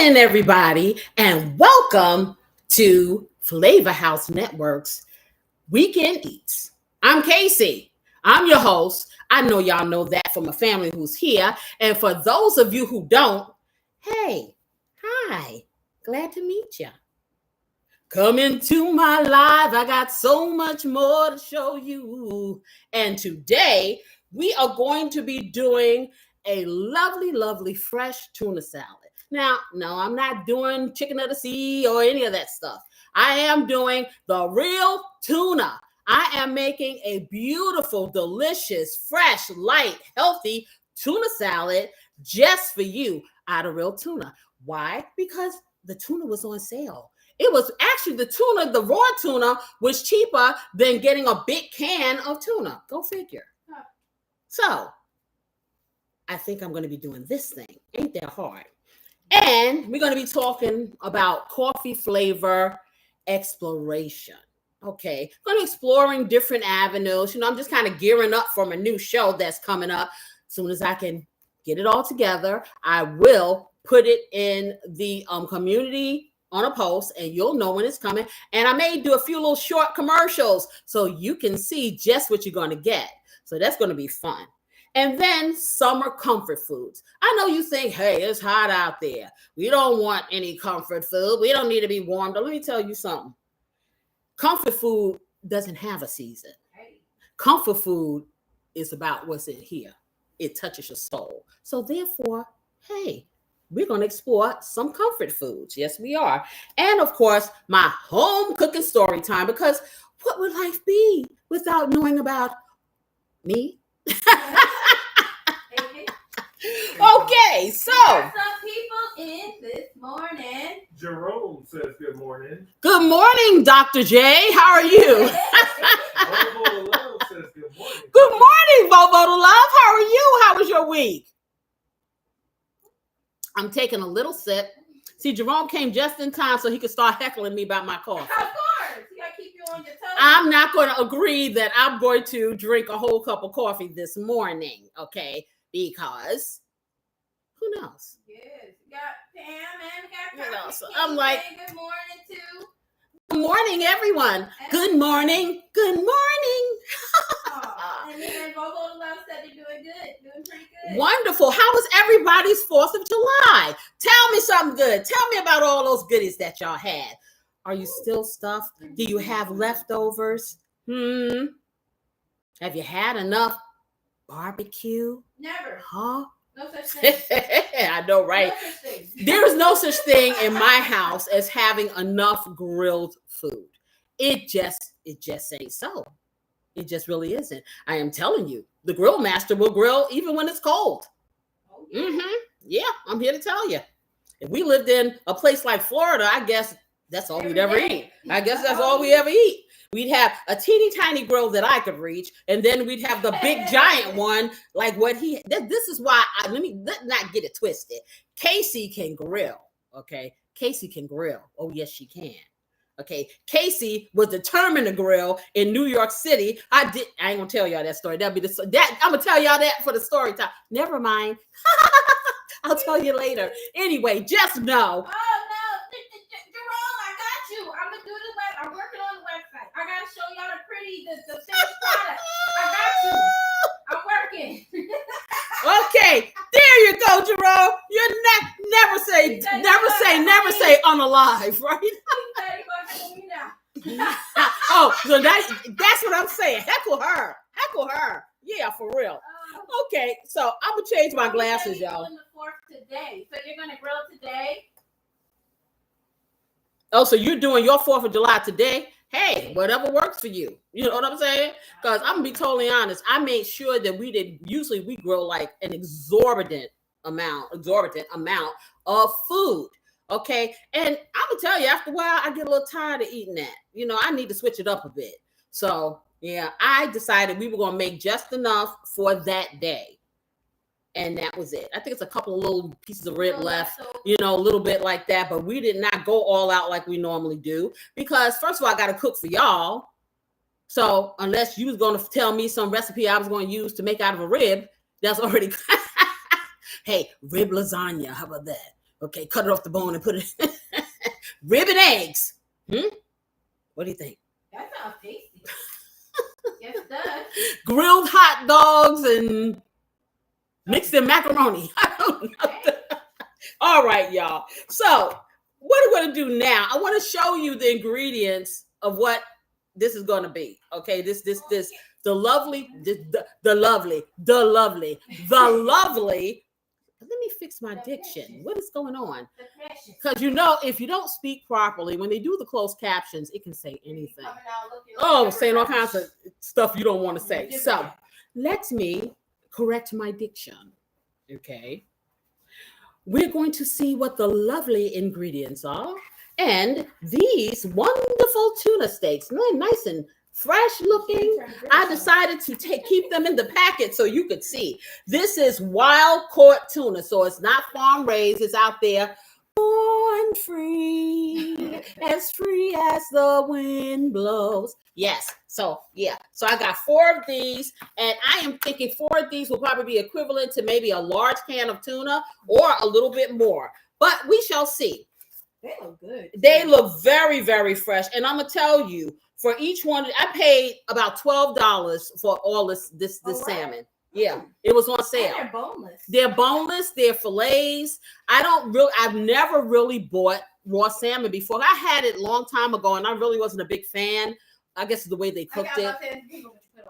morning, everybody, and welcome to Flavor House Network's Weekend Eats. I'm Casey. I'm your host. I know y'all know that from a family who's here. And for those of you who don't, hey, hi, glad to meet you. Come into my life. I got so much more to show you. And today we are going to be doing a lovely, fresh tuna salad. Now, no, I'm not doing chicken of the sea or any of that stuff. I am doing the real tuna. I am making a beautiful, delicious, fresh, light, healthy tuna salad just for you out of real tuna. Why? Because the tuna was on sale. It was actually the raw tuna was cheaper than getting a big can of tuna. Go figure. So, I think I'm going to be doing this thing. Ain't that hard? And we're going to be talking about coffee flavor exploration. Okay, going to be exploring different avenues. I'm just kind of gearing up from a new show that's coming up. As soon as I can get it all together, I will put it in the community on a post, and you'll know when it's coming. And I may do a few little short commercials so you can see just what you're going to get. So that's going to be fun. And then summer comfort foods. I know you think, hey, it's hot out there. We don't want any comfort food. We don't need to be warmed up. Let me tell you something. Comfort food doesn't have a season. Comfort food is about what's in here. It touches your soul. So therefore, hey, we're going to explore some comfort foods. Yes, we are. And of course, my home cooking story time, because what would life be without knowing about me? Okay, so some people in this morning. Jerome says good morning. Good morning, Dr. J. How are you? Bobo to Love says good morning. Good morning, Bobo to Love. How are you? How was your week? I'm taking a little sip. See, Jerome came just in time so he could start heckling me about my coffee. Of course. You gotta keep you on your toes. I'm not going to agree that I'm going to drink a whole cup of coffee this morning, okay? Because who knows? Yes. You got Pam and we got So I'm like, good morning too. Good morning, everyone. Good morning. Good morning. And then Bobo Love said they're doing good. Doing pretty good. Wonderful. How was everybody's 4th of July? Tell me something good. Tell me about all those goodies that y'all had. Are you still stuffed? Do you have leftovers? Have you had enough barbecue? Never. Huh? No such thing. I know, right? No such thing. There is no such thing in my house as having enough grilled food. It just ain't so. It just really isn't. I am telling you, the grill master will grill even when it's cold. Oh, yeah. Yeah, I'm here to tell you. If we lived in a place like Florida, I guess that's all we'd ever eat. I guess that's all we ever eat. We'd have a teeny tiny grill that I could reach, and then we'd have the big giant one, like what he. This is why let's not get it twisted. Casey can grill, okay? Casey can grill. Oh yes, she can. Okay, Casey was determined to grill in New York City. I ain't gonna tell y'all that story. I'm gonna tell y'all that for the story time. Never mind. I'll tell you later. Anyway, just know. Oh no, Jerome, I got you. I'm gonna do the web. I'm working on the website. I gotta show y'all the finished product. I got you. I'm working. Okay, there you go, Jerome. You never say unalive, right? Oh, so that's what I'm saying. Heckle her. Yeah, for real. Okay, so I'm gonna change my glasses, y'all. The 4th today, so you're gonna grill today. Oh, so you're doing your 4th of July today? Hey, whatever works for you. You know what I'm saying? Because I'm gonna be totally honest. I made sure that usually we grow like an exorbitant amount of food. Okay. And I'm gonna tell you, after a while, I get a little tired of eating that. I need to switch it up a bit. So yeah, I decided we were gonna make just enough for that day. And that was it. I think it's a couple of little pieces of rib left, a little bit like that. But we did not go all out like we normally do. Because first of all, I got to cook for y'all. So unless you was going to tell me some recipe I was going to use to make out of a rib, that's already... Hey, rib lasagna. How about that? Okay, cut it off the bone and put it rib and eggs. What do you think? That sounds tasty. Yes, it does. Grilled hot dogs and mixed in macaroni. I don't know. Okay. All right, y'all. So what we're going to do now, I want to show you the ingredients of what this is going to be. Okay, the lovely. Let me fix my diction. What is going on? Because if you don't speak properly, when they do the closed captions, it can say anything. Oh, saying all kinds of stuff you don't want to say. So let me correct my diction. Okay. We're going to see what the lovely ingredients are. And these wonderful tuna steaks, nice and fresh looking. I decided to keep them in the packet so you could see. This is wild caught tuna, so it's not farm raised. It's out there, born free, as free as the wind blows. Yes. So I got 4 of these, and I am thinking 4 of these will probably be equivalent to maybe a large can of tuna or a little bit more. But we shall see. They look good. They look very, very fresh. And I'm gonna tell you, for each one, I paid about $12 for all this salmon. Yeah, it was on sale. And they're boneless. They're boneless. They're fillets. I've never really bought raw salmon before. I had it a long time ago, and I really wasn't a big fan. I guess it's the way they cooked it.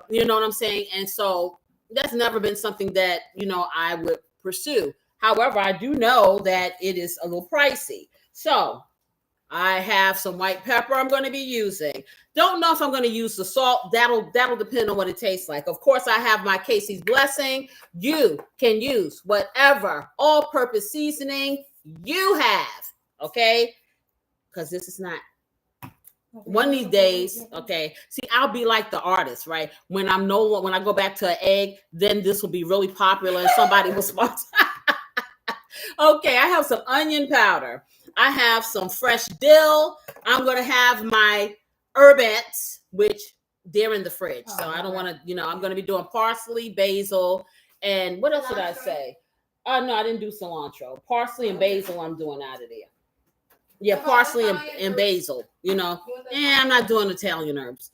You know what I'm saying? And so that's never been something that I would pursue. However, I do know that it is a little pricey. So I have some white pepper I'm going to be using. Don't know if I'm going to use the salt. That'll depend on what it tastes like. Of course, I have my Casey's blessing. You can use whatever all-purpose seasoning you have, okay? Because this is not one of these days, okay. See, I'll be like the artist, right? When I go back to an egg, then this will be really popular and somebody will sponsor. Okay, I have some onion powder. I have some fresh dill. I'm going to have my herbettes, which they're in the fridge. So I don't want to, I'm going to be doing parsley, basil, and what else did I say? No, I didn't do cilantro. Parsley and basil I'm doing out of there. Yeah, parsley and basil, And I'm not doing Italian herbs.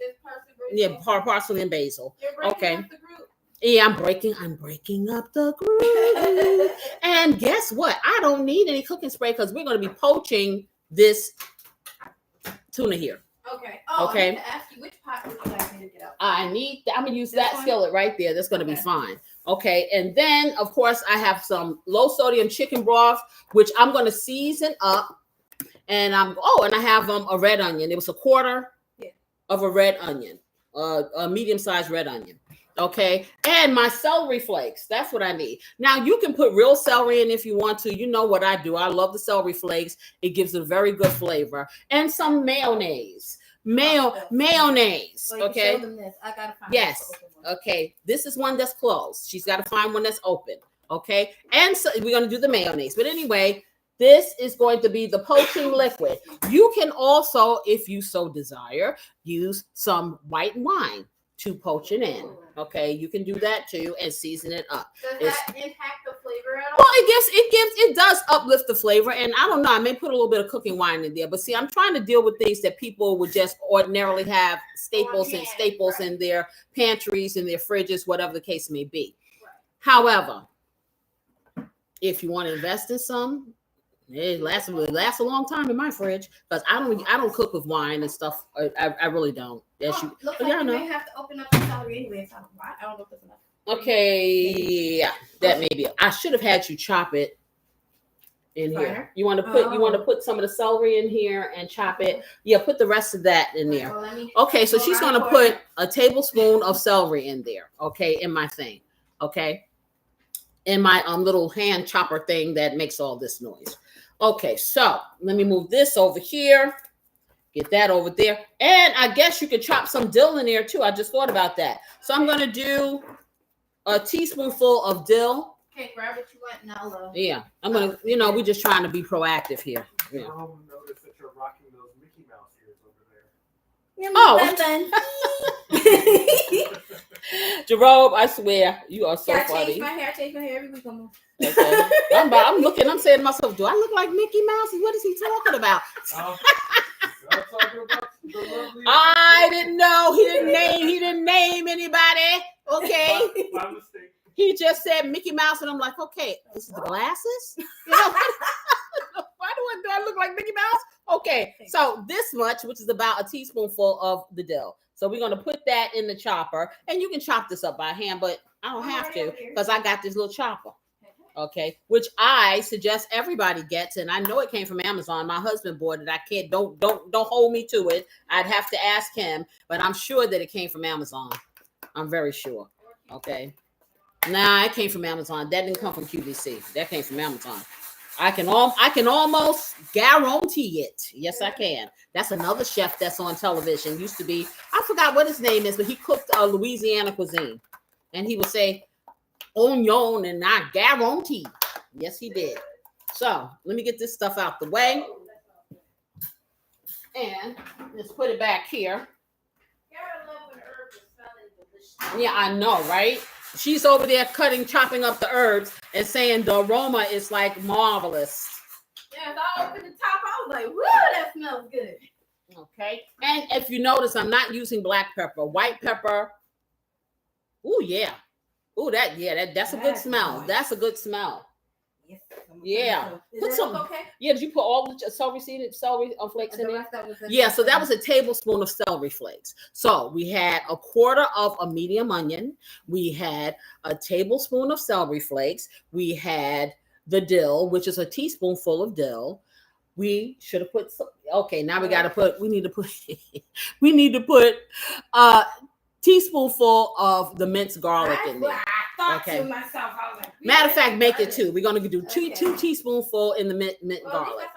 Yeah, parsley and basil. Okay. Yeah, I'm breaking up the groove. And guess what? I don't need any cooking spray because we're going to be poaching this tuna here. Okay. Okay. I need to ask you, which pot would you like me to get out? I'm going to use that skillet right there. That's going to be fine. Okay. And then, of course, I have some low sodium chicken broth, which I'm going to season up. And and I have a red onion. It was a quarter of a red onion, a medium-sized red onion. Okay, and my celery flakes. That's what I need. Now, you can put real celery in if you want to. You know what I do. I love the celery flakes. It gives a very good flavor. And some mayonnaise. Mayonnaise. So okay. Show them this. I gotta find yes. Okay. This is one that's closed. She's got to find one that's open. Okay. And so we're going to do the mayonnaise. But anyway, this is going to be the poaching liquid. You can also, if you so desire, use some white wine to poach it in. Okay, you can do that too and season it up. Does that impact the flavor at all? Well, it does uplift the flavor, and I don't know, I may put a little bit of cooking wine in there, but see, I'm trying to deal with things that people would just ordinarily have staples in their pantries, in their fridges, whatever the case may be. Right. However, if you want to invest in some, it lasts a long time in my fridge because I don't cook with wine and stuff. I really don't. Looks like you may have to open up the celery anyway. I don't know if that's enough. Okay, yeah, that may be. I should have had you chop it in here. You want to put some of the celery in here and chop it. Yeah, put the rest of that in there. Okay, so she's going to put a tablespoon of celery in there. Okay, in my thing. Okay, in my little hand chopper thing that makes all this noise. Okay, so let me move this over here. Get that over there. And I guess you could chop some dill in there too. I just thought about that. So I'm going to do a teaspoonful of dill. Okay, grab what you want now. Yeah, I'm going to, we're just trying to be proactive here. Yeah. Notice that you're rocking those Mickey Mouse ears over there. Jerome, I swear, you are so I funny. change my hair every week almost. Okay. I'm looking, I'm saying to myself, do I look like Mickey Mouse? What is he talking about? I'm talking about the lovely. I didn't know. He didn't name anybody. Okay. My mistake. He just said Mickey Mouse, and I'm like, okay, this is the glasses? You know, why do I look like Mickey Mouse? Okay, so this much, which is about a teaspoonful of the dill. So we're going to put that in the chopper, and you can chop this up by hand, but I don't have to because I got this little chopper. Okay, which I suggest everybody gets, and I know it came from Amazon. My husband bought it. I can't don't hold me to it. I'd have to ask him, but I'm sure that it came from Amazon. I'm very sure. Okay. Nah, it came from Amazon. That didn't come from QVC. That came from Amazon. I can almost guarantee it. Yes, I can. That's another chef that's on television. Used to be, I forgot what his name is, but he cooked Louisiana cuisine. And he would say, onion, and I guarantee. Yes, he did. So let me get this stuff out the way. And let's put it back here. Yeah, I know, right? She's over there chopping up the herbs and saying the aroma is like marvelous. Yeah, if I opened the top, I was like, woo, that smells good. Okay. And if you notice, I'm not using black pepper. White pepper. Oh, yeah. Oh, that's a good smell. Nice. That's a good smell. Yes, Yeah. Put some. Okay. Yeah, did you put all the celery flakes in there? Yeah, so that was a tablespoon of celery flakes. So we had a quarter of a medium onion. We had a tablespoon of celery flakes. We had the dill, which is a teaspoonful of dill. We should have put some. Okay, now we need to put a teaspoonful of the minced garlic in there. Okay. To myself, I was like, matter of fact, make it two. We're gonna do two teaspoonful in the mint garlic. I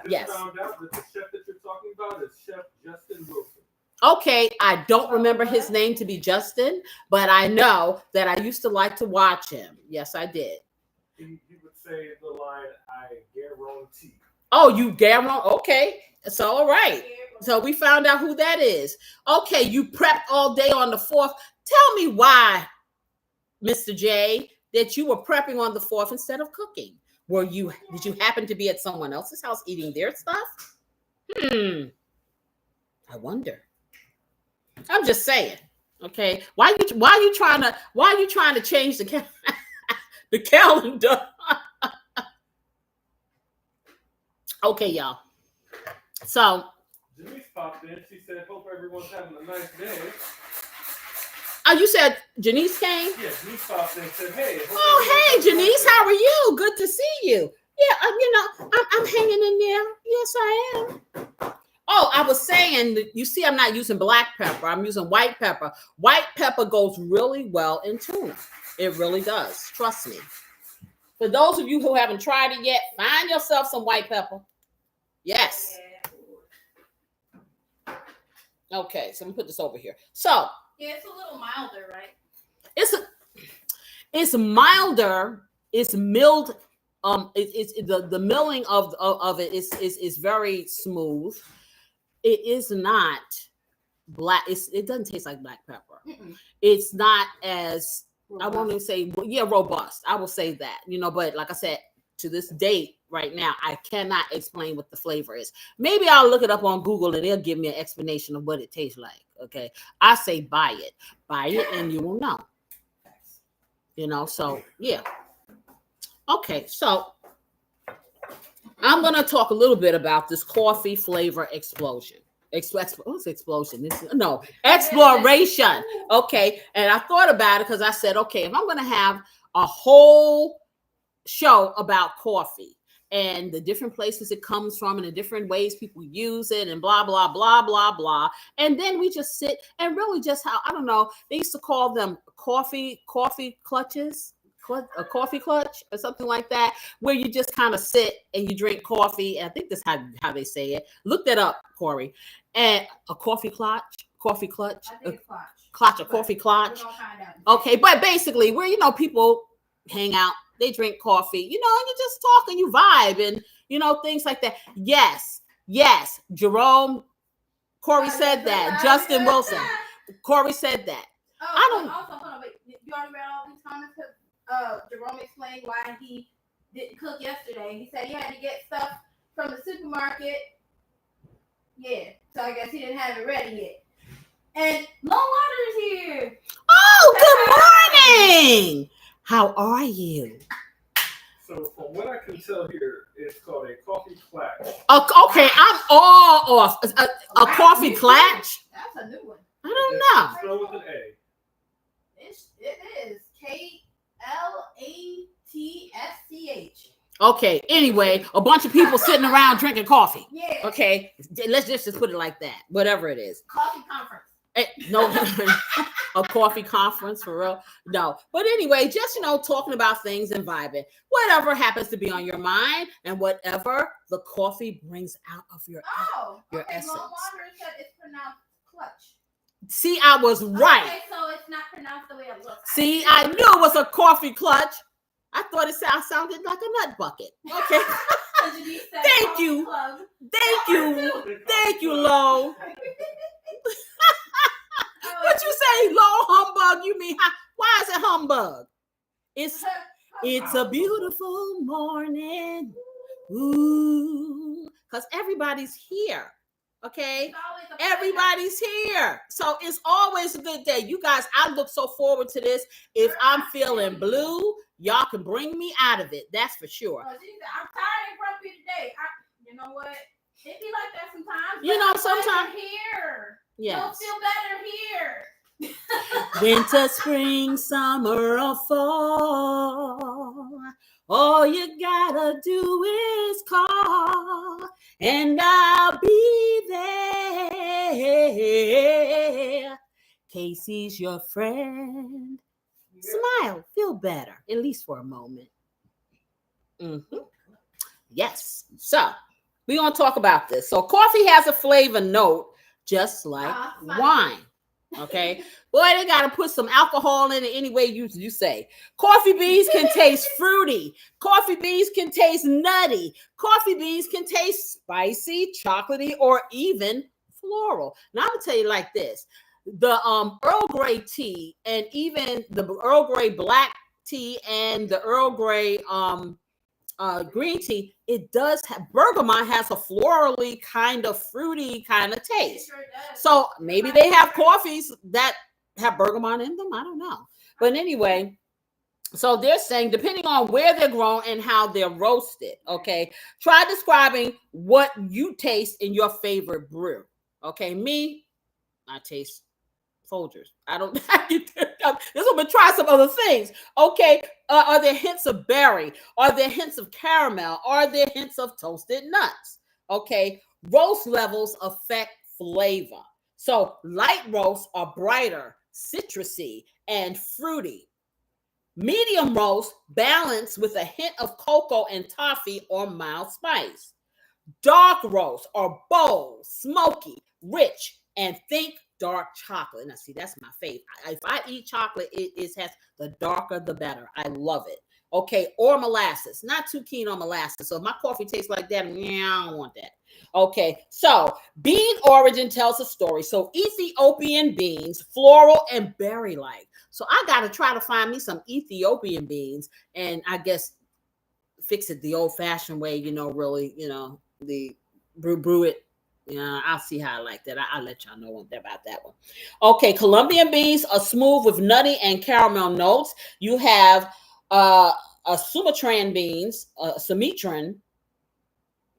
just found out that the chef that you're talking about is Chef Justin Wilson. Okay, I don't remember his name to be Justin, but I know that I used to like to watch him. Yes, I did. He would say the line, "I guarantee." Oh, you guarantee? Okay, so all right. So we found out who that is. Okay, you prepped all day on the 4th. Tell me why, Mr. J, that you were prepping on the 4th instead of cooking. Did you happen to be at someone else's house eating their stuff? I wonder. I'm just saying. Okay, why are you trying to change the the calendar? Okay, y'all. So Denise popped in. She said, "Hope everyone's having a nice day." Oh, you said Janice came? Yeah, Denise popped in and said, "Hey." Oh, hey, Janice, how are you? Good to see you. Yeah, I'm hanging in there. Yes, I am. Oh, I was saying, you see, I'm not using black pepper. I'm using white pepper. White pepper goes really well in tuna. It really does. Trust me. For those of you who haven't tried it yet, find yourself some white pepper. Yes. Okay, so I'm gonna put this over here. So yeah, it's a little milder, right? It's milder. It's milled. It's the milling of it is very smooth. It is not black. It doesn't taste like black pepper. Mm-mm. It's not as robust. I want to say, robust. I will say that, but like I said, to this date right now, I cannot explain what the flavor is. Maybe I'll look it up on Google and they'll give me an explanation of what it tastes like. Okay. I say buy it and you will know. So yeah. Okay. So I'm going to talk a little bit about this coffee flavor explosion. Explosion. Exploration. Okay. And I thought about it because I said, okay, if I'm going to have a whole show about coffee and the different places it comes from and the different ways people use it and blah, blah, blah, blah, blah. And then we just sit and really just I don't know, they used to call them coffee clutches. A coffee clutch or something like that, where you just kind of sit and you drink coffee. And I think that's how they say it. Look that up, Corey. And a coffee clutch, a coffee clutch. Okay, but basically, where people hang out, they drink coffee, and you just talk and you vibe and things like that. Yes, Jerome Corey said that. Justin Wilson. Corey said that. Oh, I don't. Also, hold on, wait. You already read all these comments? Jerome explained why he didn't cook yesterday. He said he had to get stuff from the supermarket. Yeah, so I guess he didn't have it ready yet. And Low Water is here. Oh, good morning. How are you? So from what I can tell here, it's called a coffee clutch. Okay, I'm all off. A coffee clutch? That's a new one. I don't know. Spell with an A. It is KLATSCH. Okay, anyway, a bunch of people sitting around drinking coffee. Yeah. Okay, let's just put it like that. Whatever it is. Coffee conference. No, a coffee conference for real. No, but anyway, just talking about things and vibing. Whatever happens to be on your mind, and whatever the coffee brings out of your essence. Low Water said it's pronounced clutch. See, I was right. Okay, so it's not pronounced the way it looks. See, I knew it was a coffee clutch. I thought it sounded like a nut bucket. Okay. Thank you. Thank you, Lo. What you say, Lo humbug? You mean why is it humbug? It's a beautiful morning. Ooh, because everybody's here. Okay, everybody's here, so it's always a good day. You guys, I look so forward to this. If I'm feeling blue, y'all can bring me out of it. That's for sure. I'm tired and grumpy today. You know what? It be like that sometimes. Sometimes here. Yes. Don't feel better here. Winter, spring, summer, or fall. All you gotta do is call, and I'll be there. Casey's your friend. Smile, feel better, at least for a moment. Yes. So we're gonna talk about this. So coffee has a flavor note, just like wine. Okay, boy, they gotta put some alcohol in it anyway you say. Coffee beans can taste fruity. Coffee beans can taste nutty. Coffee beans can taste spicy, chocolatey, or even floral. Now I'm gonna tell you like this: the Earl Grey tea, and even the Earl Grey black tea, and the Earl Grey green tea, it does have bergamot has a florally kind of fruity kind of taste. Sure does. So maybe they have coffees that have bergamot in them. I don't know. But anyway, so they're saying depending on where they're grown and how they're roasted. Okay, try describing what you taste in your favorite brew. Okay, me, I taste Folgers. I don't. This one, but try some other things. Okay, are there hints of berry? Are there hints of caramel? Are there hints of toasted nuts? Okay, roast levels affect flavor. So light roasts are brighter, citrusy, and fruity. Medium roast balance with a hint of cocoa and toffee or mild spice. Dark roast are bold, smoky, rich, and think dark chocolate. Now, see, that's my favorite. If I eat chocolate, it has the darker, the better. I love it. Okay, or molasses. Not too keen on molasses. So if my coffee tastes like that, I don't want that. Okay, so bean origin tells a story. So Ethiopian beans, floral and berry-like. So I got to try to find me some Ethiopian beans and I guess fix it the old-fashioned way, really, the brew it. Yeah, I'll see how I like that. I'll let y'all know about that one. Okay, Colombian beans are smooth with nutty and caramel notes. You have a Sumatran beans, Sumatran,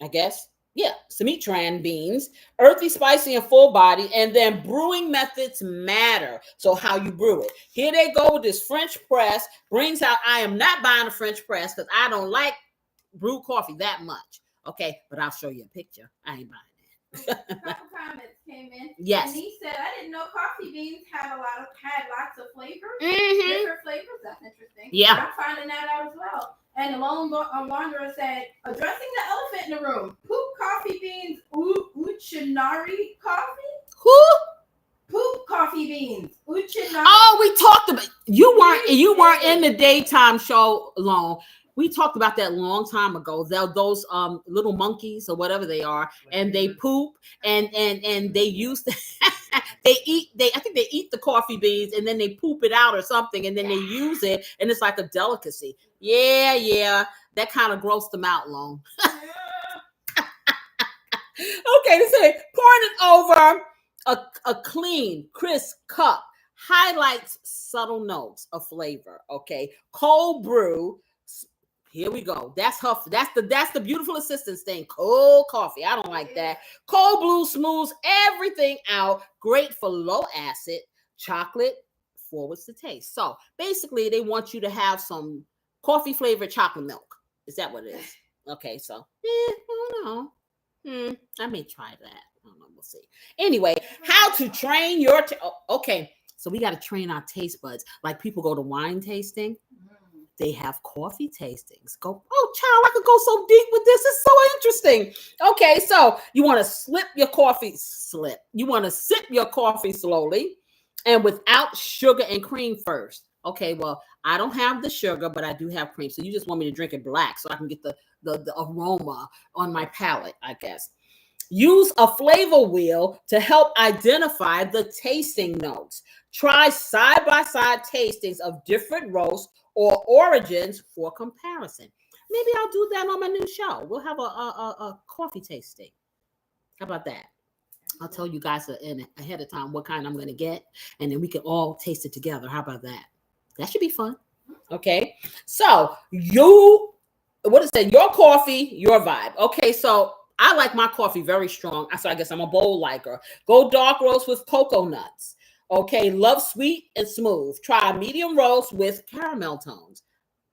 I guess. Yeah, Sumatran beans, earthy, spicy, and full body. And then brewing methods matter. So how you brew it. Here they go with this French press. Brings out, I am not buying a French press because I don't like brewed coffee that much. Okay, but I'll show you a picture. I ain't buying. A couple comments came in. Yes. And he said, I didn't know coffee beans had lots of flavors. Mm-hmm. Different flavors. That's interesting. Yeah. I'm finding that out as well. And the Lone Wanderer said, addressing the elephant in the room. Poop coffee beans, Uchinari coffee? Who? Poop coffee beans. Uchinari. Oh, we talked about you weren't in the daytime show, Lone. We talked about that a long time ago. Those little monkeys or whatever they are, and they poop and they use I think they eat the coffee beans and then they poop it out or something and then they use it and it's like a delicacy. Yeah, that kind of grossed them out long. Okay, so pouring it over a clean, crisp cup highlights subtle notes of flavor. Okay, cold brew. Here we go. That's the beautiful assistance thing. Cold coffee. I don't like that. Cold brew smooths everything out. Great for low acid. Chocolate forwards the taste. So basically, they want you to have some coffee flavored chocolate milk. Is that what it is? Okay, so I don't know. I may try that. I don't know. We'll see. Anyway, how to train your okay. So we got to train our taste buds. Like people go to wine tasting. They have coffee tastings. Go, oh, child, I could go so deep with this. It's so interesting. Okay, so you want to You want to sip your coffee slowly and without sugar and cream first. Okay, well, I don't have the sugar, but I do have cream. So you just want me to drink it black so I can get the aroma on my palate, I guess. Use a flavor wheel to help identify the tasting notes. Try side-by-side tastings of different roasts or origins for comparison. Maybe I'll do that on my new show. We'll have a coffee tasting. How about that? I'll tell you guys ahead of time what kind I'm going to get, and then we can all taste it together. How about that? That should be fun. Okay. So your coffee, your vibe. Okay. So I like my coffee very strong. So I guess I'm a bold liker. Go dark roast with cocoa nuts. Okay. Love sweet and smooth. Try a medium roast with caramel tones.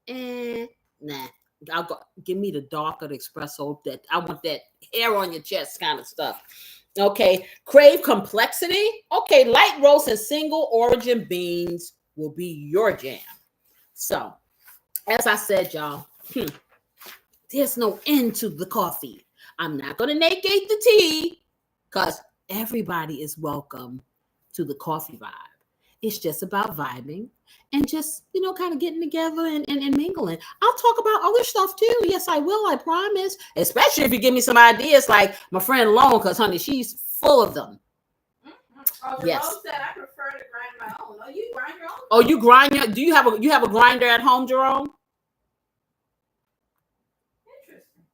Nah. I'll go. Give me the darker espresso. That I want that hair on your chest kind of stuff. Okay. Crave complexity. Okay. Light roast and single origin beans will be your jam. So, as I said, y'all, there's no end to the coffee. I'm not going to negate the tea because everybody is welcome to the coffee vibe. It's just about vibing and just, kind of getting together and mingling. I'll talk about other stuff too. Yes, I will. I promise. Especially if you give me some ideas like my friend Lone, because, honey, she's full of them. Oh, yes. Said I prefer to grind my own. Oh, you grind your own? Oh, you grind your? Do you have a grinder at home, Jerome? Interesting.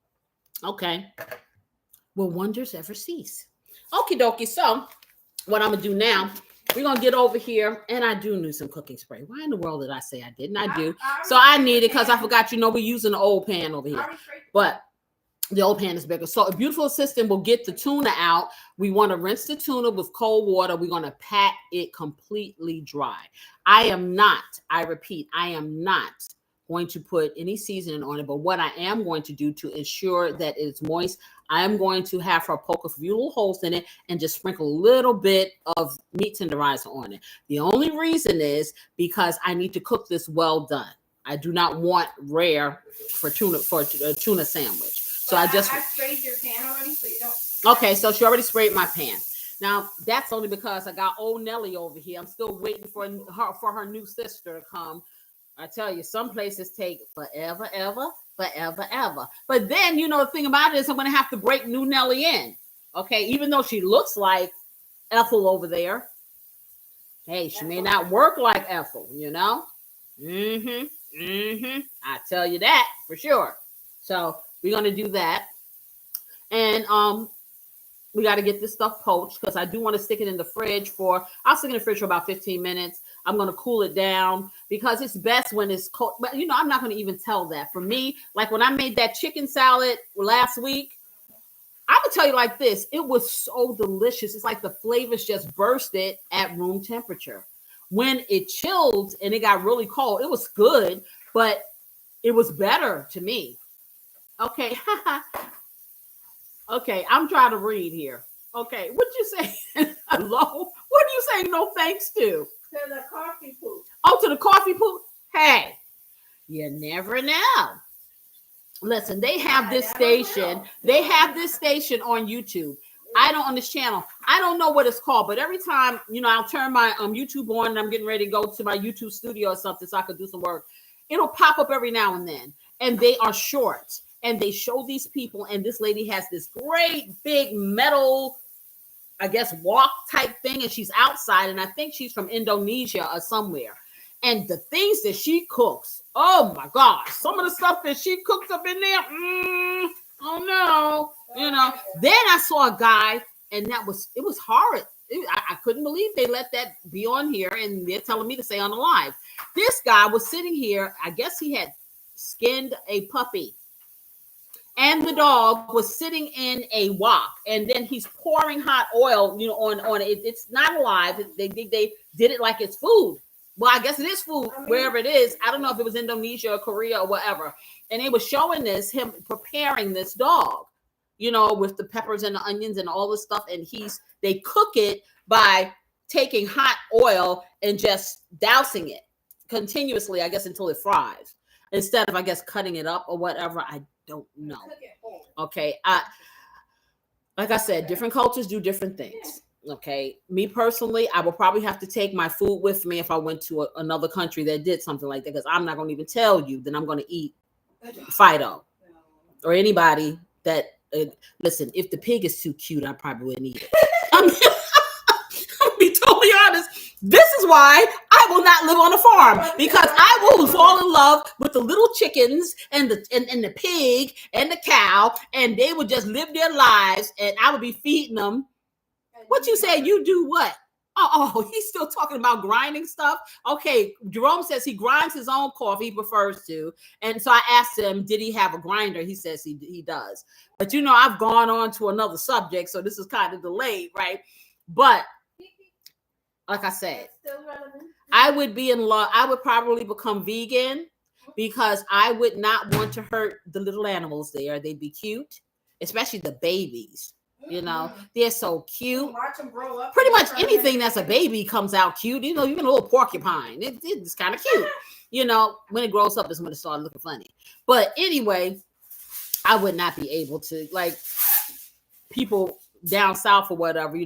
Okay. Will wonders ever cease? Okie dokie. So, what I'm gonna do now? We're gonna get over here, and I do need some cooking spray. Why in the world did I say I didn't? I do. So I need it because I forgot. We're using an old pan over here, but the old pan is bigger. So a beautiful assistant will get the tuna out. We want to rinse the tuna with cold water. We're going to pat it completely dry. I am not going to put any seasoning on it, but what I am going to do to ensure that it's moist, I am going to have her poke a few little holes in it and just sprinkle a little bit of meat tenderizer on it. The only reason is because I need to cook this well done. I do not want rare for a tuna sandwich. So I sprayed your pan already, so you don't. Okay, so she already sprayed my pan. Now that's only because I got old Nellie over here. I'm still waiting for her new sister to come. I tell you, some places take forever. But then the thing about it is I'm going to have to break new Nellie in. Okay, even though she looks like Ethel over there, hey, she may not work like Ethel. I tell you that for sure. So we're going to do that. And we got to get this stuff poached because I do want to stick it in the fridge I'll stick it in the fridge for about 15 minutes. I'm going to cool it down because it's best when it's cold. But, I'm not going to even tell that. For me, like when I made that chicken salad last week, I'm going to tell you like this. It was so delicious. It's like the flavors just bursted at room temperature. When it chilled and it got really cold, it was good, but it was better to me. Okay. Okay, I'm trying to read here. Okay, what you say? Hello? What are you saying no thanks to? To the coffee poop. Oh, to the coffee poop? Hey, you never know. Listen, they have this station. They have this station on YouTube. I don't on this channel. I don't know what it's called, but every time, I'll turn my YouTube on and I'm getting ready to go to my YouTube studio or something so I could do some work. It'll pop up every now and then. and they are short. And they show these people, and this lady has this great big metal, I guess, walk type thing, and she's outside, and I think she's from Indonesia or somewhere. And the things that she cooks, oh my gosh, some of the stuff that she cooks up in there, oh no, Then I saw a guy, and it was horrid. I couldn't believe they let that be on here, and they're telling me to say on the live. This guy was sitting here, I guess he had skinned a puppy. And the dog was sitting in a wok, and then he's pouring hot oil, on it. It's not alive. They did it like it's food. Well, I guess it is food wherever it is. I don't know if it was Indonesia or Korea or whatever. And they were showing him preparing this dog, with the peppers and the onions and all this stuff. And they cook it by taking hot oil and just dousing it continuously, I guess, until it fries, instead of, I guess, cutting it up or whatever. I don't know. Okay. Like I said, different cultures do different things. Okay. Me personally, I will probably have to take my food with me if I went to another country that did something like that, because I'm not going to even tell you that I'm going to eat Fido or anybody that, listen, if the pig is too cute, I probably wouldn't eat it. I'll be totally honest. This is why I will not live on a farm, because I will fall in love with the little chickens and the pig and the cow, and they would just live their lives, and I would be feeding them. What you say? You do what? Oh, he's still talking about grinding stuff. Okay, Jerome says he grinds his own coffee. He prefers to, and so I asked him, did he have a grinder? He says he does. But I've gone on to another subject, so this is kind of delayed, right? But like I said, I would be in love. I would probably become vegan, because I would not want to hurt the little animals there. They'd be cute, especially the babies. They're so cute. Watch them grow up. Pretty much anything that's a baby comes out cute. Even a little porcupine. It's kind of cute. When it grows up is when it starts looking funny. But anyway, I would not be able to, like, people down south or whatever.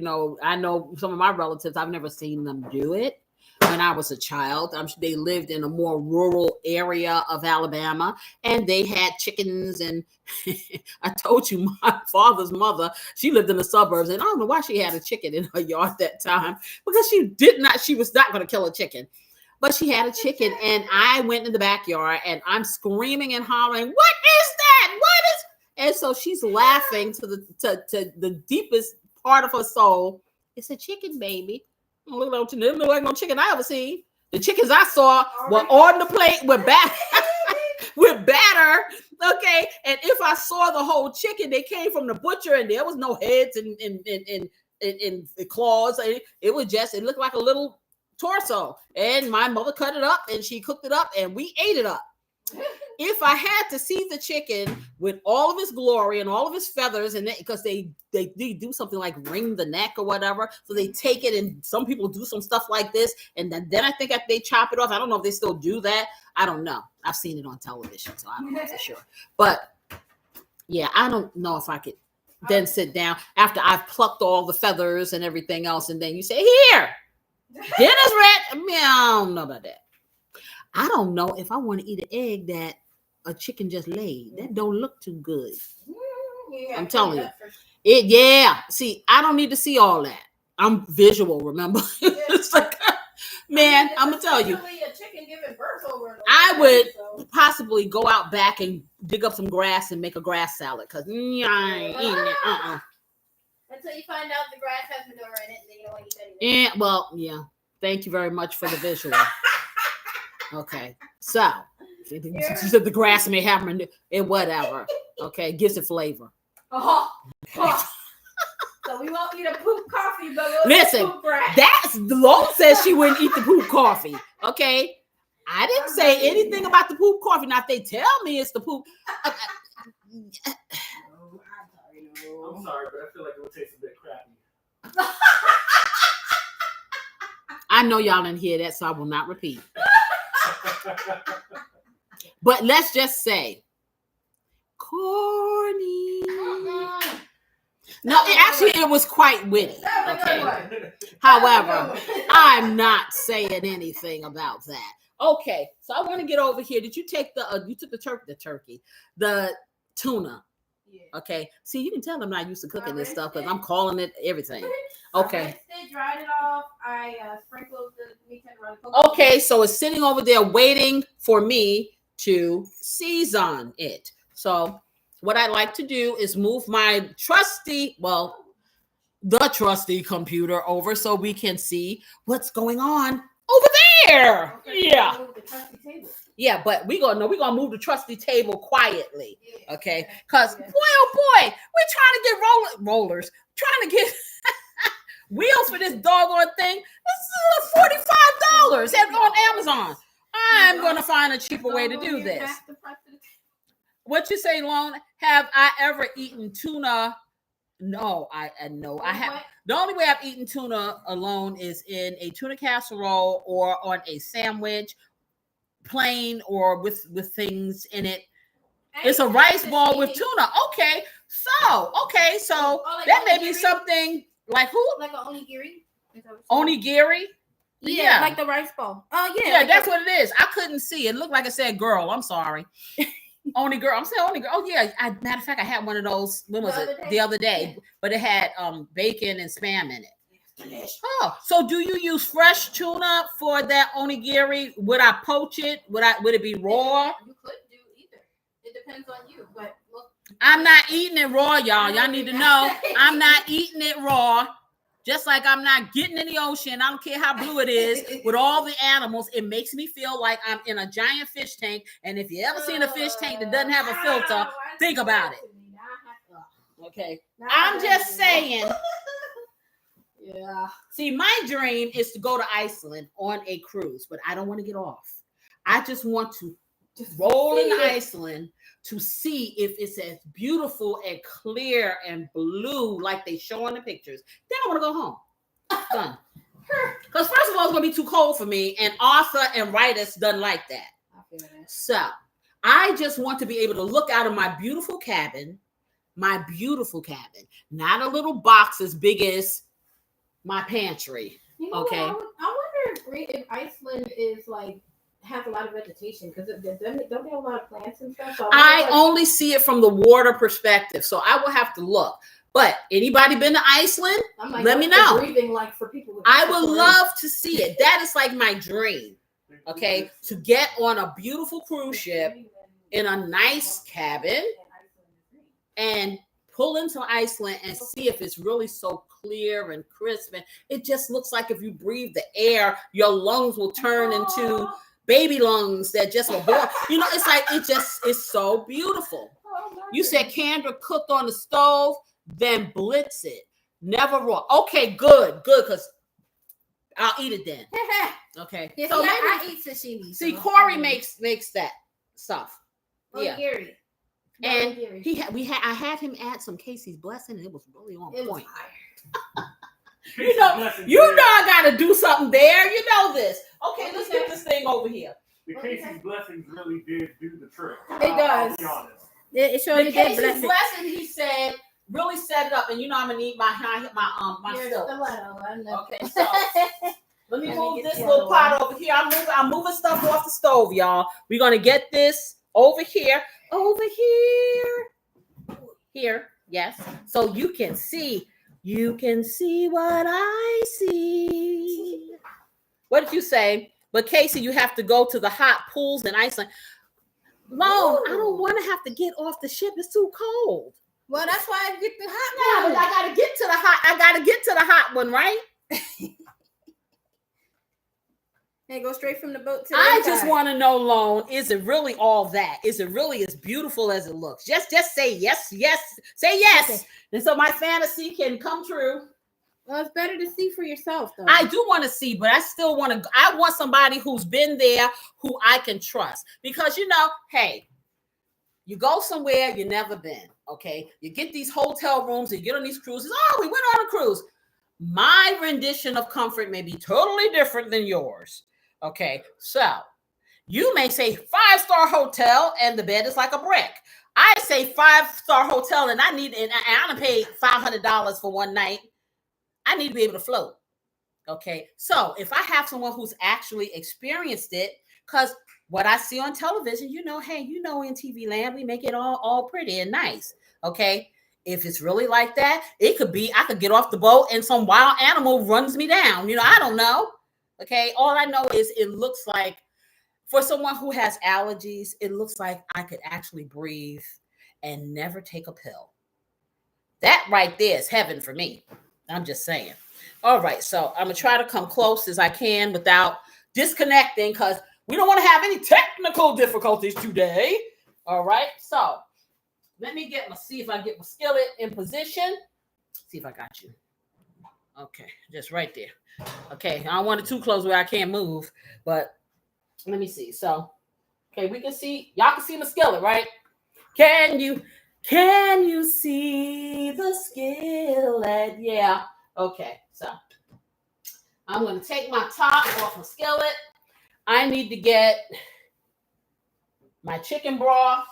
I know some of my relatives, I've never seen them do it. When I was a child, they lived in a more rural area of Alabama, and they had chickens. And I told you, my father's mother, she lived in the suburbs, and I don't know why she had a chicken in her yard that time, because she was not going to kill a chicken, but she had a chicken. And I went in the backyard, and I'm screaming and hollering, "What is that? What is?" And so she's laughing to the deepest part of her soul. It's a chicken, baby. Look like no chicken I ever seen. The chickens I saw were on the plate with batter. Okay, and if I saw the whole chicken, they came from the butcher, and there was no heads and claws. It looked like a little torso. And my mother cut it up, and she cooked it up, and we ate it up. If I had to see the chicken with all of his glory and all of his feathers, and because they do something like wring the neck or whatever, so they take it, and some people do some stuff like this, and then I think they chop it off. I don't know if they still do that. I don't know. I've seen it on television, so I don't know for sure. But yeah, I don't know if I could then sit down after I've plucked all the feathers and everything else, and then you say, "Here, dinner's ready." I don't know about that. I don't know if I want to eat an egg that a chicken just laid. That don't look too good. Yeah, I'm telling you. Yeah. See, I don't need to see all that. I'm visual, remember? It's like, man, I'm going to tell you. A chicken giving birth over I would possibly go out back and dig up some grass and make a grass salad, because I ain't eating it. Until you find out the grass has manure in it, and then you don't want to eat anything. Yeah, well, yeah. Thank you very much for the visual. Okay, so she said the grass may have manure and whatever. Okay, gives it flavor. So we won't eat a poop coffee, but we'll listen. Eat poop grass. That's Lone says she wouldn't eat the poop coffee. Okay, I didn't say anything about the poop coffee. Now if they tell me it's the poop. I'm sorry, but I feel like it would taste a bit crappy. I know y'all didn't hear that, so I will not repeat. But let's just say, corny. No, it was quite witty. Okay. However, I'm not saying anything about that. Okay, so I want to get over here. Did you take you took the turkey, the tuna? Yeah. Okay. See, you can tell I'm not used to cooking this stuff because I'm calling it everything. Okay. I rinsed it, dried it off. I sprinkled the meat tenderoni. Okay, so it's sitting over there waiting for me to season it. So what I like to do is move my the trusty computer over so we can see what's going on over there. Okay, Yeah. move the trusty table. Yeah, but we're gonna move the trusty table quietly. Yeah. Okay. Because boy, oh boy, we're trying to get rollers, trying to get wheels for this doggone thing. This is $45 on Amazon. I'm gonna find a cheaper way to do this. What you say, Lone? Have I ever eaten tuna? No, I have. The only way I've eaten tuna alone is in a tuna casserole or on a sandwich, plain or with things in it. It's a rice ball with tuna. Okay, so that may be something like who? Like an onigiri. Onigiri. Yeah, like the rice ball. Oh yeah. Yeah, that's what it is. I couldn't see. It looked like it said girl. I'm sorry. Only girl. I'm saying only girl. Oh yeah. Matter of fact, I had one of those. When was it? The other day. Yeah. But it had bacon and spam in it. Oh, so do you use fresh tuna for that onigiri? Would I poach it? Would it be raw? You could do either. It depends on you. But look, I'm not eating it raw, y'all. Y'all need to know I'm not eating it raw. Just like I'm not getting in the ocean. I don't care how blue it is with all the animals. It makes me feel like I'm in a giant fish tank. And if you ever seen a fish tank that doesn't have a filter, think about it. Okay. I'm just saying. Yeah. See, my dream is to go to Iceland on a cruise, but I don't want to get off. I just want to roll in Iceland to see if it's as beautiful and clear and blue like they show in the pictures. Then I want to go home. Done. Because first of all, it's going to be too cold for me, and Arthur and Ritus doesn't like that. I feel that. So I just want to be able to look out of my beautiful cabin, not a little box as big as my pantry. You know okay. What? I wonder if Iceland is like has a lot of vegetation because don't they have a lot of plants and stuff? So I only see it from the water perspective, so I will have to look. But anybody been to Iceland? Like, let me know. Breathing like for people. I would love to see it. That is like my dream. Okay, to get on a beautiful cruise ship in a nice cabin and pull into Iceland and see if it's really so clear and crisp. And it just looks like if you breathe the air, your lungs will turn into baby lungs that just were born. You know, it's like it's so beautiful. You said Kendra cooked on the stove, then blitz it. Never raw. Okay, good, because I'll eat it then. Okay. Yeah, so I eat sashimi. See, Corey makes that stuff. Yeah. And I had him add some Casey's blessing, and it was really on point. You know I gotta do something there. You know this. Okay, let's get this thing over here. The Casey's blessings really did do the trick. It does. I'll be honest. It sure did. Casey's blessing, he said, really set it up, and you know I'm gonna need my stiletto. Okay, so let me move this little pot over here. I'm moving stuff off the stove, y'all. We're gonna get this over here. Here, yes. So you can see what I see. What did you say? But Casey, you have to go to the hot pools in Iceland. Lone, I don't want to have to get off the ship. It's too cold. Well, that's why I get the hot one. Yeah, but I gotta get to the hot one, right? And go straight from the boat to the I just want to know, Lone, is it really all that? Is it really as beautiful as it looks? Just say yes. Say yes. Okay. And so my fantasy can come true. Well, it's better to see for yourself, though. I do want to see, but I still want to. I want somebody who's been there, who I can trust. Because, hey, you go somewhere you've never been, okay? You get these hotel rooms, you get on these cruises. Oh, we went on a cruise. My rendition of comfort may be totally different than yours. Okay, so you may say 5-star hotel and the bed is like a brick. I say 5-star hotel and I paid $500 for one night. I need to be able to float. Okay, so if I have someone who's actually experienced it, Because what I see on television, hey, in TV land, we make it all pretty and nice. Okay. If it's really like that, it could be I could get off the boat and some wild animal runs me down. I don't know. Okay. All I know is it looks like, for someone who has allergies, it looks like I could actually breathe and never take a pill. That right there is heaven for me. I'm just saying. All right. So I'm going to try to come close as I can without disconnecting, because we don't want to have any technical difficulties today. All right. So let me see if I get my skillet in position. See if I got you. Okay. Just right there. Okay. I don't want it too close where I can't move, but let me see. So, okay, we can see, y'all can see my skillet, right? Can you see the skillet? Yeah. Okay. So I'm going to take my top off the skillet. I need to get my chicken broth.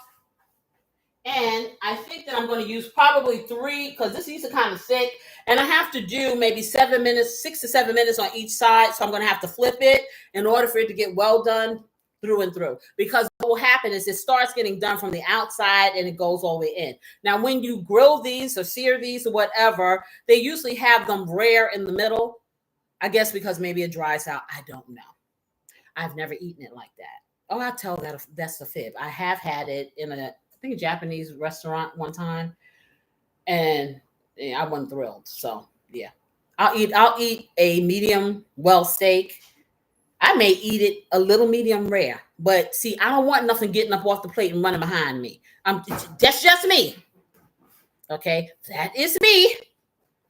And I think that I'm going to use probably 3, because this is kind of thick. And I have to do maybe 7 minutes, 6 to 7 minutes on each side. So I'm going to have to flip it in order for it to get well done through and through. Because what will happen is it starts getting done from the outside and it goes all the way in. Now, when you grill these or sear these or whatever, they usually have them rare in the middle. I guess because maybe it dries out. I don't know. I've never eaten it like that. Oh, I'll tell that that's a fib. I have had it in a Japanese restaurant one time, and I wasn't thrilled. So yeah, I'll eat a medium well steak. I may eat it a little medium rare, but see, I don't want nothing getting up off the plate and running behind me. That's just me. Okay, that is me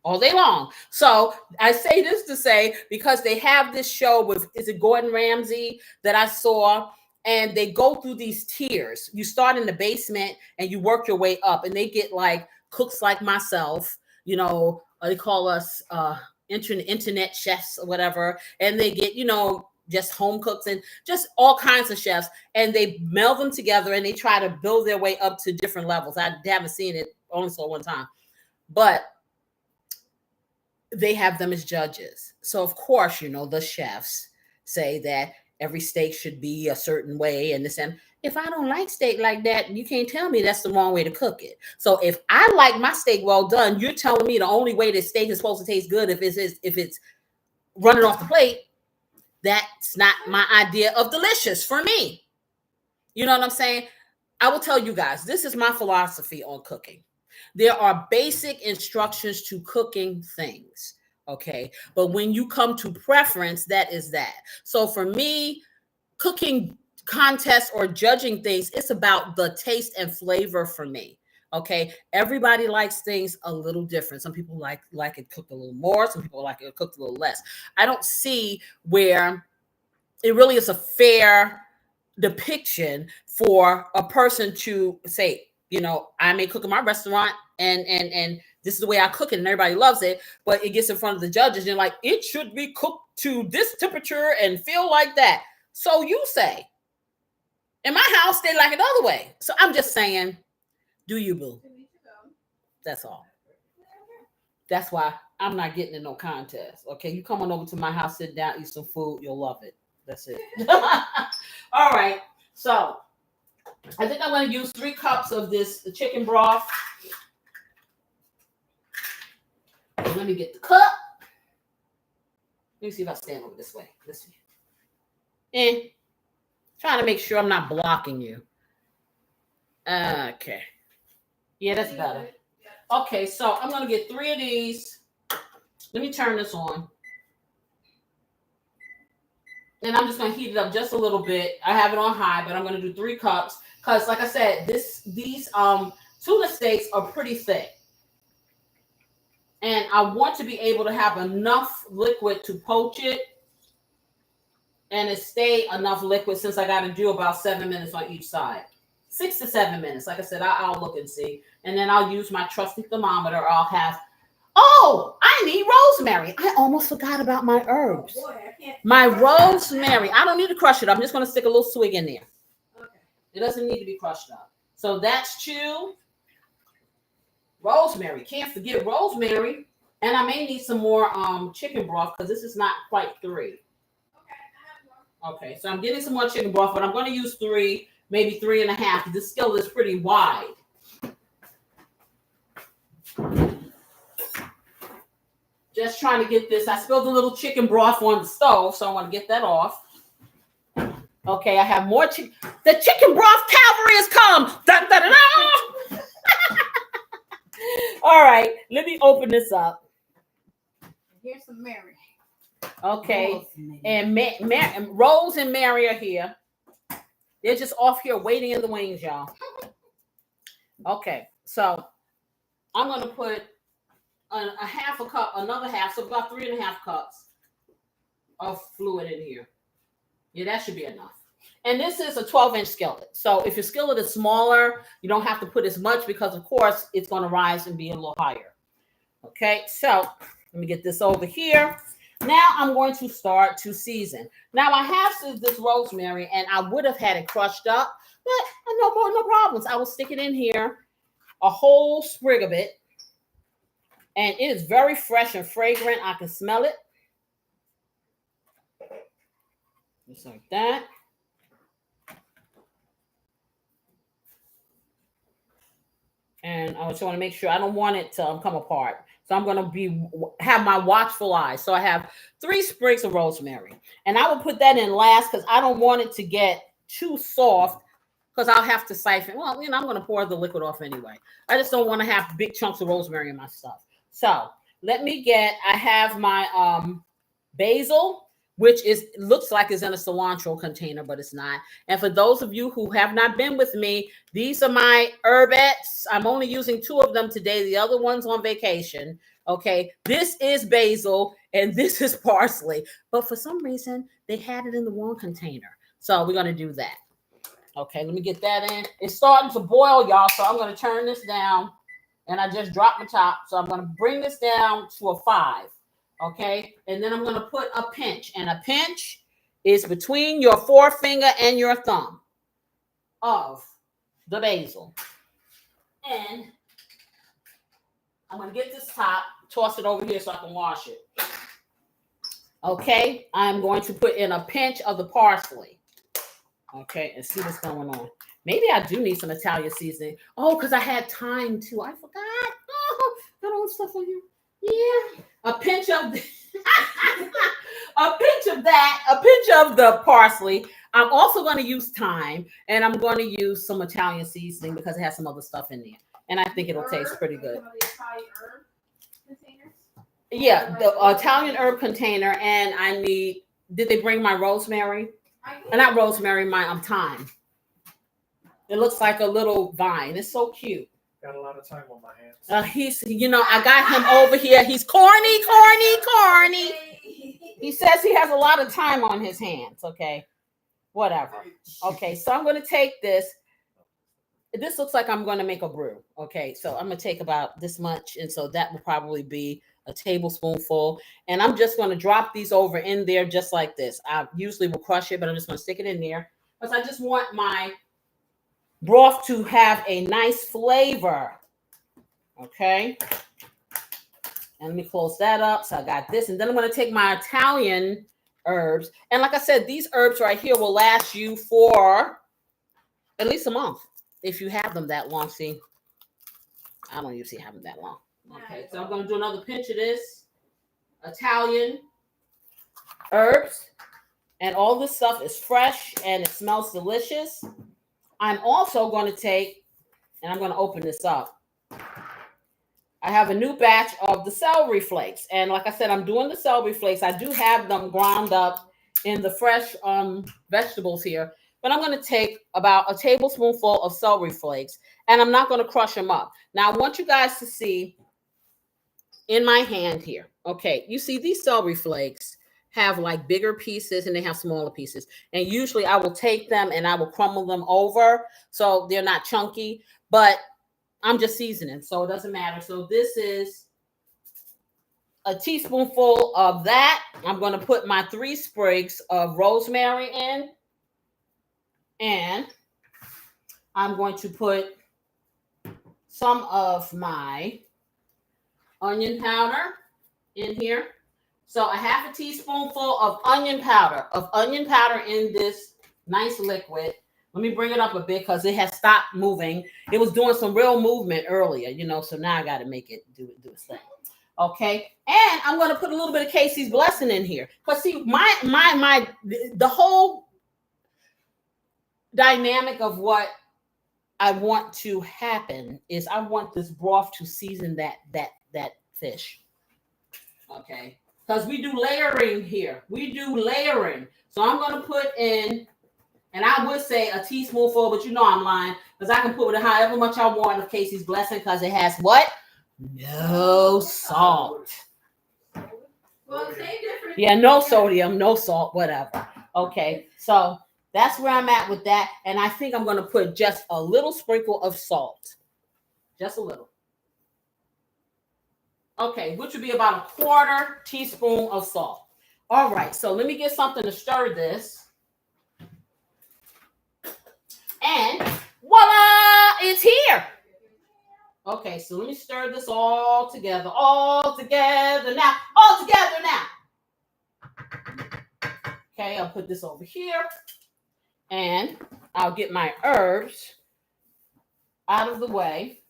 all day long. So I say this to say, because they have this show with, is it Gordon Ramsay that I saw? And they go through these tiers. You start in the basement and you work your way up, and they get like cooks like myself, they call us internet chefs or whatever. And they get, just home cooks and just all kinds of chefs. And they meld them together and they try to build their way up to different levels. I haven't seen it, only saw one time. But they have them as judges. So of course, the chefs say that every steak should be a certain way and this, and if I don't like steak like that, you can't tell me that's the wrong way to cook it. So if I like my steak well done, you're telling me the only way that steak is supposed to taste good if it's running off the plate. That's not my idea of delicious for me. You know what I'm saying? I will tell you guys, this is my philosophy on cooking. There are basic instructions to cooking things, okay? But when you come to preference, that is that. So for me, cooking contests or judging things, it's about the taste and flavor for me, okay? Everybody likes things a little different. Some people like it cooked a little more. Some people like it cooked a little less. I don't see where it really is a fair depiction for a person to say, I may cook in my restaurant and this is the way I cook it and everybody loves it, but it gets in front of the judges and like, it should be cooked to this temperature and feel like that. So you say, in my house, they like it the other way. So I'm just saying, do you, boo? That's all. That's why I'm not getting in no contest. Okay, you come on over to my house, sit down, eat some food, you'll love it. That's it. All right. So I think I'm going to use 3 cups of this chicken broth. Let me get the cup. Let me see if I stand over this way. This way. Trying to make sure I'm not blocking you. Okay. Yeah, that's better. Okay, so I'm going to get 3 of these. Let me turn this on. And I'm just going to heat it up just a little bit. I have it on high, but I'm going to do 3 cups. Because like I said, these tuna steaks are pretty thick. And I want to be able to have enough liquid to poach it. And it stay enough liquid, since I got to do about 7 minutes on each side. 6 to 7 minutes. Like I said, I'll look and see. And then I'll use my trusty thermometer. I'll have, I need rosemary. I almost forgot about my herbs. Oh boy, my rosemary. I don't need to crush it. I'm just going to stick a little swig in there. Okay. It doesn't need to be crushed up. So that's 2. Rosemary. Can't forget rosemary. And I may need some more chicken broth because this is not quite 3. Okay, so I'm getting some more chicken broth, but I'm going to use 3, maybe 3.5. This skillet is pretty wide. Just trying to get this. I spilled a little chicken broth on the stove, so I want to get that off. Okay, I have more chicken. The chicken broth cavalry has come. Da, da, da, da. All right, let me open this up. Here's some Mary. Okay, and Rose and Mary are here. They're just off here waiting in the wings, y'all. Okay, so I'm gonna put a half a cup, another half, so about 3.5 cups of fluid in here. Yeah, that should be enough. And this is a 12-inch skillet. So if your skillet is smaller, you don't have to put as much because, of course, it's going to rise and be a little higher. Okay, so let me get this over here. Now I'm going to start to season. Now I have this rosemary, and I would have had it crushed up, but no problems. I will stick it in here, a whole sprig of it. And it is very fresh and fragrant. I can smell it. Just like that. And I just want to make sure I don't want it to come apart. So I'm going to have my watchful eye. So I have 3 sprigs of rosemary. And I will put that in last because I don't want it to get too soft because I'll have to siphon. Well, I'm going to pour the liquid off anyway. I just don't want to have big chunks of rosemary in my stuff. So I have my basil, which looks like it's in a cilantro container, but it's not. And for those of you who have not been with me, these are my herbettes. I'm only using 2 of them today. The other one's on vacation. Okay, this is basil and this is parsley. But for some reason, they had it in the wrong container. So we're going to do that. Okay, let me get that in. It's starting to boil, y'all, so I'm going to turn this down. And I just dropped the top. So I'm going to bring this down to a 5. Okay. And then I'm going to put a pinch. And a pinch is between your forefinger and your thumb of the basil. And I'm going to get this top, toss it over here so I can wash it. Okay. I'm going to put in a pinch of the parsley. Okay. And see what's going on. Maybe I do need some Italian seasoning. Oh, because I had thyme too. I forgot. Oh, got all the stuff on you. Yeah. A pinch of a pinch of the parsley. I'm also going to use thyme, and I'm going to use some Italian seasoning because it has some other stuff in there. And I think it'll taste pretty good. Yeah, the Italian herb container, and did they bring my rosemary? Not rosemary, my thyme. It looks like a little vine. It's so cute. Got a lot of time on my hands. I got him over here. He's corny. He says he has a lot of time on his hands. Okay, whatever. Okay, so I'm going to take this. This looks like I'm going to make a brew. Okay, so I'm going to take about this much. And so that will probably be a tablespoonful. And I'm just going to drop these over in there just like this. I usually will crush it, but I'm just going to stick it in there because I just want my broth to have a nice flavor. Okay. And let me close that up. So I got this. And then I'm going to take my Italian herbs. And like I said, these herbs right here will last you for at least a month if you have them that long. See, I don't usually have them that long. Okay. So I'm going to do another pinch of this Italian herbs. And all this stuff is fresh and it smells delicious. I'm also going to take, and I'm going to open this up. I have a new batch of the celery flakes. And like I said, I'm doing the celery flakes. I do have them ground up in the fresh vegetables here. But I'm going to take about a tablespoonful of celery flakes. And I'm not going to crush them up. Now, I want you guys to see in my hand here. Okay, you see these celery flakes have like bigger pieces and they have smaller pieces. And usually I will take them and I will crumble them over so they're not chunky, but I'm just seasoning, so it doesn't matter. So this is a teaspoonful of that. I'm going to put my 3 sprigs of rosemary in, and I'm going to put some of my onion powder in here. So a half a teaspoonful of onion powder in this nice liquid. Let me bring it up a bit because it has stopped moving. It was doing some real movement earlier, so now I got to make it do its thing. Okay, and I'm going to put a little bit of Casey's blessing in here. Because see, the whole dynamic of what I want to happen is I want this broth to season that fish. Okay, because we do layering here. So I'm going to put in, and I would say a teaspoonful, but I'm lying because I can put it however much I want of Casey's blessing because it has what? No salt. Well, same difference. Yeah, no sodium, no salt, whatever. Okay, so that's where I'm at with that. And I think I'm going to put just a little sprinkle of salt. Just a little. Okay, which would be about a 1/4 teaspoon of salt. All right, so let me get something to stir this. And voila, it's here. Okay, so let me stir this all together now. Okay, I'll put this over here. And I'll get my herbs out of the way.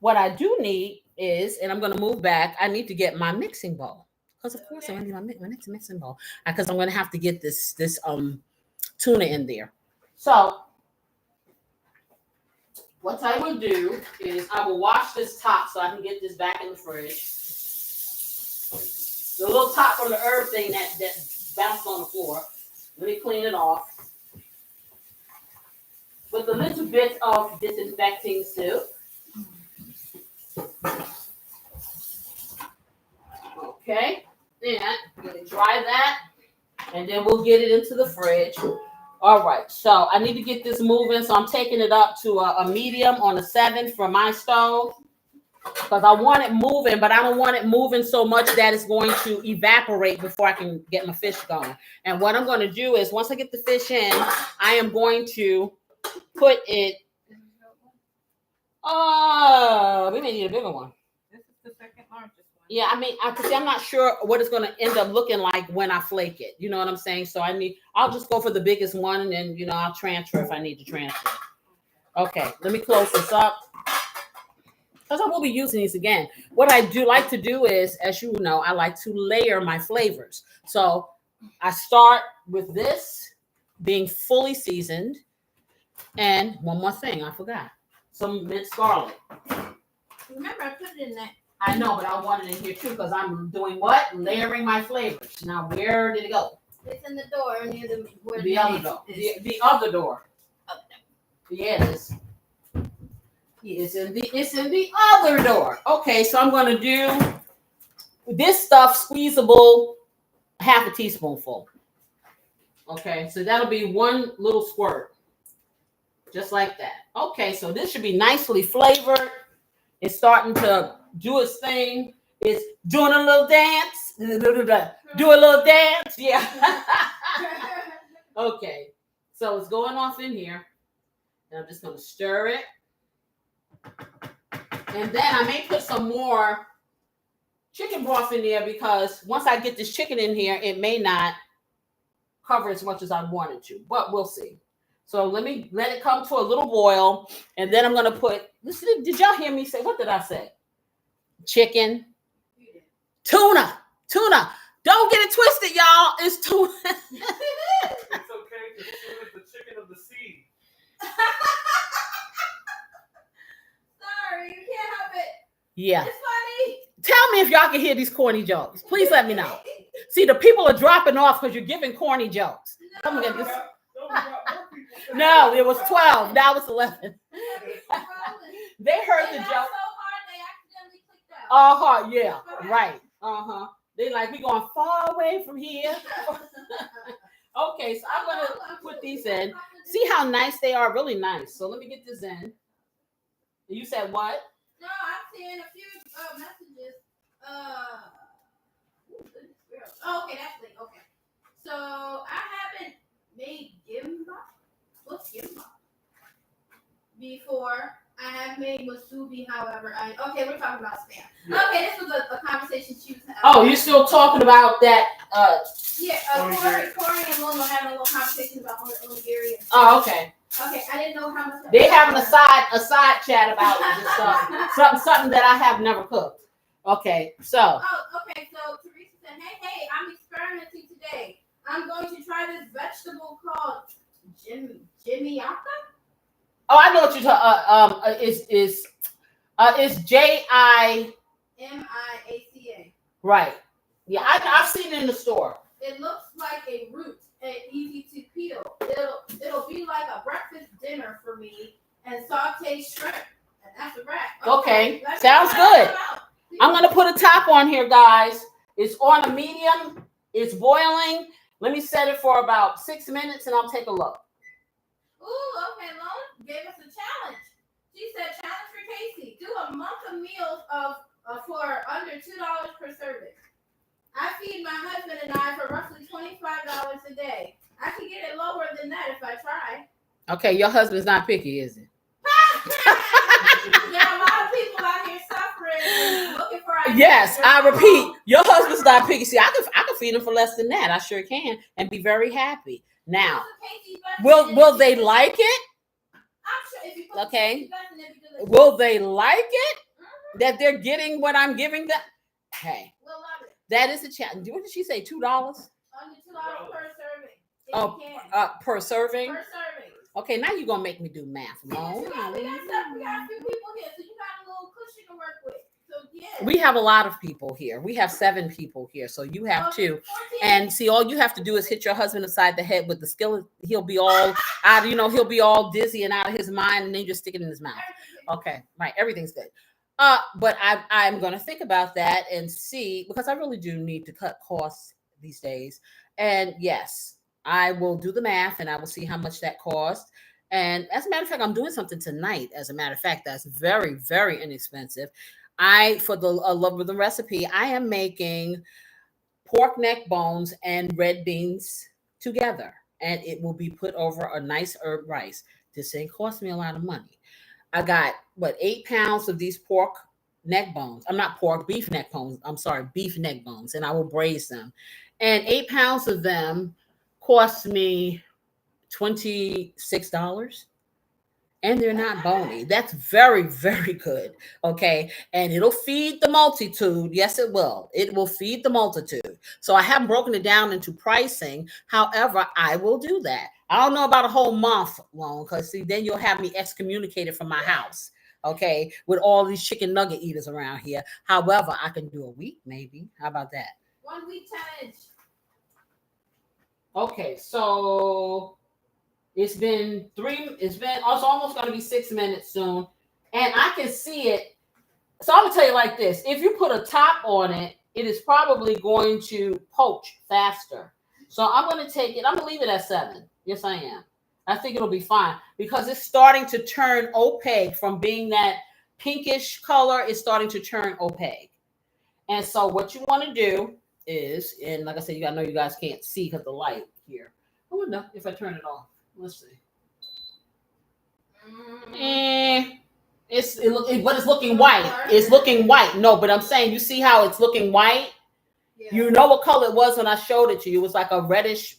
What I do need is, and I'm going to move back, I need to get my mixing bowl. Because, of course, I'm going to need my next mixing bowl. Because I'm going to have to get this tuna in there. So, what I will do is I will wash this top so I can get this back in the fridge. The little top from the herb thing that bounced on the floor. Let me clean it off. With a little bit of disinfecting soup. Okay, and I'm going to dry that, and then we'll get it into the fridge. All right, so I need to get this moving, so I'm taking it up to a medium on a 7 for my stove because I want it moving, but I don't want it moving so much that it's going to evaporate before I can get my fish going. And what I'm going to do is once I get the fish in, I am going to put it. We may need a bigger one. This is the second largest one. Yeah, I mean, I'm not sure what it's going to end up looking like when I flake it. You know what I'm saying? So I'll just go for the biggest one, and then I'll transfer if I need to transfer. Okay, let me close this up because I will be using these again. What I do like to do is, as you know, I like to layer my flavors. So I start with this being fully seasoned, and one more thing I forgot: some minced garlic. Remember, I put it in that. I know, but I want it in here too because I'm doing what? Layering my flavors. Now, where did it go? It's in the door near The other door. The other door. Yeah, it is. It's in the other door. Okay, so I'm going to do this stuff squeezable, half a teaspoonful. Okay, so that'll be one little squirt. Just like that. Okay, so this should be nicely flavored. It's starting to do its thing. It's doing a little dance. Do a little dance. Yeah. Okay. So it's going off in here. And I'm just going to stir it. And then I may put some more chicken broth in there because once I get this chicken in here, it may not cover as much as I wanted to. But we'll see. So let it come to a little boil. And then I'm going to put, listen, did y'all hear me say, what did I say? Chicken. Tuna. Don't get it twisted, y'all. It's tuna. It's okay because tuna is the chicken of the sea. Sorry, you can't help it. Yeah. It's funny. Tell me if y'all can hear these corny jokes. Please let me know. See, the people are dropping off because you're giving corny jokes. No. Come again. No, it was 12. Now it's 11. They heard the joke. So hard they accidentally clicked out. Yeah, right. They like, we going far away from here. Okay, so I'm going to put these in. See how nice they are? Really nice. So let me get this in. You said what? No, I'm seeing a few messages. Okay, that's it. Okay. So I haven't made gimbap. What's gimbap? Before. I have made musubi, however. Okay, we're talking about spam. Yeah. Okay, this was a conversation she was having. Oh, you're still talking about that? Yeah, Corey and Lolo having a little conversation about onigiri. Oh, okay. Okay, I didn't know how much. They having a side chat about this stuff. something that I have never cooked. Okay, so. Oh, okay. So Teresa said, "Hey, I'm experimenting today. I'm going to try this vegetable called Jimiaka." Oh, I know what you're talking. It's JIMIACA. Right. Yeah, I've seen it in the store. It looks like a root and easy to peel. It'll be like a breakfast dinner for me and sauteed shrimp. And that's a wrap. Okay. Sounds good. I'm gonna put a top on here, guys. It's on a medium. It's boiling. Let me set it for about 6 minutes and I'll take a look. Ooh, okay, Lone gave us a challenge. She said, challenge for Casey. Do a month of meals for under $2 per serving. I feed my husband and I for roughly $25 a day. I can get it lower than that if I try. Okay, your husband's not picky, is it? Yeah, a lot of people out here suffering, looking for ideas. Yes, I repeat, your husband's not picky. See, I can feed him for less than that. I sure can, and be very happy. Now, will they like it? I'm sure if you Okay. Will they like it? That they're getting what I'm giving them? Hey, we'll love it. That is a challenge. What did she say? $2? Under $2 per serving. Oh, per serving? Per serving. Okay, now you're gonna make me do math. No. We got a few people here, so you got a little cushion to work with. So yeah. We have a lot of people here. We have 7 people here, so you have 2. 14. And see, all you have to do is hit your husband upside the head with the skillet. He'll be all out. He'll be all dizzy and out of his mind, and then you just stick it in his mouth. Okay, right. Everything's good. But I'm going to think about that and see, because I really do need to cut costs these days. And yes, I will do the math and I will see how much that costs. And as a matter of fact, I'm doing something tonight. As a matter of fact, that's very, very inexpensive. For the love of the recipe, I am making pork neck bones and red beans together, and it will be put over a nice herb rice. This ain't cost me a lot of money. I got 8 pounds of these pork neck bones. Beef neck bones. I'm sorry, beef neck bones, and I will braise them. And 8 pounds of them cost me $26. And they're not bony. That's very, very good. Okay. And it'll feed the multitude. Yes, it will. It will feed the multitude. So I haven't broken it down into pricing. However, I will do that. I don't know about a whole month long, because see, then you'll have me excommunicated from my house. Okay. With all these chicken nugget eaters around here. However, I can do a week, maybe. How about that? 1 week challenge. Okay. So it's almost going to be 6 minutes soon. And I can see it. So I'm going to tell you like this. If you put a top on it, it is probably going to poach faster. So I'm going to take it. I'm going to leave it at 7. Yes, I am. I think it'll be fine because it's starting to turn opaque from being that pinkish color. It's starting to turn opaque. And so what you want to do is, and like I said, I know you guys can't see because the light here. I wouldn't know if I turn it off. Let's see. But it's looking white. It's looking white. No, but I'm saying, you see how it's looking white? Yeah. You know what color it was when I showed it to you. It was like a reddish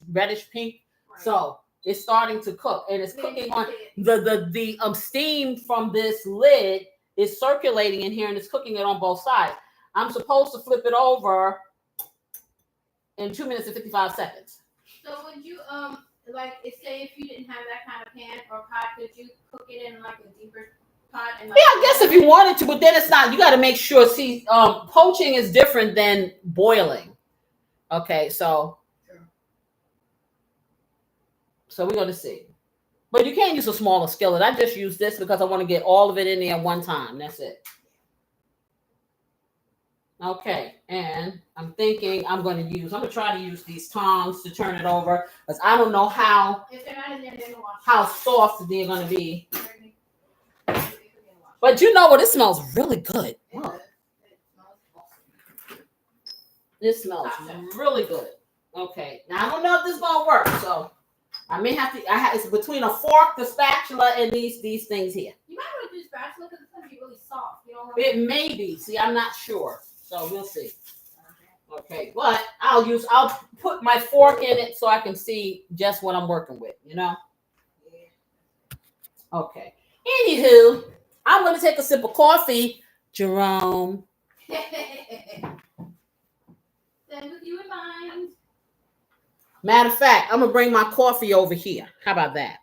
pink. Right. So it's starting to cook, and it's cooking on the steam from this lid is circulating in here, and it's cooking it on both sides. I'm supposed to flip it over in 2 minutes and 55 seconds. So would you say if you didn't have that kind of pan or pot, could you cook it in like a deeper pot? And I guess if you wanted to, but then it's not. You got to make sure. See, poaching is different than boiling. Okay, so we're going to see. But you can't use a smaller skillet. I just use this because I want to get all of it in there at one time. That's it. Okay, and I'm thinking I'm going to try to use these tongs to turn it over because I don't know how soft they're going to be. But you know what? It smells really good. Wow. It smells really good. Okay, now I don't know if this is going to work, so I may have to. It's between a fork, the spatula, and these things here. You might want to do spatula because it's gonna be really soft. You don't want It may be. See, I'm not sure, so we'll see. Okay, but I'll put my fork in it so I can see just what I'm working with. You know. Okay. Anywho, I'm gonna take a sip of coffee, Jerome. Same with you in mind. Matter of fact, I'm gonna bring my coffee over here. How about that?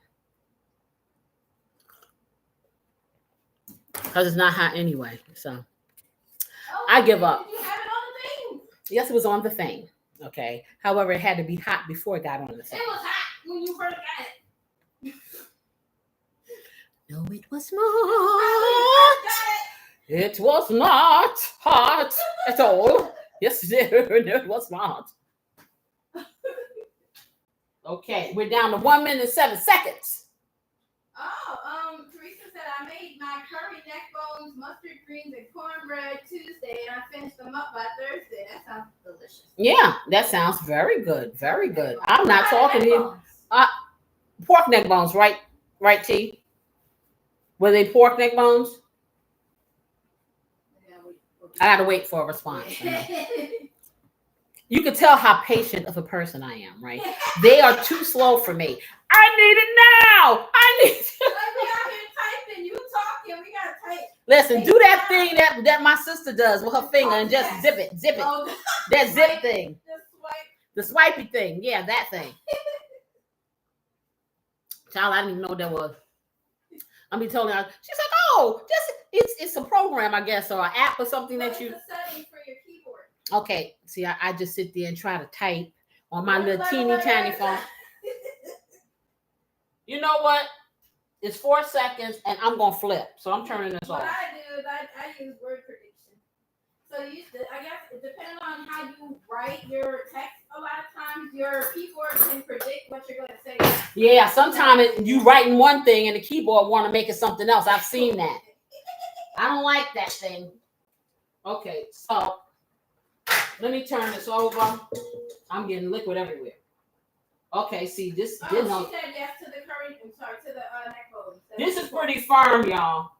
Because it's not hot anyway. So I give up. Did you have it on the thing? Yes, it was on the thing. Okay. However, it had to be hot before it got on the thing. It was hot when you first got it. No, it was not. It was not hot at all. Yes, it did. No, it was not. Okay, we're down to 1 minute 7 seconds. Teresa said I made my curry neck bones, mustard greens, and cornbread Tuesday, and I finished them up by Thursday. That sounds delicious. Yeah, that sounds very good. Very good. I'm not talking to you. Pork neck bones, right? Right, T? Were they pork neck bones? I gotta wait for a response. You can tell how patient of a person I am, right? They are too slow for me. I need it now. I need it. We out here typing, you talking, we gotta type. Listen, do that thing that my sister does with her finger and just zip it. Oh, That zip thing. the The swipey thing. Yeah, that thing. Child, I didn't even know what that was. I mean, totally. She's like, oh, it's a program, I guess, or an app or something that you. It's a setting for your keyboard. Okay, see, I just sit there and try to type on my little teeny tiny phone. You know what? It's 4 seconds, and I'm gonna flip. So I'm turning this What off. I do is I use word prediction. So I guess depending on how you write your text, a lot of times your keyboard can predict what you're gonna say. Yeah, sometimes you writing one thing and the keyboard want to make it something else. I've seen that. I don't like that thing. Okay, so let me turn this over. I'm getting liquid everywhere. Okay, see this. She said yes to the curry. I'm sorry, to the neck bones. This is pretty firm, y'all.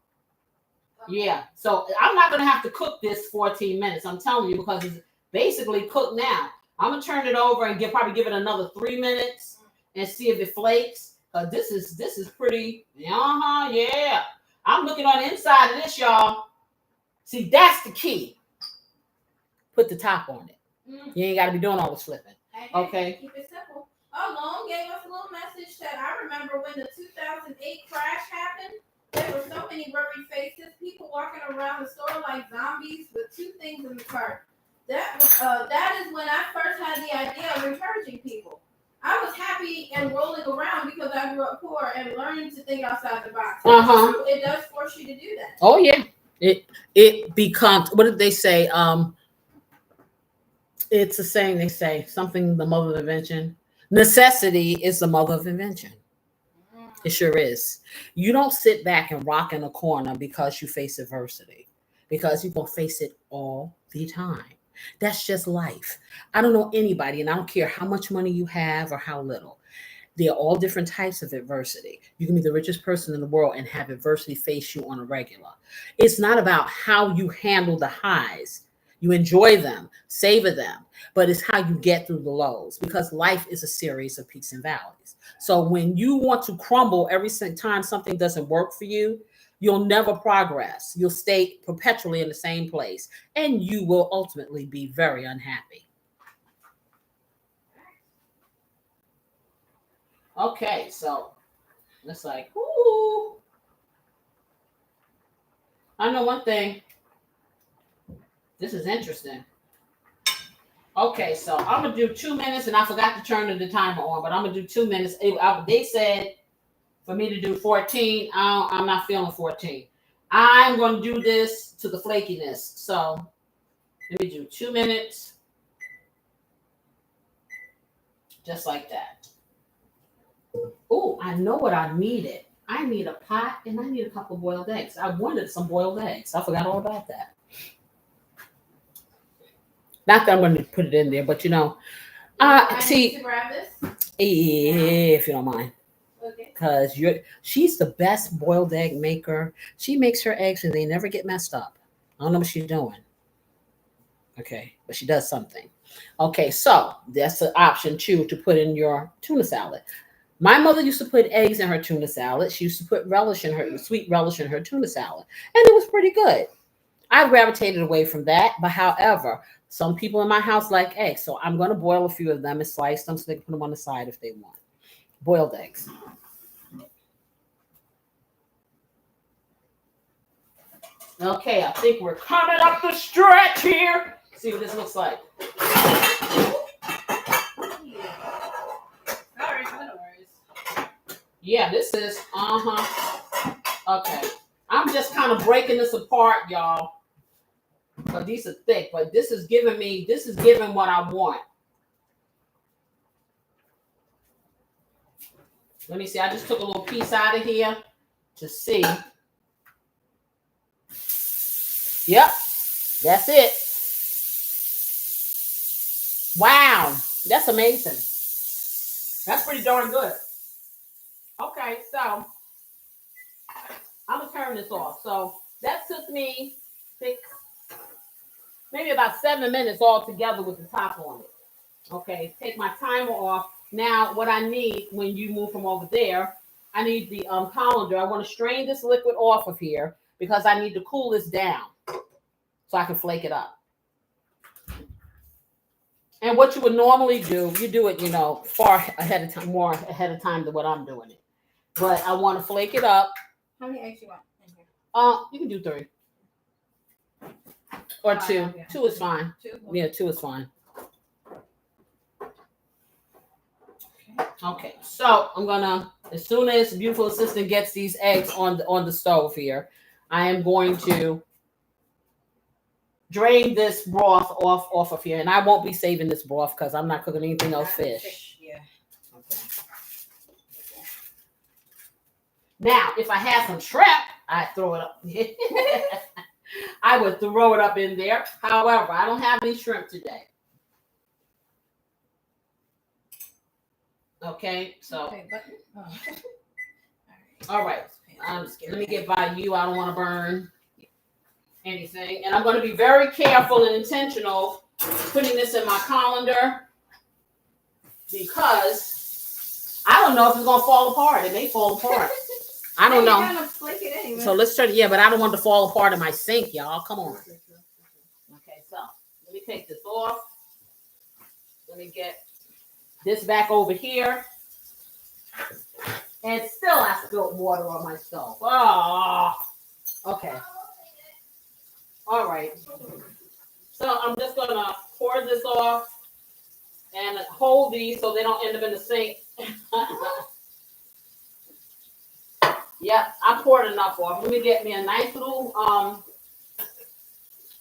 Okay. Yeah, so I'm not gonna have to cook this 14 minutes. I'm telling you because it's basically cooked now. I'm gonna turn it over and probably give it another 3 minutes and see if it flakes. This is pretty. Yeah. I'm looking on the inside of this, y'all. See, that's the key. Put the top on it. You ain't got to be doing all this flipping. Okay. Keep it simple. Long gave us a little message that I remember when the 2008 crash happened. There were so many worried faces, people walking around the store like zombies with 2 things in the cart. That is when I first had the idea of encouraging people. I was happy and rolling around because I grew up poor and learning to think outside the box. It does force you to do that. Oh yeah, it becomes. What did they say? It's a saying they say something. The mother of invention. Necessity is the mother of invention. It sure is. You don't sit back and rock in a corner because you face adversity, because you're gonna face it all the time. That's just life. I don't know anybody, and I don't care how much money you have or how little. There are all different types of adversity. You can be the richest person in the world and have adversity face you on a regular. It's not about how you handle the highs. You enjoy them, savor them, but it's how you get through the lows, because life is a series of peaks and valleys. So when you want to crumble every time something doesn't work for you, you'll never progress. You'll stay perpetually in the same place, and you will ultimately be very unhappy. Okay, so it's like, ooh. I know one thing. This is interesting. Okay, so I'm going to do 2 minutes, and I forgot to turn the timer on, but I'm going to do 2 minutes. They said for me to do 14. I'm not feeling 14. I'm going to do this to the flakiness. So let me do 2 minutes. Just like that. Oh, I know what I needed. I need a pot, and I need a couple boiled eggs. I wanted some boiled eggs. I forgot all about that. Not that I'm going to put it in there, but see, to grab this? If you don't mind. Okay. Because she's the best boiled egg maker. She makes her eggs and they never get messed up. I don't know what she's doing. Okay, but she does something. Okay, so that's an option too to put in your tuna salad. My mother used to put eggs in her tuna salad. She used to put relish in her sweet relish in her tuna salad, and it was pretty good. I gravitated away from that, but however, some people in my house like eggs, so I'm going to boil a few of them and slice them so they can put them on the side if they want. Boiled eggs. Okay, I think we're coming up the stretch here. See what this looks like. Yeah, this is, okay. I'm just kind of breaking this apart, y'all. But these are thick, but this is giving what I want. Let me see, I just took a little piece out of here to see. Yep, that's it. Wow, that's amazing. That's pretty darn good. Okay, so I'm gonna turn this off. So that took me maybe about 7 minutes all together with the top on it. Okay, take my timer off. Now, what I need when you move from over there, I need the colander. I want to strain this liquid off of here because I need to cool this down so I can flake it up. And what you would normally do, you do it, far ahead of time, more ahead of time than what I'm doing it. But I want to flake it up. How many eggs you want in here? You can do 3 or 2. Yeah. 2 is fine. 2. Yeah, 2 is fine. Okay, so I'm gonna, as soon as the beautiful assistant gets these eggs on the stove here, I am going to drain this broth off of here, and I won't be saving this broth because I'm not cooking anything else fish. Yeah. Okay. Now, if I had some shrimp, I'd throw it up. I would throw it up in there. However, I don't have any shrimp today. Okay, so. Okay, All right. Let me get by you. I don't want to burn anything. And I'm going to be very careful and intentional putting this in my colander because I don't know if it's going to fall apart. It may fall apart. I don't know. Anyway. So let's try to, but I don't want it to fall apart in my sink, y'all. Come on. Okay, so let me take this off. Let me get this back over here. And still I spilled water on my stove. Oh, okay. All right. So I'm just going to pour this off and hold these so they don't end up in the sink. Yep, I poured enough off. Let me get me a nice little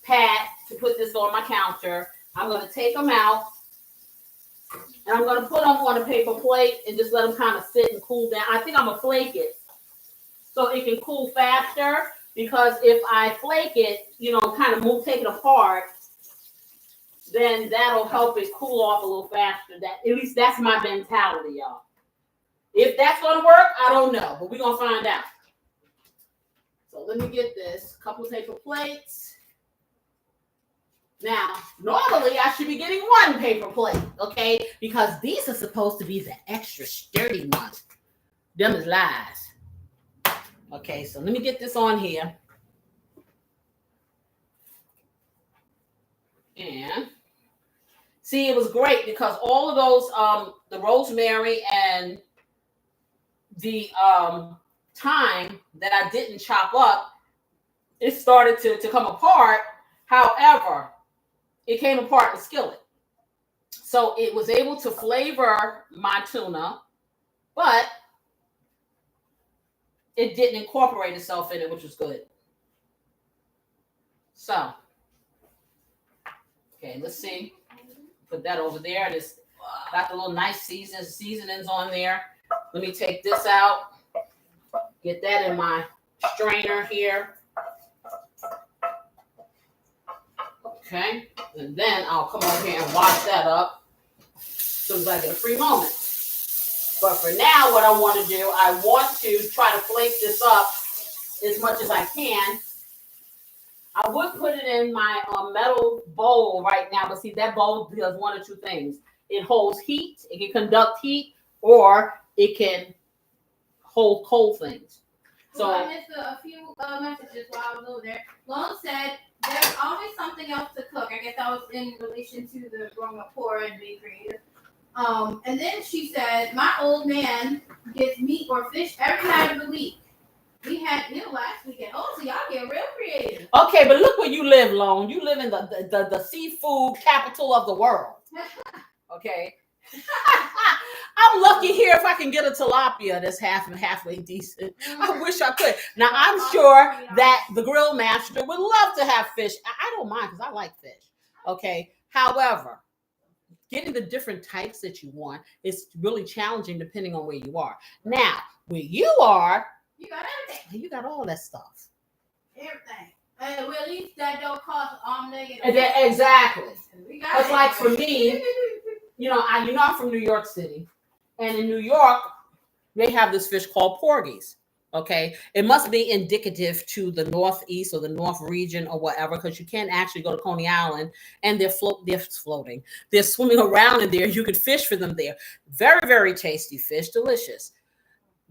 pad to put this on my counter. I'm going to take them out. And I'm going to put them on a paper plate and just let them kind of sit and cool down. I think I'm going to flake it so it can cool faster. Because if I flake it, kind of take it apart, then that'll help it cool off a little faster. At least that's my mentality, y'all. If that's going to work, I don't know. But we're going to find out. So let me get this. A couple paper plates. Now, normally I should be getting 1 paper plate, okay? Because these are supposed to be the extra sturdy ones. Them is lies. Okay, so let me get this on here. And see, it was great because all of those, the rosemary and the thyme that I didn't chop up, it started to come apart. However, it came apart in the skillet. So it was able to flavor my tuna, but it didn't incorporate itself in it, which was good. So, okay, let's see. Put that over there. And it's got the little nice seasonings on there. Let me take this out. Get that in my strainer here. Okay, and then I'll come over here and wash that up as soon as I get a free moment. But for now, what I want to do, I want to try to flake this up as much as I can. I would put it in my metal bowl right now, but see, that bowl does one or two things. It holds heat, it can conduct heat, or it can hold cold things. So I missed a few messages while I was over there. Long said there's always something else to cook. I guess that was in relation to the growing up poor and being creative. And then she said, my old man gets meat or fish every night of the week. We had meal last weekend. Oh, so y'all get real creative. okay, but look where you live, Lone. You live in the seafood capital of the world. Okay. I'm lucky here if I can get a tilapia that's halfway decent. I wish I could. Now I'm sure that the grill master would love to have fish. I don't mind because I like fish. Okay. However, getting the different types that you want is really challenging depending on where you are. Now, where you are, you got everything. You got all that stuff. Everything. And well, at least that don't cost negative. Exactly. It's like for me, I'm from New York City, and in New York, they have this fish called porgies. Okay, it must be indicative to the Northeast or the North region or whatever, because you can't actually go to Coney Island and they're floating. They're swimming around in there. You could fish for them there. Very, very tasty fish, delicious.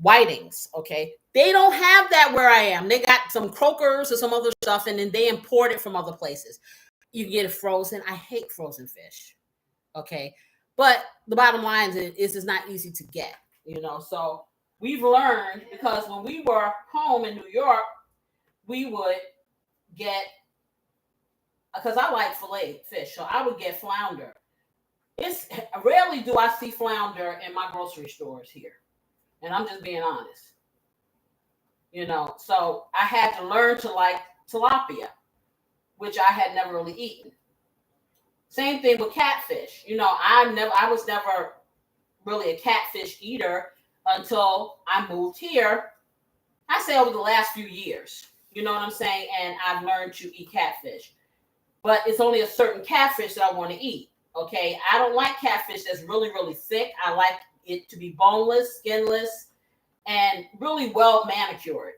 Whitings, okay, they don't have that where I am. They got some croakers or some other stuff, and then they import it from other places. You get it frozen. I hate frozen fish. Okay, but the bottom line is it's not easy to get, so we've learned, because when we were home in New York, we would get, because I like fillet fish, so I would get flounder. It's rarely do I see flounder in my grocery stores here, and I'm just being honest. So I had to learn to like tilapia, which I had never really eaten. Same thing with catfish. I was never really a catfish eater until I moved here. I say over the last few years, you know what I'm saying? And I've learned to eat catfish. But it's only a certain catfish that I want to eat. Okay. I don't like catfish that's really, really thick. I like it to be boneless, skinless, and really well manicured.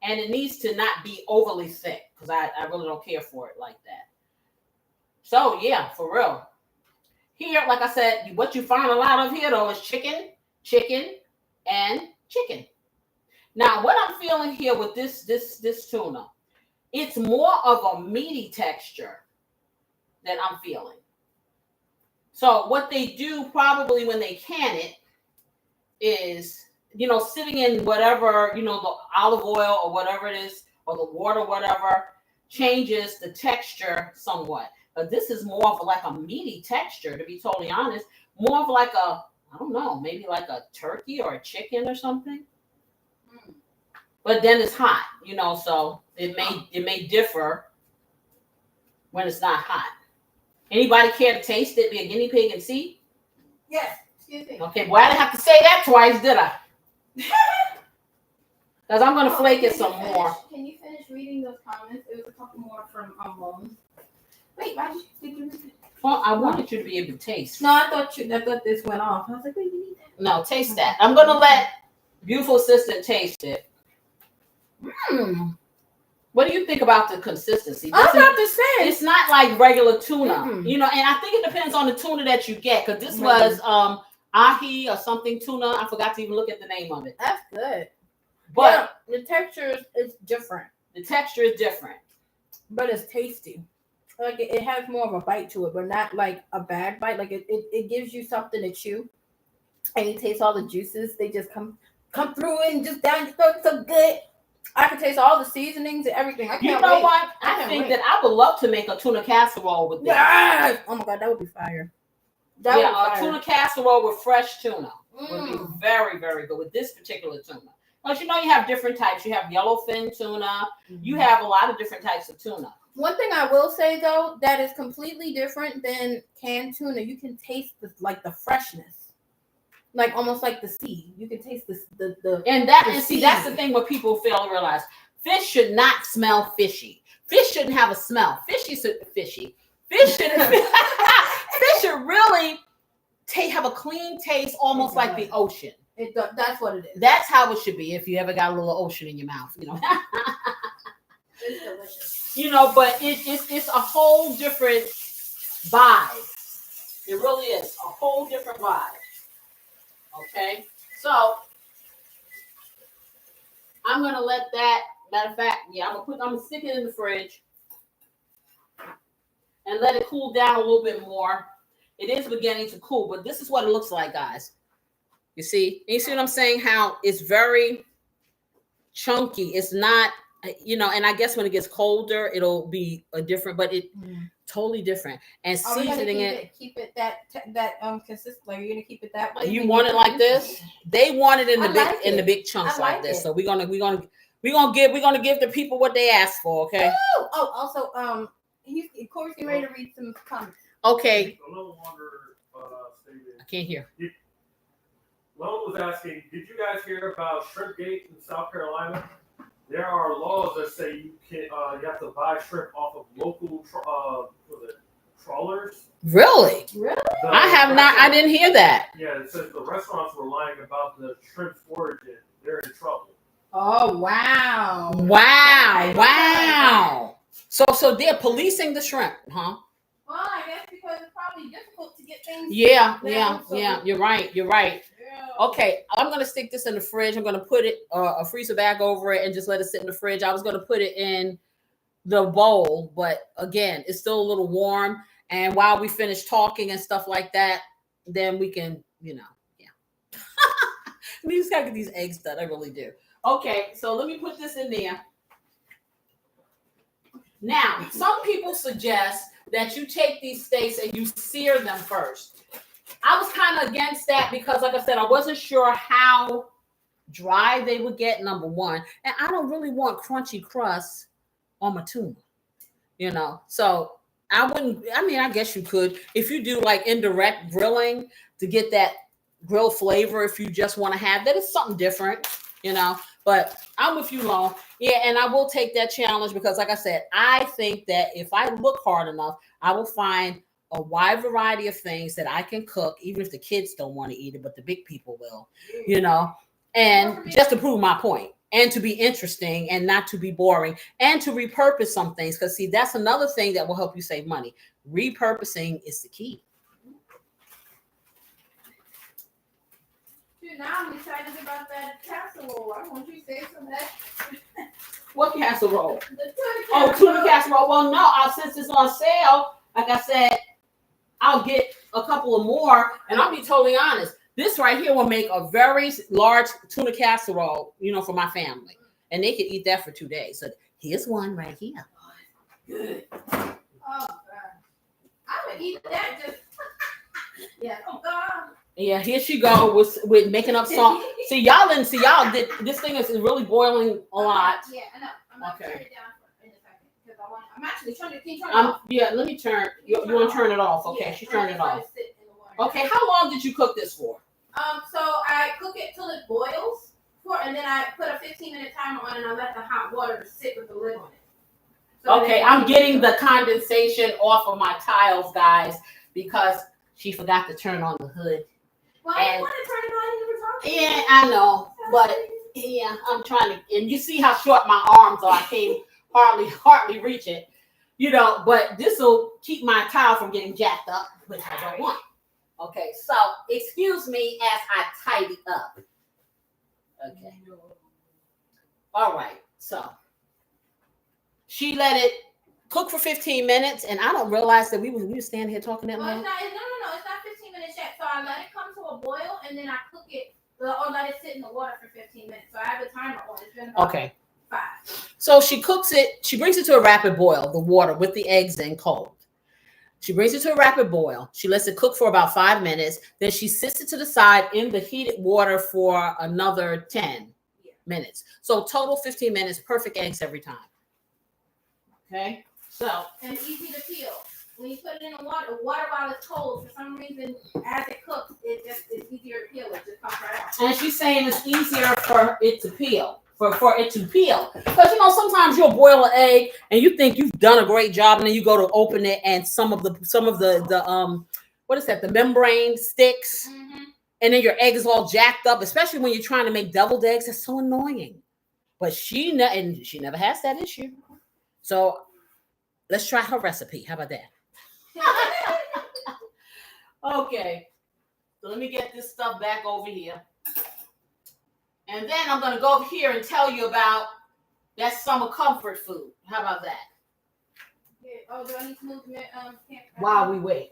And it needs to not be overly thick, because I really don't care for it like that. So yeah, for real. Here, like I said, what you find a lot of here though is chicken, and chicken. Now, what I'm feeling here with this tuna, it's more of a meaty texture that I'm feeling. So what they do probably when they can it is, sitting in whatever, the olive oil or whatever it is, or the water, whatever, changes the texture somewhat. But this is more of like a meaty texture, to be totally honest. More of like I don't know, maybe like a turkey or a chicken or something. But then it's hot, so it may differ when it's not hot. Anybody care to taste it, be a guinea pig and see? Yes. Excuse me. Okay, well, I didn't have to say that twice, did I? Because I'm going to flake it some more. Can you finish reading those comments? It was a couple more from Loans. Wait, why did you read it? Well, I wanted you to be able to taste. No, I thought this went off. I was like, wait, you need that? No, taste that. I'm going to let beautiful assistant taste it. What do you think about the consistency? I was about to say. It's not like regular tuna, and I think it depends on the tuna that you get, because this was ahi or something tuna. I forgot to even look at the name of it. That's good. But the texture is different. The texture is different. But it's tasty. Like it has more of a bite to it, but not like a bad bite. Like it gives you something to chew. And you taste all the juices. They just come through and just down your throat so good. I can taste all the seasonings and everything. I can't wait. What? I think that I would love to make a tuna casserole with this. Yes! Oh my God, that would be fire. A tuna casserole with fresh tuna would be very, very good with this particular tuna. But you have different types. You have yellowfin tuna. You have a lot of different types of tuna. One thing I will say though, that is completely different than canned tuna. You can taste the freshness, like almost like the seed. You can taste that's the thing what people fail to realize. Fish should not smell fishy. Fish shouldn't have a smell. Fish should fish should really have a clean taste, almost like the ocean. That's what it is. That's how it should be if you ever got a little ocean in your mouth, you know. It's delicious. You know, but it's a whole different vibe. It really is a whole different vibe. Okay, so I'm gonna let that. Matter of fact, yeah, I'm gonna stick it in the fridge and let it cool down a little bit more. It is beginning to cool, but this is what it looks like, guys. You see what I'm saying? How it's very chunky. It's not, you know, and I guess when it gets colder, it'll be a different, but it totally different. And seasoning keep it that consistent. Like, you're gonna keep it that way. You want it like this? They want it in the the big chunks like this. It. So we're gonna give the people what they asked for. Okay. Oh, also, Corey's getting ready to read some comments. Okay. A little longer statement. I can't hear. Lone was asking, did you guys hear about shrimp gate in South Carolina? There are laws that say you have to buy shrimp off of local trawlers. Really? I have not. I didn't hear that. Yeah, it says the restaurants were lying about the shrimp's origin. They're in trouble. Oh, wow. Wow. So they're policing the shrimp, huh? Well, I guess because it's probably difficult to get things. Yeah. You're right. Yeah. Okay, I'm gonna stick this in the fridge. I'm gonna put it a freezer bag over it and just let it sit in the fridge. I was gonna put it in the bowl, but again, it's still a little warm. And while we finish talking and stuff like that, then we can, you know, yeah. I just gotta get these eggs done. I really do. Okay, so let me put this in there. Now, some people suggest that you take these steaks and you sear them first. I was kind of against that because, like I said, I wasn't sure how dry they would get, number one. And I don't really want crunchy crust on my tuna, you know. So I guess you could. If you do like indirect grilling to get that grill flavor, if you just want to have that, it's something different, you know. But I'm with you, Lone. Yeah, and I will take that challenge because, like I said, I think that if I look hard enough, I will find a wide variety of things that I can cook, even if the kids don't want to eat it, but the big people will, you know, and just to prove my point and to be interesting and not to be boring and to repurpose some things. Because, see, that's another thing that will help you save money. Repurposing is the key. Dude, now I'm excited about that casserole. I want you to say some of that. What casserole? The tuna casserole. Tuna casserole. Well, no, since it's on sale, like I said, I'll get a couple of more, and I'll be totally honest. This right here will make a very large tuna casserole, you know, for my family, and they can eat that for 2 days. So here's one right here. Good. Oh God, I would eat that just. Yeah. Oh God. Yeah, here she go with making up song. See, y'all didn't see y'all did this thing is really boiling a lot. Yeah, I know. I'm gonna turn it down in a second because I'm actually trying to turn it off. Yeah, let me turn. You want to turn it off? Okay, yeah, she turned it off. Okay, how long did you cook this for? So I cook it till it boils, and then I put a 15-minute timer on, and I let the hot water sit with the lid on it. So okay, I'm getting the condensation off of my tiles, guys, because she forgot to turn on the hood. Well, I didn't want to turn it on. You were talking. Yeah, I know, but yeah, I'm trying to. And you see how short my arms are. I can't hardly reach it. You know, but this will keep my tile from getting jacked up, which I don't want. Okay, so excuse me as I tidy up. Okay. All right, so she let it cook for 15 minutes, and I don't realize that we were standing here talking that long. No, it's not 15 minutes yet. So I let it come to a boil, and then I cook it, or let it sit in the water for 15 minutes. So I have a timer on. It's been about 5. So she cooks it. She brings it to a rapid boil, the water with the eggs in cold. She brings it to a rapid boil. She lets it cook for about 5 minutes. Then she sits it to the side in the heated water for another 10 minutes. So total 15 minutes, perfect eggs every time. Okay. So, and easy to peel. When you put it in the water while it's cold, for some reason, as it cooks, it's easier to peel. It just comes right out. And she's saying it's easier for it to peel, for it to peel. Because, you know, sometimes you'll boil an egg and you think you've done a great job, and then you go to open it and some of the what is that? The membrane sticks. Mm-hmm. and then your egg is all jacked up, especially when you're trying to make deviled eggs. That's so annoying. But she never has that issue. So let's try her recipe. How about that? Okay. So let me get this stuff back over here. And then I'm going to go over here and tell you about that summer comfort food. How about that? Yeah. Oh, do I need to move the camera? While we wait.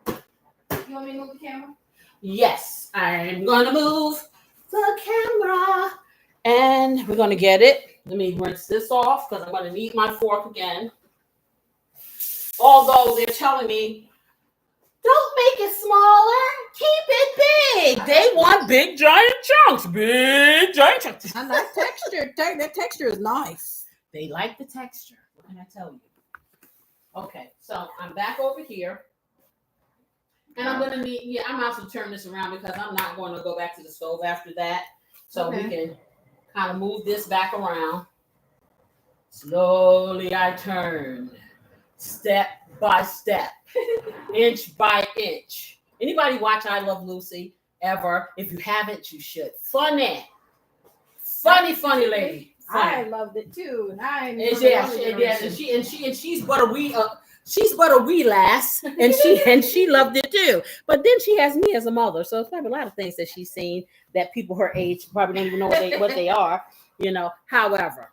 You want me to move the camera? Yes, I'm going to move the camera. And we're going to get it. Let me rinse this off because I'm going to need my fork again. Although they're telling me, don't make it smaller. Keep it big. They want big, giant chunks. Big, giant chunks. I like texture. That texture is nice. They like the texture. What can I tell you? Okay, so I'm back over here. And I'm going to need, I'm going to have to turn this around because I'm not going to go back to the stove after that. So we can kind of move this back around. Slowly I turn. Step by step. Inch by inch. Anybody watch I Love Lucy ever? If you haven't, you should. Funny lady. I loved it too, and she's but a wee lass, and she loved it too. But then she has me as a mother, so it's probably a lot of things that she's seen that people her age probably don't even know what they are. However,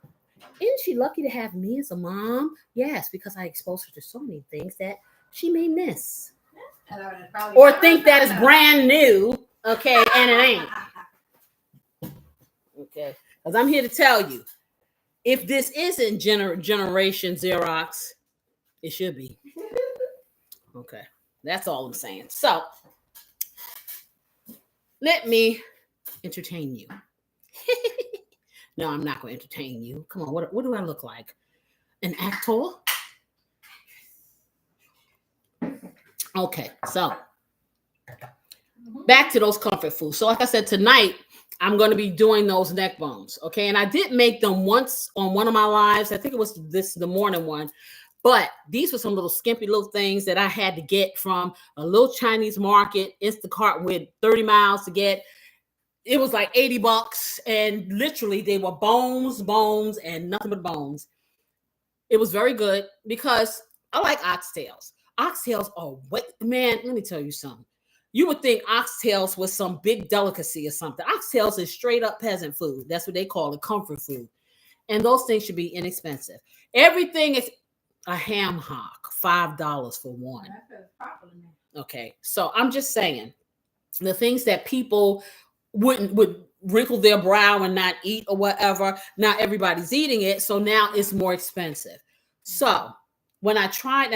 isn't she lucky to have me as a mom? Yes, because I exposed her to so many things that she may miss or think that is brand new. Okay, and it ain't. Okay. Because I'm here to tell you, if this isn't Generation Xerox, it should be. Okay. That's all I'm saying. So, let me entertain you. No, I'm not going to entertain you. Come on, what do I look like? An actor? Okay, so back to those comfort foods. So like I said, tonight, I'm going to be doing those neck bones, okay? And I did make them once on one of my lives. I think it was the morning one. But these were some little skimpy little things that I had to get from a little Chinese market, Instacart with 30 miles to get. It was like $80. And literally, they were bones, and nothing but bones. It was very good because I like oxtails. Oxtails are what, man, let me tell you something. You would think oxtails was some big delicacy or something. Oxtails is straight up peasant food. That's what they call it, comfort food. And those things should be inexpensive. Everything is a ham hock, $5 for one. Okay, so I'm just saying, the things that people would wrinkle their brow and not eat or whatever, now everybody's eating it, so now it's more expensive. So when I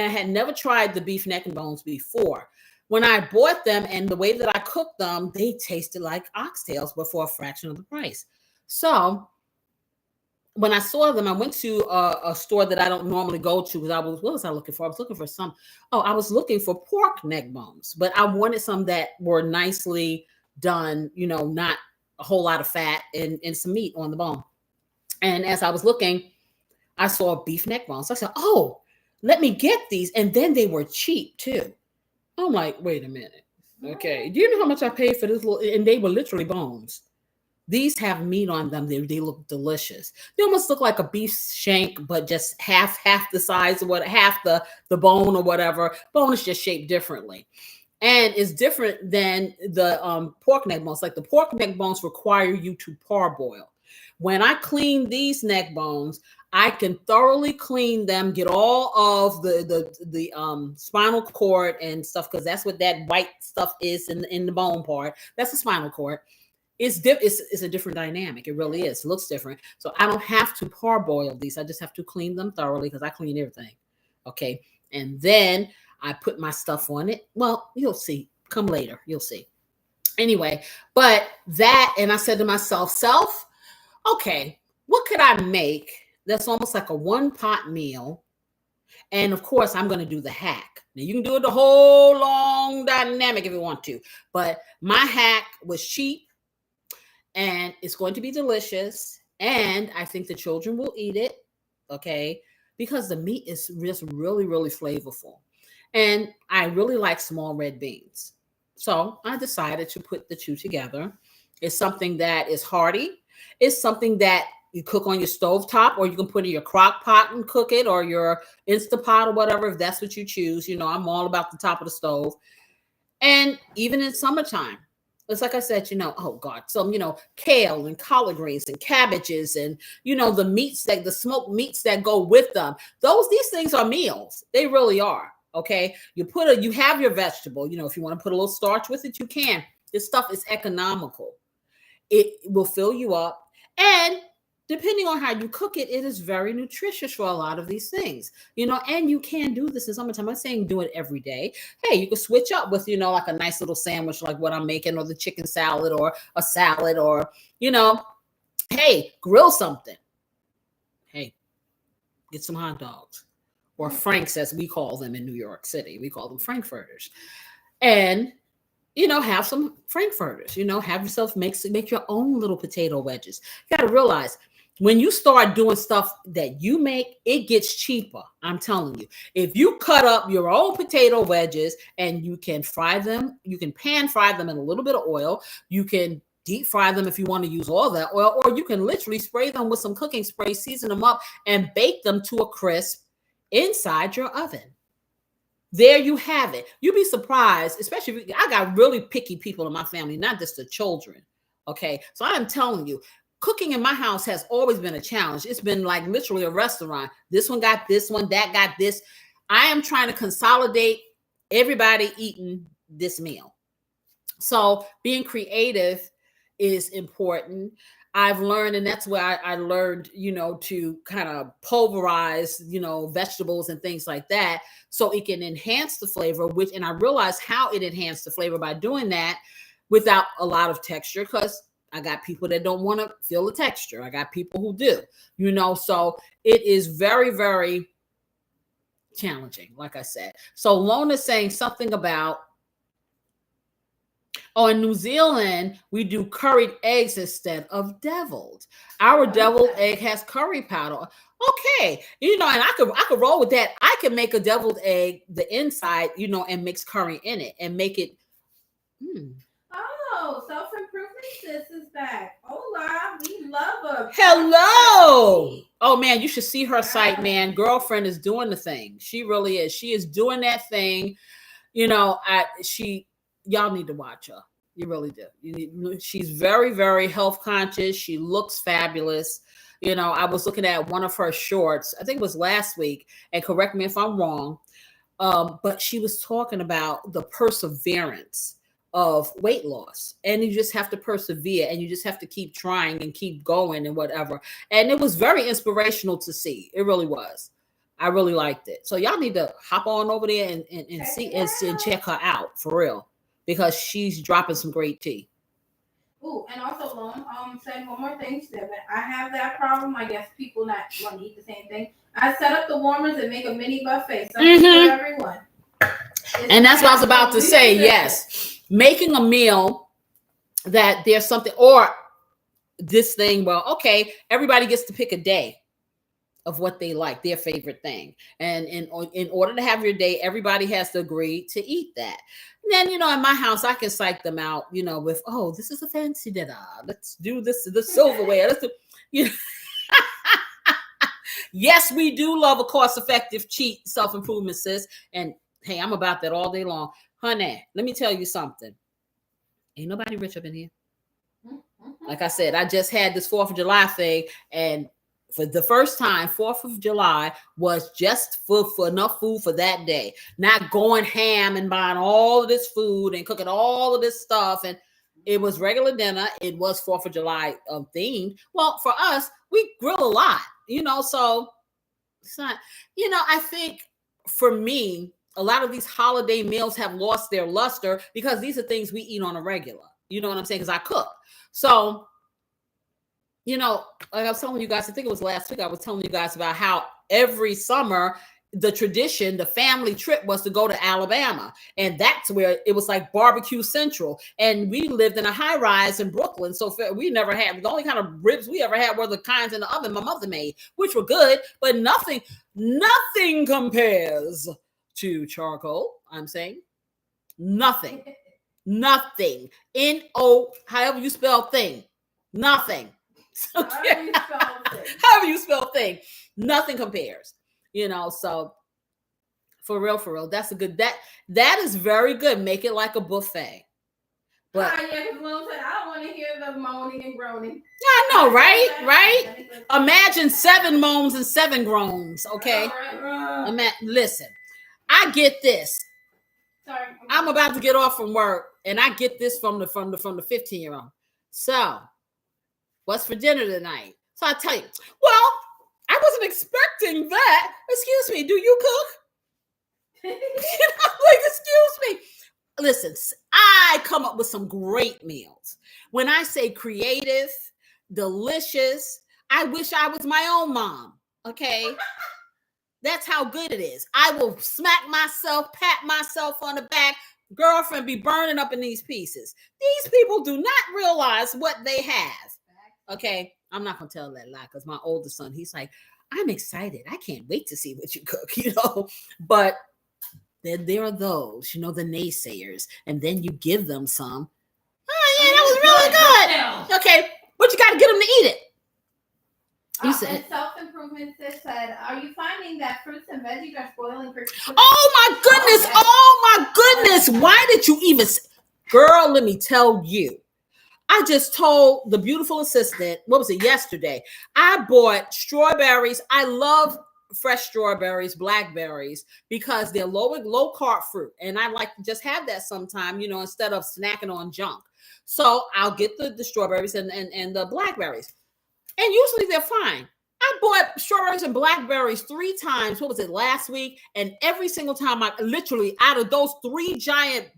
had never tried the beef neck and bones before. When I bought them and the way that I cooked them, they tasted like oxtails, but for a fraction of the price. So when I saw them, I went to a store that I don't normally go to because what was I looking for? I was looking for I was looking for pork neck bones, but I wanted some that were nicely done, not a whole lot of fat and some meat on the bone. And as I was looking, I saw beef neck bones. So I said, oh, let me get these. And then they were cheap too. I'm like, wait a minute. Okay. Do you know how much I paid for this and they were literally bones. These have meat on them. They look delicious. They almost look like a beef shank, but just half the size or half the bone or whatever. Bone is just shaped differently. And it's different than the pork neck bones. Like the pork neck bones require you to parboil. When I clean these neck bones, I can thoroughly clean them, get all of the spinal cord and stuff, because that's what that white stuff is in the bone part. That's the spinal cord. It's a different dynamic. It really is. It looks different. So I don't have to parboil these. I just have to clean them thoroughly because I clean everything. Okay. And then I put my stuff on it. Well, you'll see. Come later. You'll see. Anyway, but that, and I said to myself, okay, what could I make that's almost like a one-pot meal? And of course, I'm going to do the hack. Now, you can do it the whole long dynamic if you want to. But my hack was cheap. And it's going to be delicious. And I think the children will eat it. Okay. Because the meat is just really, really flavorful. And I really like small red beans. So I decided to put the two together. It's something that is hearty. It's something that you cook on your stove top, or you can put in your crock pot and cook it, or your Instapot or whatever, if that's what you choose. I'm all about the top of the stove. And even in summertime, it's like I said, oh God, some, kale and collard greens and cabbages and, the smoked meats that go with them. These things are meals. They really are. Okay. You have your vegetable, if you want to put a little starch with it, you can. This stuff is economical. It will fill you up. And depending on how you cook it, it is very nutritious for a lot of these things, and you can do this in summertime. I'm not saying do it every day. Hey, you can switch up with, like a nice little sandwich, like what I'm making, or the chicken salad, or a salad, or, hey, grill something. Hey, get some hot dogs, or Franks, as we call them in New York City. We call them Frankfurters. And have some Frankfurters, have yourself make your own little potato wedges. You got to realize, when you start doing stuff that you make, it gets cheaper. I'm telling you. If you cut up your own potato wedges and you can fry them, you can pan fry them in a little bit of oil. You can deep fry them if you want to use all that oil, or you can literally spray them with some cooking spray, season them up, and bake them to a crisp inside your oven. There you have it. You'd be surprised, especially if I got really picky people in my family, not just the children. Okay. So I'm telling you, cooking in my house has always been a challenge. It's been like literally a restaurant. This one got this one, that got this. I am trying to consolidate everybody eating this meal. So being creative is important. I've learned, and that's where I learned, to kind of pulverize, vegetables and things like that, so it can enhance the flavor, and I realized how it enhanced the flavor by doing that without a lot of texture, because I got people that don't want to feel the texture. I got people who do, so it is very, very challenging, like I said. So Lona's saying something about, in New Zealand, we do curried eggs instead of deviled. Our deviled egg has curry powder. Okay. And I could roll with that. I can make a deviled egg, the inside, and mix curry in it and make it. Oh, self-improvement sis is back. Hola, we love her. Hello. Oh man, you should see her site, man. Girlfriend is doing the thing. She really is. She is doing that thing. Y'all need to watch her. You really do. She's very, very health conscious. She looks fabulous. I was looking at one of her shorts, I think it was last week, and correct me if I'm wrong, but she was talking about the perseverance of weight loss, and you just have to persevere, and you just have to keep trying and keep going and whatever. And it was very inspirational to see. It really was. I really liked it. So y'all need to hop on over there and see and check her out for real, because she's dropping some great tea. Ooh, and also, Lone, saying one more thing. She said, when I have that problem, I guess people not want to eat the same thing. I set up the warmers and make a mini buffet, something for everyone. And that's what I was about to say. Yes, making a meal that there's something, or this thing. Well, okay, everybody gets to pick a day of what they like, their favorite thing. And in order to have your day, everybody has to agree to eat that. And then, in my house, I can psych them out, with, oh, this is a fancy dinner. Let's do this, the silverware. Let's do, Yes, we do love a cost-effective, cheap self-improvement, sis. And hey, I'm about that all day long. Honey, let me tell you something. Ain't nobody rich up in here. Like I said, I just had this 4th of July thing, and for the first time, 4th of July was just for enough food for that day. Not going ham and buying all of this food and cooking all of this stuff. And it was regular dinner. It was 4th of July themed. Well, for us, we grill a lot, so it's not, I think for me, a lot of these holiday meals have lost their luster because these are things we eat on a regular. You know what I'm saying? Because I cook. So, like I was telling you guys, I think it was last week, I was telling you guys about how every summer, the tradition, the family trip was to go to Alabama. And that's where it was like barbecue central. And we lived in a high rise in Brooklyn. So we never had, the only kind of ribs we ever had were the kinds in the oven my mother made, which were good, but nothing compares to charcoal. I'm saying nothing. Nothing. N-O, however you spell thing. Nothing. However you spell thing. However you spell thing. Nothing compares. So for real, that's a good, that is very good. Make it like a buffet. But yeah, because Will said, I don't want to hear the moaning and groaning. I know, right? Imagine 7 moans and 7 groans, okay? Listen, I get this. Sorry. I'm about to get off from work, and I get this from the 15-year-old. So, what's for dinner tonight? So I tell you, well, I wasn't expecting that. Excuse me, do you cook? Like, excuse me. Listen, I come up with some great meals. When I say creative, delicious, I wish I was my own mom. Okay. That's how good it is. I will smack myself, pat myself on the back. Girlfriend be burning up in these pieces. These people do not realize what they have. Okay. I'm not going to tell that lie because my oldest son, he's like, I'm excited. I can't wait to see what you cook, But then there are those, the naysayers, and then you give them some. Oh, yeah, that was really good. Okay, but you got to get them to eat it. And self-improvement sis said, are you finding that fruits and veggies are spoiling for Oh my goodness. Why did you even girl, let me tell you. I just told the beautiful assistant, what was it, yesterday? I bought strawberries. I love fresh strawberries, blackberries, because they're low carb fruit. And I like to just have that sometime, instead of snacking on junk. So I'll get the strawberries and the blackberries. And usually they're fine. I bought strawberries and blackberries 3 times. What was it, last week? And every single time, I literally, out of those 3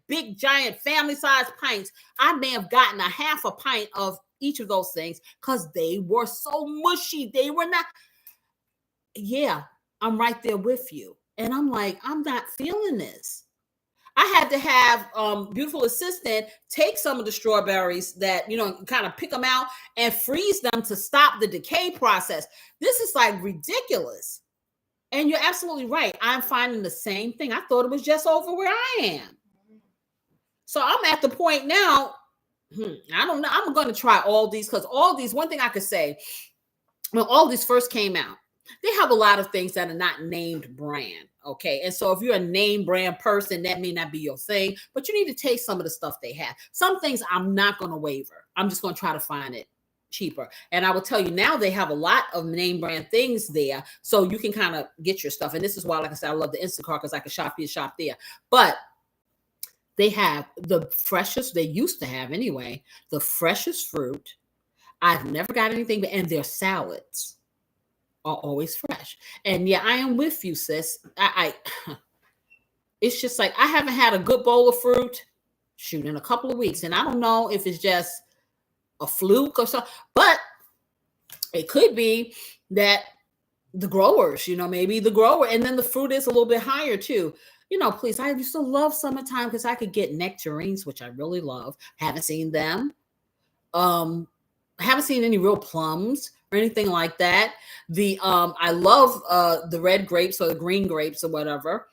big giant family-sized pints, I may have gotten a half a pint of each of those things because they were so mushy. They were not. Yeah, I'm right there with you. And I'm like, I'm not feeling this. I had to have beautiful assistant take some of the strawberries that, kind of pick them out and freeze them to stop the decay process. This is like ridiculous. And you're absolutely right. I'm finding the same thing. I thought it was just over where I am. So I'm at the point now, I don't know. I'm going to try all these because all these, one thing I could say, when all these first came out, they have a lot of things that are not named brand. Okay. And so if you're a name brand person, that may not be your thing, but you need to taste some of the stuff they have. Some things I'm not going to waver. I'm just going to try to find it cheaper. And I will tell you now, they have a lot of name brand things there. So you can kind of get your stuff. And this is why, like I said, I love the Instacart because I can shop here, shop there. But they have the freshest, they used to have anyway, the freshest fruit. I've never got anything, and their salads are always fresh. And yeah, I am with you, sis. I it's just like I haven't had a good bowl of fruit in a couple of weeks. And I don't know if it's just a fluke or something, but it could be that the growers, maybe the grower, and then the fruit is a little bit higher too. Please, I used to love summertime because I could get nectarines, which I really love. Haven't seen them. Haven't seen any real plums or anything like that. I love the red grapes or the green grapes or whatever.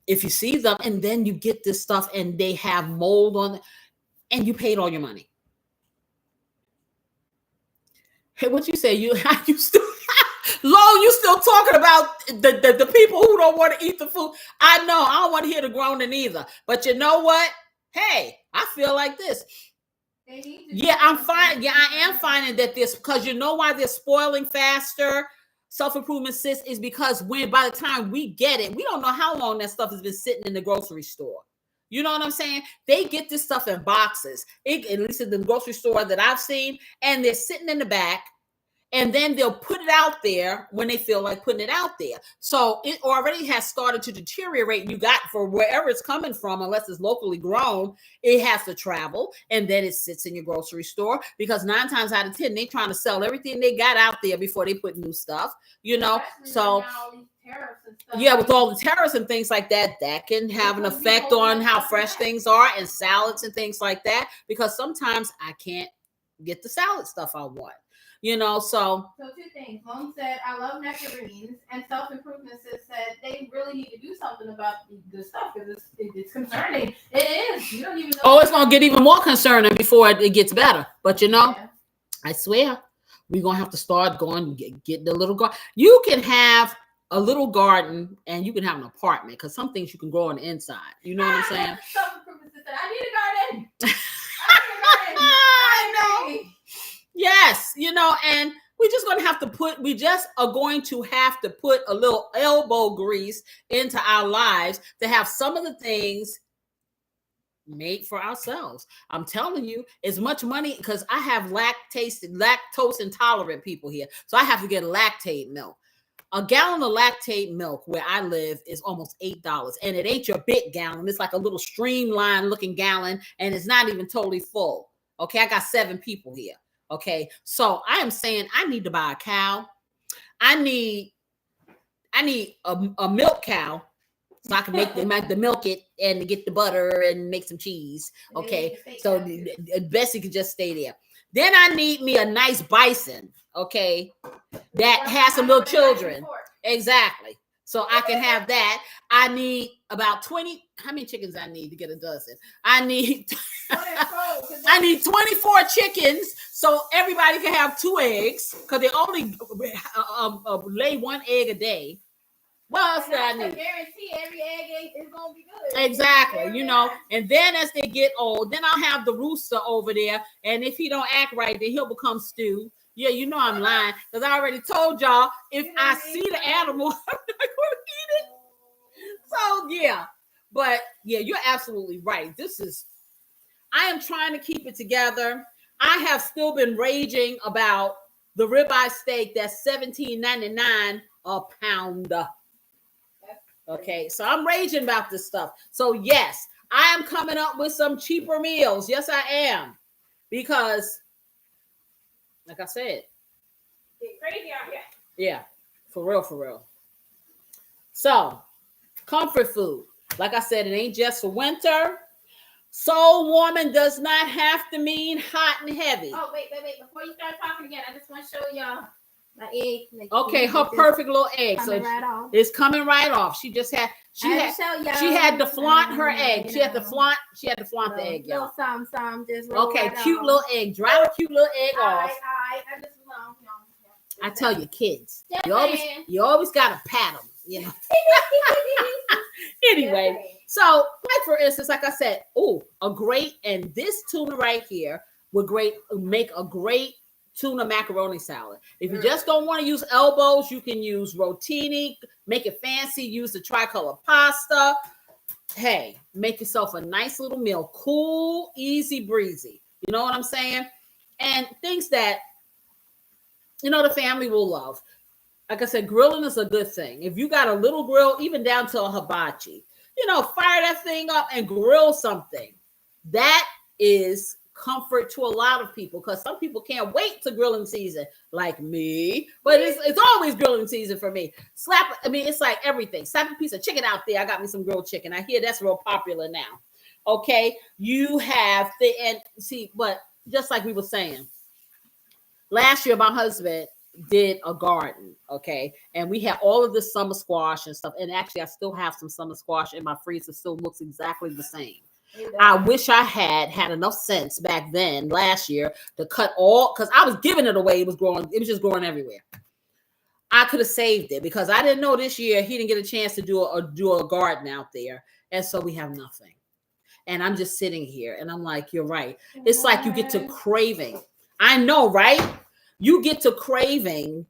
If you see them and then you get this stuff and they have mold on it and you paid all your money. Hey, what you say? You still you still talking about the people who don't want to eat the food. I know I don't want to hear the groaning either. But you know what? Hey, I feel like this. Yeah, I'm fine. Yeah, I am finding that this, because you know why they're spoiling faster. Self-improvement sis is because by the time we get it, we don't know how long that stuff has been sitting in the grocery store. You know what I'm saying? They get this stuff in boxes, at least in the grocery store that I've seen, and they're sitting in the back. And then they'll put it out there when they feel like putting it out there. So it already has started to deteriorate. You got, for wherever it's coming from, unless it's locally grown, it has to travel. And then it sits in your grocery store because 9 times out of 10, they're trying to sell everything they got out there before they put new stuff, So yeah, with all the tariffs and things like that, that can have an effect on how fresh things are and salads and things like that, because sometimes I can't get the salad stuff I want. So So two things. Mom said, I love nectarines, and self-improvement said they really need to do something about the stuff because it's concerning. It is. You don't even know. it's going to get even more concerning before it gets better. But Yeah. I swear, we're going to have to start going, get the little garden. You can have a little garden and you can have an apartment because some things you can grow on the inside. You know what I'm saying? Self-improvement said, I need a garden. I know. Yes, and we just are going to have to put a little elbow grease into our lives to have some of the things made for ourselves. I'm telling you, as much money because I have lactose intolerant people here. So I have to get lactate milk. A gallon of lactate milk where I live is almost $8. And it ain't your big gallon. It's like a little streamlined looking gallon. And it's not even totally full. Okay. I got 7 people here. Okay. So I am saying I need to buy a cow. I need a milk cow. So I can make the milk it and get the butter and make some cheese. Okay. So Bessie can just stay there. Then I need me a nice bison. Okay. That has some little children. Exactly. So I can have that. I need about 20. How many chickens I need to get a dozen? I need 24 chickens so everybody can have 2 eggs because they only lay 1 egg a day. What else do I need? Guarantee every egg is gonna be good. Exactly, And then as they get old, then I'll have the rooster over there, and if he don't act right, then he'll become stew. Yeah, I'm lying because I already told y'all if I see the animal, I'm not gonna eat it. So yeah, but yeah, you're absolutely right. I am trying to keep it together. I have still been raging about the ribeye steak that's $17.99 a pound. Okay, so I'm raging about this stuff. So yes, I am coming up with some cheaper meals. Yes, I am. Because, like I said, it's crazy out here. Yeah, for real. So, comfort food. Like I said, it ain't just for winter. Soul warming does not have to mean hot and heavy. Oh, wait. Before you start talking again, I just want to show y'all my egg. Okay, her perfect little egg. So it's coming right off. She had to flaunt her egg. She had to flaunt the egg, y'all. Some just okay, right cute off. Little egg. Dry the cute little egg off. I I tell you, kids, you always gotta pat them, Anyway, so like for instance, like I said, this tuna right here would make a great tuna macaroni salad. If you just don't want to use elbows, you can use rotini, make it fancy, use the tricolor pasta. Hey, make yourself a nice little meal, cool, easy breezy. You know what I'm saying? And things that, the family will love. Like I said, grilling is a good thing. If you got a little grill, even down to a hibachi, fire that thing up and grill something. That is comfort to a lot of people because some people can't wait to grilling season like me, but it's always grilling season for me. It's like everything. Slap a piece of chicken out there. I got me some grilled chicken. I hear that's real popular now. Okay, you have but just like we were saying, last year my husband did a garden, okay, and we had all of this summer squash and stuff, and actually I still have some summer squash in my freezer. Still looks exactly the same. I wish I had enough sense back then last year to cut all, because I was giving it away. It was just growing everywhere. I could have saved it because I didn't know this year he didn't get a chance to do a garden out there, and so we have nothing. And I'm just sitting here and I'm like, you're right. It's like you get to craving. I know, right? You get to craving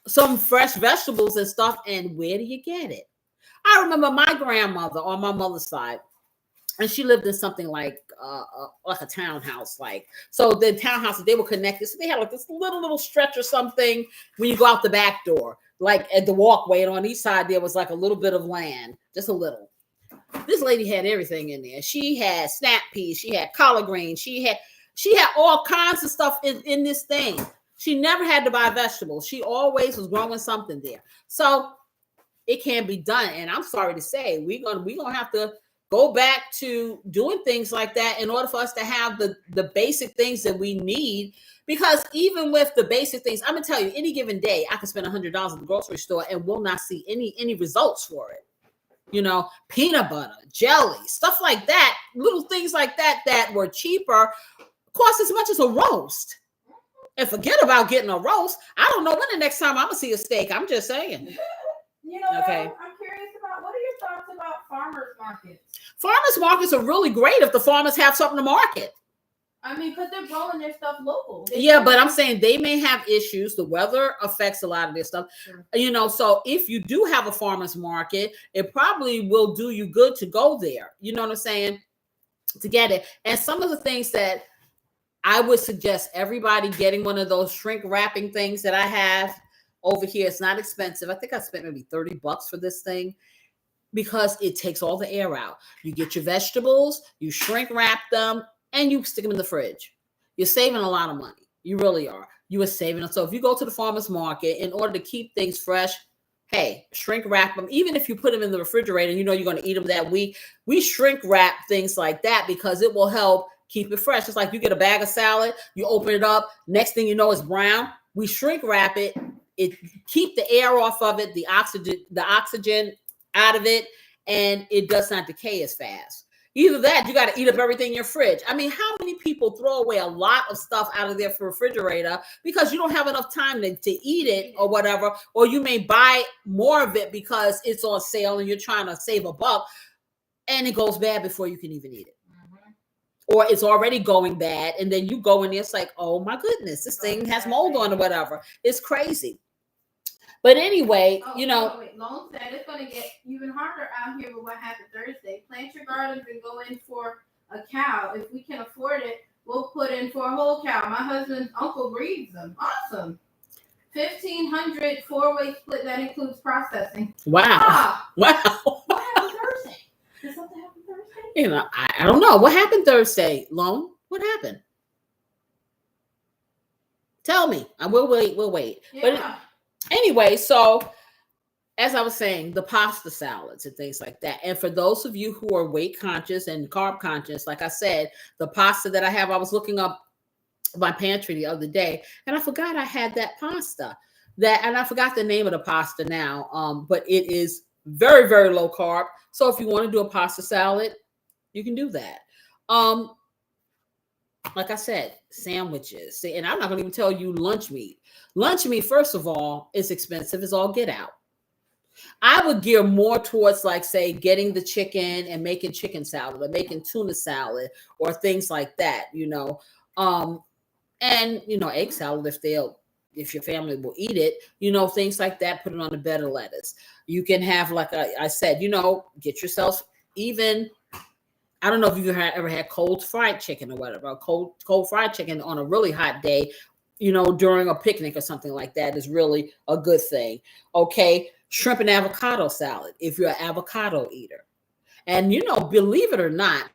some fresh vegetables and stuff, and where do you get it? I remember my grandmother on my mother's side, and she lived in something like a townhouse. So the townhouses, they were connected. So they had like this little stretch or something when you go out the back door, like at the walkway. And on each side, there was like a little bit of land, just a little. This lady had everything in there. She had snap peas. She had collard greens. She had all kinds of stuff in this thing. She never had to buy vegetables. She always was growing something there. So it can be done. And I'm sorry to say, we're gonna have to go back to doing things like that in order for us to have the basic things that we need. Because even with the basic things, I'm gonna tell you, any given day, I can spend $100 at the grocery store and will not see any results for it. Peanut butter, jelly, stuff like that, little things like that that were cheaper, cost as much as a roast. And forget about getting a roast. I don't know when the next time I'm gonna see a steak. I'm just saying. Okay. I'm curious about, what are your thoughts about farmers markets? Farmers markets are really great if the farmers have something to market. I mean, because they're growing their stuff local. But I'm saying they may have issues. The weather affects a lot of this stuff. Sure. So if you do have a farmers market, it probably will do you good to go there. You know what I'm saying? To get it. And some of the things that I would suggest everybody getting one of those shrink wrapping things that I have over here. It's not expensive. I think I spent maybe $30 for this thing because it takes all the air out. You get your vegetables, you shrink wrap them, and you stick them in the fridge. You're saving a lot of money. You really are. You are saving them. So if you go to the farmer's market, in order to keep things fresh, hey, shrink wrap them. Even if you put them in the refrigerator, you're going to eat them that week. We shrink wrap things like that because it will help keep it fresh. It's like you get a bag of salad, you open it up, next thing you know it's brown. We shrink wrap it. It keep the air off of it, the oxygen out of it, and it does not decay as fast. Either that, you got to eat up everything in your fridge. I mean, how many people throw away a lot of stuff out of their refrigerator because you don't have enough time to eat it or whatever, or you may buy more of it because it's on sale and you're trying to save a buck, and it goes bad before you can even eat it. Or it's already going bad, and then you go in there, it's like, oh my goodness, this thing has mold on or whatever. It's crazy. But anyway, Lone said it's going to get even harder out here with what happened Thursday. Plant your gardens and go in for a cow. If we can afford it, we'll put in for a whole cow. My husband's uncle breeds them. Awesome. 1,500 4-way split. That includes processing. Wow. Wow. What happened Thursday? Did something happen Thursday? I don't know. What happened Thursday, Lone? What happened? Tell me. We'll wait. Yeah. But anyway, so as I was saying, the pasta salads and things like that. And for those of you who are weight conscious and carb conscious, like I said, the pasta that I have, I was looking up my pantry the other day, and I forgot I had that pasta. And I forgot the name of the pasta now. But it is very, very low carb. So if you want to do a pasta salad, you can do that. Like I said, sandwiches. And I'm not going to even tell you lunch meat. Lunch meat, first of all, is expensive. It's all get out. I would gear more towards, like, say, getting the chicken and making chicken salad or making tuna salad or things like that, and, egg salad if your family will eat it, things like that, put it on a bed of lettuce. You can have, like I said, get yourself even, I don't know if you've ever had cold fried chicken or whatever, cold fried chicken on a really hot day, during a picnic or something like that is really a good thing. Okay. Shrimp and avocado salad, if you're an avocado eater. And, believe it or not,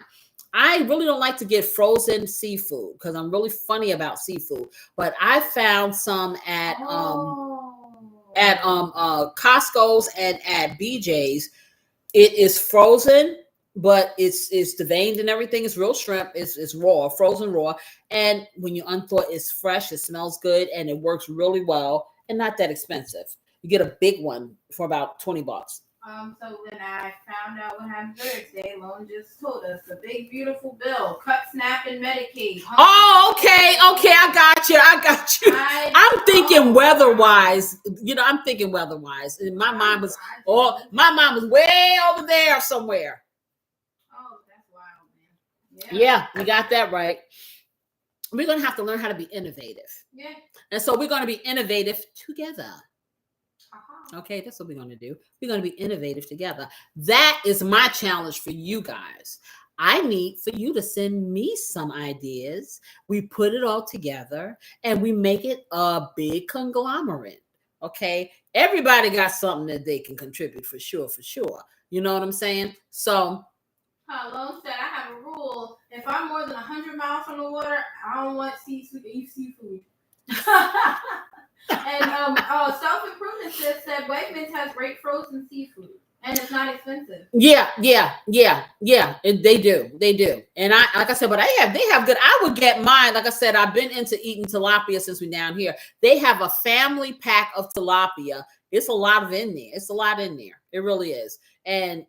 I really don't like to get frozen seafood because I'm really funny about seafood. But I found some at Costco's and at BJ's. It is frozen, but it's deveined and everything. It's real shrimp. It's raw, frozen raw. And when you unthaw it, it's fresh. It smells good and it works really well and not that expensive. You get a big one for about $20. So when I found out what happened Thursday, Lone just told us a big, beautiful bill. Cut, snap, and Medicaid. Oh, okay. I got you. I'm thinking weather-wise. I'm thinking weather-wise. And my mind was way over there somewhere. Oh, that's wild, man. Yeah, you got that right. We're going to have to learn how to be innovative. Yeah. And so we're going to be innovative together. Okay, that's what we're going to do. We're going to be innovative together. That is my challenge for you guys. I need for you to send me some ideas. We put it all together and we make it a big conglomerate. Okay, everybody got something that they can contribute for sure. You know what I'm saying? So, Lone said, I have a rule. If I'm more than 100 miles from the water, I don't want to eat seafood. And self-improvement said Wegmans has great frozen seafood. And it's not expensive. Yeah. They do. And I, like I said, but they have good. I would get mine. Like I said, I've been into eating tilapia since we're down here. They have a family pack of tilapia. It's a lot in there. It's a lot in there. It really is. And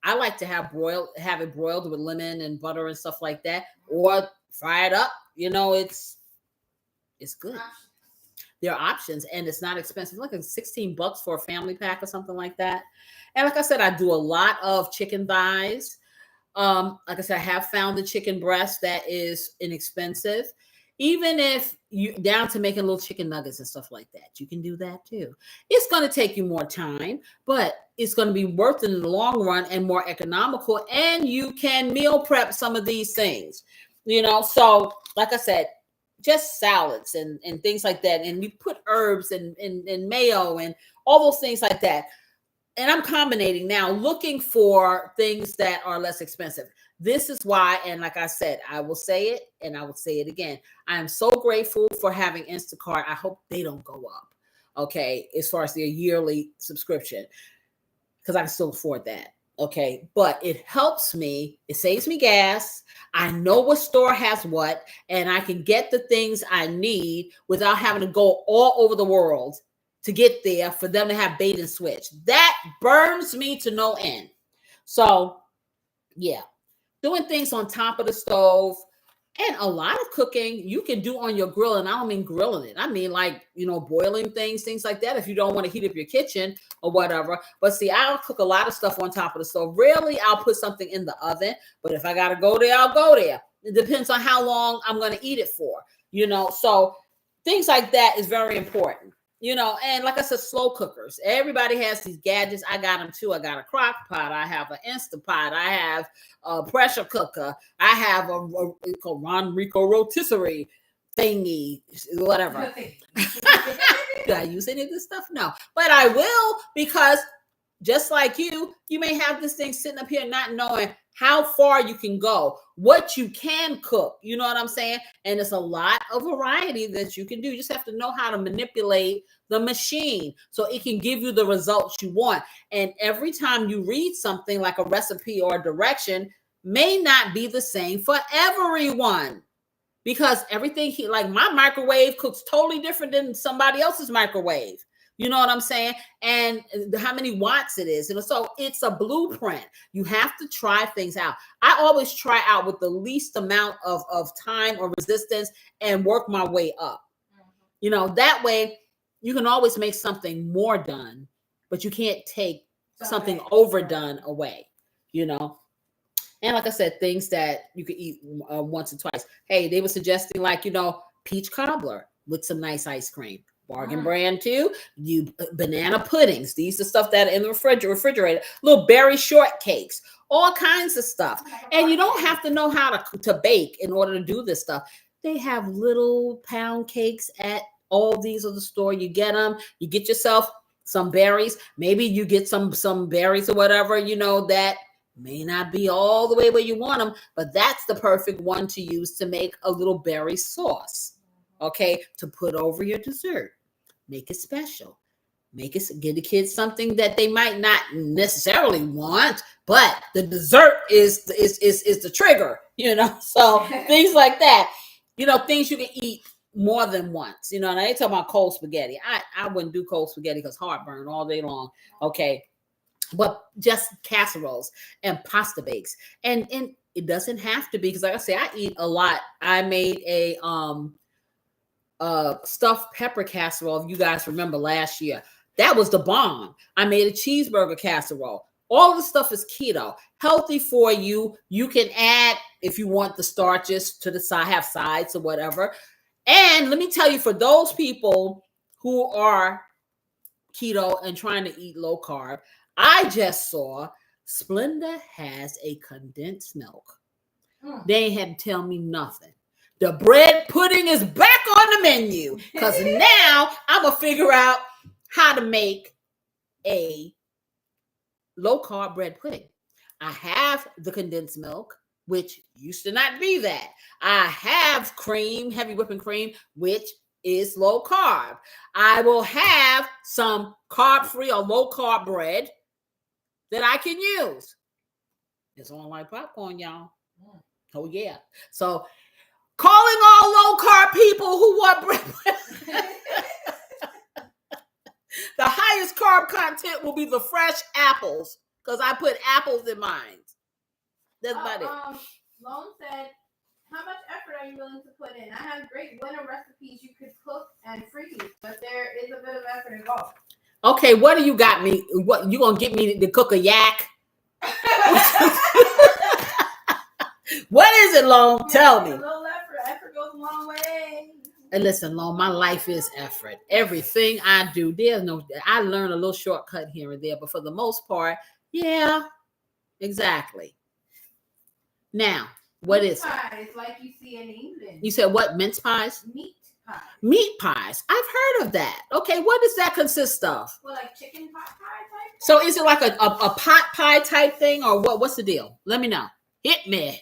I like to have it broiled with lemon and butter and stuff like that, or fry it up. It's good. There are options, and it's not expensive. Like it's $16 for a family pack or something like that. And like I said, I do a lot of chicken thighs. Like I said, I have found the chicken breast that is inexpensive. Even if you down to making little chicken nuggets and stuff like that, you can do that too. It's going to take you more time, but it's going to be worth it in the long run and more economical. And you can meal prep some of these things, So, like I said, just salads and things like that. And you put herbs and mayo and all those things like that. And I'm combinating now, looking for things that are less expensive. This is why, and like I said, I will say it and I will say it again. I am so grateful for having Instacart. I hope they don't go up, okay, as far as their yearly subscription, because I can still afford that, okay? But it helps me. It saves me gas. I know what store has what, and I can get the things I need without having to go all over the world to get there for them to have bait and switch. That burns me to no end. So, yeah. Doing things on top of the stove, and a lot of cooking you can do on your grill. And I don't mean grilling it. I mean boiling things like that if you don't want to heat up your kitchen or whatever. But see, I'll cook a lot of stuff on top of the stove. Rarely I'll put something in the oven. But if I got to go there, I'll go there. It depends on how long I'm going to eat it for, So things like that is very important. And like I said, slow cookers. Everybody has these gadgets. I got them too. I got a crock pot. I have an Instapot. I have a pressure cooker. I have a Ron Rico rotisserie thingy, whatever. Did I use any of this stuff? No, but I will, because just like you may have this thing sitting up here not knowing how far you can go, what you can cook. You know what I'm saying? And it's a lot of variety that you can do. You just have to know how to manipulate the machine so it can give you the results you want. And every time you read something like a recipe or a direction may not be the same for everyone, because everything like my microwave cooks totally different than somebody else's microwave. You know what I'm saying? And how many watts it is. And so it's a blueprint. You have to try things out. I always try out with the least amount of time or resistance and work my way up. That way you can always make something more done, but you can't take something overdone away, And like I said, things that you could eat once or twice. Hey, they were suggesting peach cobbler with some nice ice cream. Bargain brand too. Banana puddings. These are stuff that are in the refrigerator. Little berry shortcakes. All kinds of stuff. And you don't have to know how to bake in order to do this stuff. They have little pound cakes at all these of the store. You get them. You get yourself some berries. Maybe you get some berries or whatever. That may not be all the way where you want them, but that's the perfect one to use to make a little berry sauce. Okay, to put over your dessert. Make it special. Give the kids something that they might not necessarily want, but the dessert is the trigger, So things like that, things you can eat more than once, And I ain't talking about cold spaghetti. I wouldn't do cold spaghetti because heartburn all day long. Okay, but just casseroles and pasta bakes, and it doesn't have to be, because like I say, I eat a lot. I made a stuffed pepper casserole, if you guys remember last year. That was the bomb. I made a cheeseburger casserole. All of the stuff is keto, healthy for you. You can add, if you want, the starches to the side, have sides or whatever. And let me tell you, for those people who are keto and trying to eat low carb, I just saw Splenda has a condensed milk. They ain't had to tell me nothing. The bread pudding is back on the menu, because now I'm going to figure out how to make a low carb bread pudding. I have the condensed milk, which used to not be that. I have cream, heavy whipping cream, which is low carb. I will have some carb-free or low carb bread, that I can use. It's on like popcorn, y'all. Oh yeah. So calling all low carb people who want the highest carb content will be the fresh apples because I put apples in mine. That's about it. Lone said, how much effort are you willing to put in? I have great winter recipes you could cook and freeze, but there is a bit of effort involved. Okay, what do you got me? What you gonna get me to cook a yak? What is it, Lone? Tell me. A little effort. Effort goes a long way. And listen, Lone, my life is effort. Everything I do, I learn a little shortcut here and there, but for the most part, yeah, exactly. Now, what meat is pies, like you see in England? You said what? Mince pies? Meat pies. Meat pies. I've heard of that. Okay, what does that consist of? Well, like chicken pot pie type thing? So is it like a pot pie type thing or what? What's the deal? Let me know. Hit me.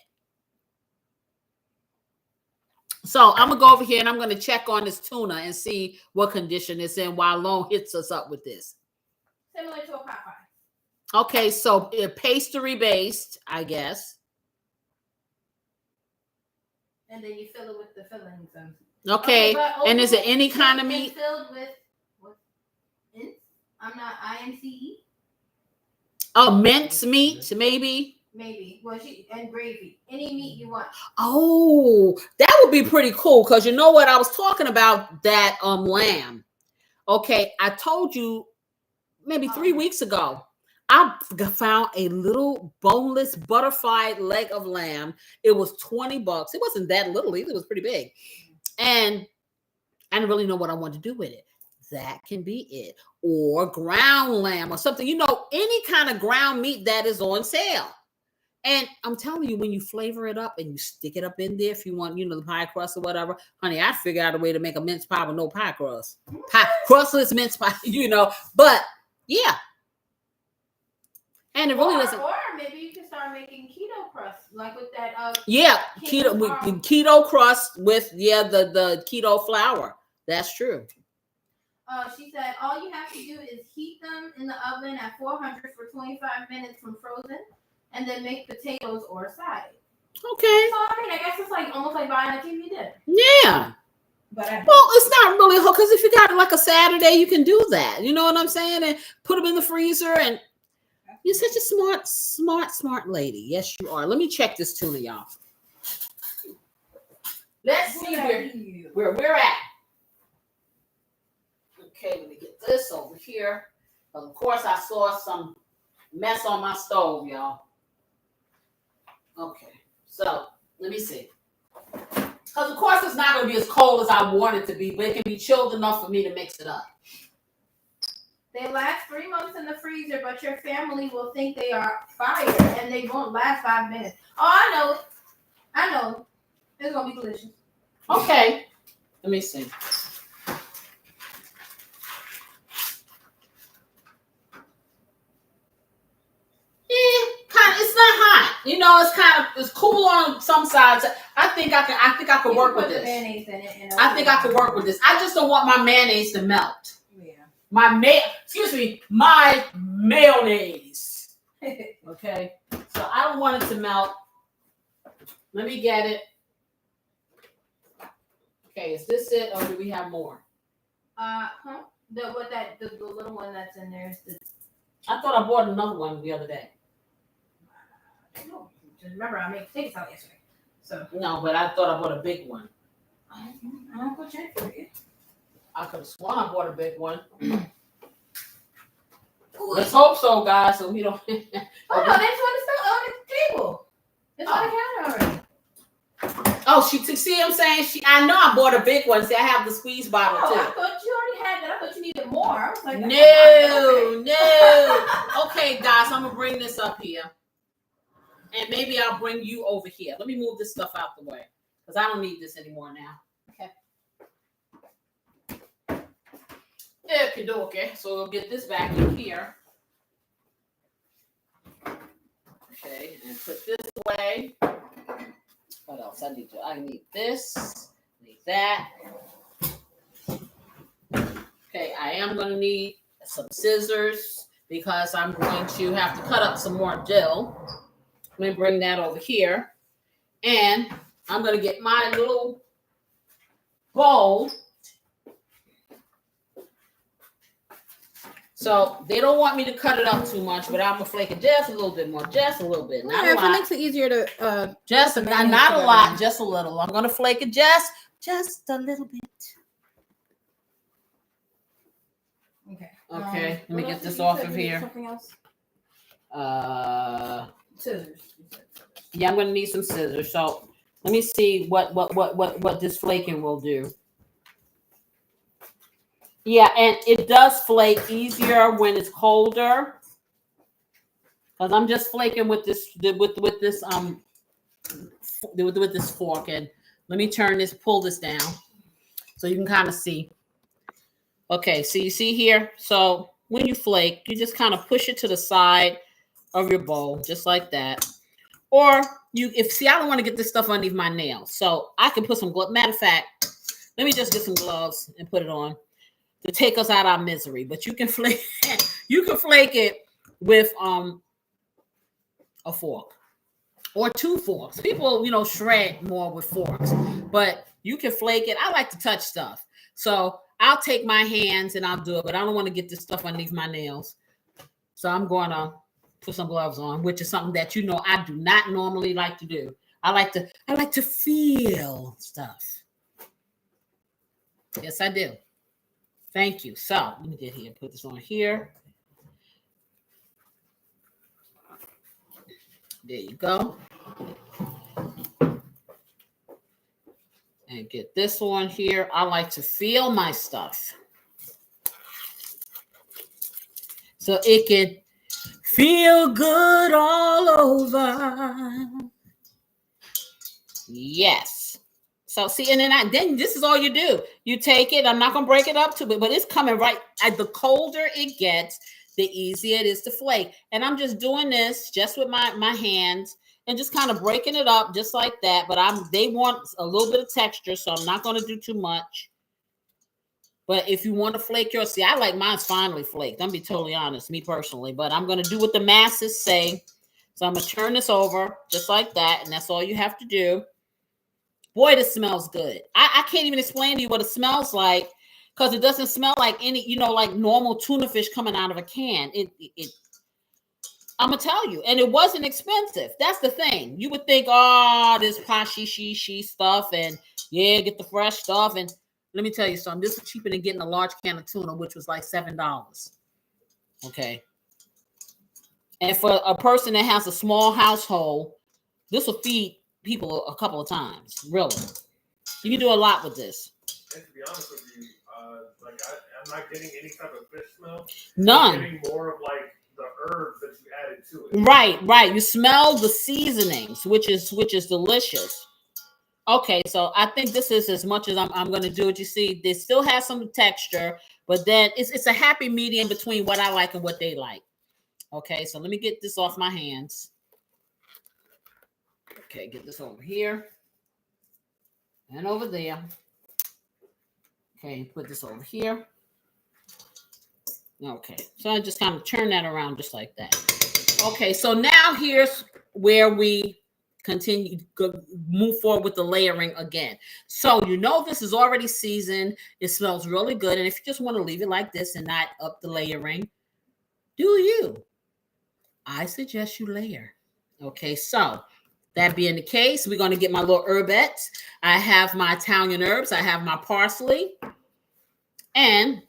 So I'm going to go over here and I'm going to check on this tuna and see what condition it's in while Lone hits us up with this. Similar to a pot pie. Okay, so pastry based, I guess. And then you fill it with the fillings. Okay, and is it any kind of meat? Filled with what? I'm not IMCE. Oh, mince meat, maybe. Maybe. Well, and gravy. Any meat you want. Oh, that would be pretty cool because you know what? I was talking about that lamb. Okay, I told you maybe 3 weeks ago. I found a little boneless butterfly leg of lamb. It was $20. It wasn't that little either. It was pretty big. And I didn't really know what I wanted to do with it. That can be it. Or ground lamb or something. You know, any kind of ground meat that is on sale. And I'm telling you, when you flavor it up and you stick it up in there, if you want, the pie crust or whatever, honey, I figured out a way to make a mince pie with no pie crust. Crustless mince pie, But yeah. And it really doesn't. Or maybe you can start making keto crust, like with that. Keto crust with the keto flour. That's true. She said all you have to do is heat them in the oven at 400 for 25 minutes from frozen, and then make potatoes or side. Okay. So I guess it's like almost like buying a TV dinner. Yeah. But it's not really because if you got like a Saturday, you can do that. You know what I'm saying? And put them in the freezer and. You're such a smart lady. Yes, you are. Let me check this tuna, y'all. Let's see where we're at. Okay, let me get this over here. But of course, I saw some mess on my stove, y'all. Okay, so let me see. Because of course, it's not going to be as cold as I want it to be, but it can be chilled enough for me to mix it up. They last 3 months in the freezer, but your family will think they are fire and they won't last 5 minutes. Oh, I know. It's going to be delicious. Okay. Let me see. It's not hot. It's cool on some sides. I think I could work with this. Mayonnaise in it, I think I could work with this. I just don't want my mayonnaise to melt. My mayonnaise. Okay. So I don't want it to melt. Let me get it. Okay, is this it or do we have more? The little one that's in there is I thought I bought another one the other day. No, just remember I made potato salad yesterday. So no, but I thought I bought a big one. I'll go check for you. I could have sworn I bought a big one. Let's hope so, guys. So we don't. Oh no, this one is still on the table. It's on the counter already. Oh, see what I'm saying? I know I bought a big one. See, I have the squeeze bottle too. I thought you already had that. I thought you needed more. I was like, no. Okay, guys, I'm gonna bring this up here. And maybe I'll bring you over here. Let me move this stuff out the way. Because I don't need this anymore now. Okay. Okay. So we'll get this back in here. Okay, and put this away. What else I need? I need this. Need that. Okay, I am going to need some scissors because I'm going to have to cut up some more dill. Let me bring that over here. And I'm going to get my little bowl. So they don't want me to cut it up too much, but I'm going to flake it just a little bit more, just a little bit. Not a If lot. it makes it easier to Just the not mayonnaise a together. lot, just a little. I'm going to flake it just a little bit. Okay. Okay, let me what get else this did you off say? of You need here. Something else? Scissors. Scissors. Yeah, I'm gonna need some scissors. So let me see what this flaking will do. Yeah, and it does flake easier when it's colder. Because I'm just flaking with this with this fork. And let me pull this down so you can kind of see. Okay, so you see here. So when you flake, you just kind of push it to the side of your bowl, just like that. Or I don't want to get this stuff underneath my nails, so I can put some gloves. Matter of fact, let me just get some gloves and put it on to take us out of our misery. But you can flake it with a fork or 2 forks. People, shred more with forks, but you can flake it. I like to touch stuff, so I'll take my hands and I'll do it, but I don't want to get this stuff underneath my nails, so I'm going to put some gloves on, which is something that I do not normally like to do. I like to feel stuff. Yes, I do. Thank you. So let me get here. Put this on here. There you go. And get this one here. I like to feel my stuff, so it can feel good all over. Yes. So see, and then this is all you do. You take it. I'm not gonna break it up to it, but it's coming right. The colder it gets, the easier it is to flake. And I'm just doing this just with my hands and just kind of breaking it up just like that. But they want a little bit of texture, so I'm not gonna do too much. But if you want to flake yours, see, I like mine's finely flaked. I'm gonna be totally honest, me personally. But I'm gonna do what the masses say. So I'm gonna turn this over just like that, and that's all you have to do. Boy, this smells good. I can't even explain to you what it smells like, because it doesn't smell like any, like normal tuna fish coming out of a can. I'm gonna tell you, and it wasn't expensive. That's the thing. You would think, oh, this pashy she stuff, and yeah, get the fresh stuff. And let me tell you something. This is cheaper than getting a large can of tuna, which was like $7. Okay. And for a person that has a small household, this will feed people a couple of times. Really, you can do a lot with this. And to be honest with you, I'm not getting any type of fish smell. None. I'm getting more of like the herbs that you added to it. Right. You smell the seasonings, which is delicious. Okay, so I think this is as much as I'm going to do it. You see, this still has some texture, but then it's a happy medium between what I like and what they like. Okay, so let me get this off my hands. Okay, get this over here and over there. Okay, put this over here. Okay, so I just kind of turn that around just like that. Okay, so now here's where we move forward with the layering again. So this is already seasoned. It smells really good. And if you just want to leave it like this and not up the layering, do you? I suggest you layer. Okay, so that being the case, we're going to get my little herbettes. I have my Italian herbs. I have my parsley. And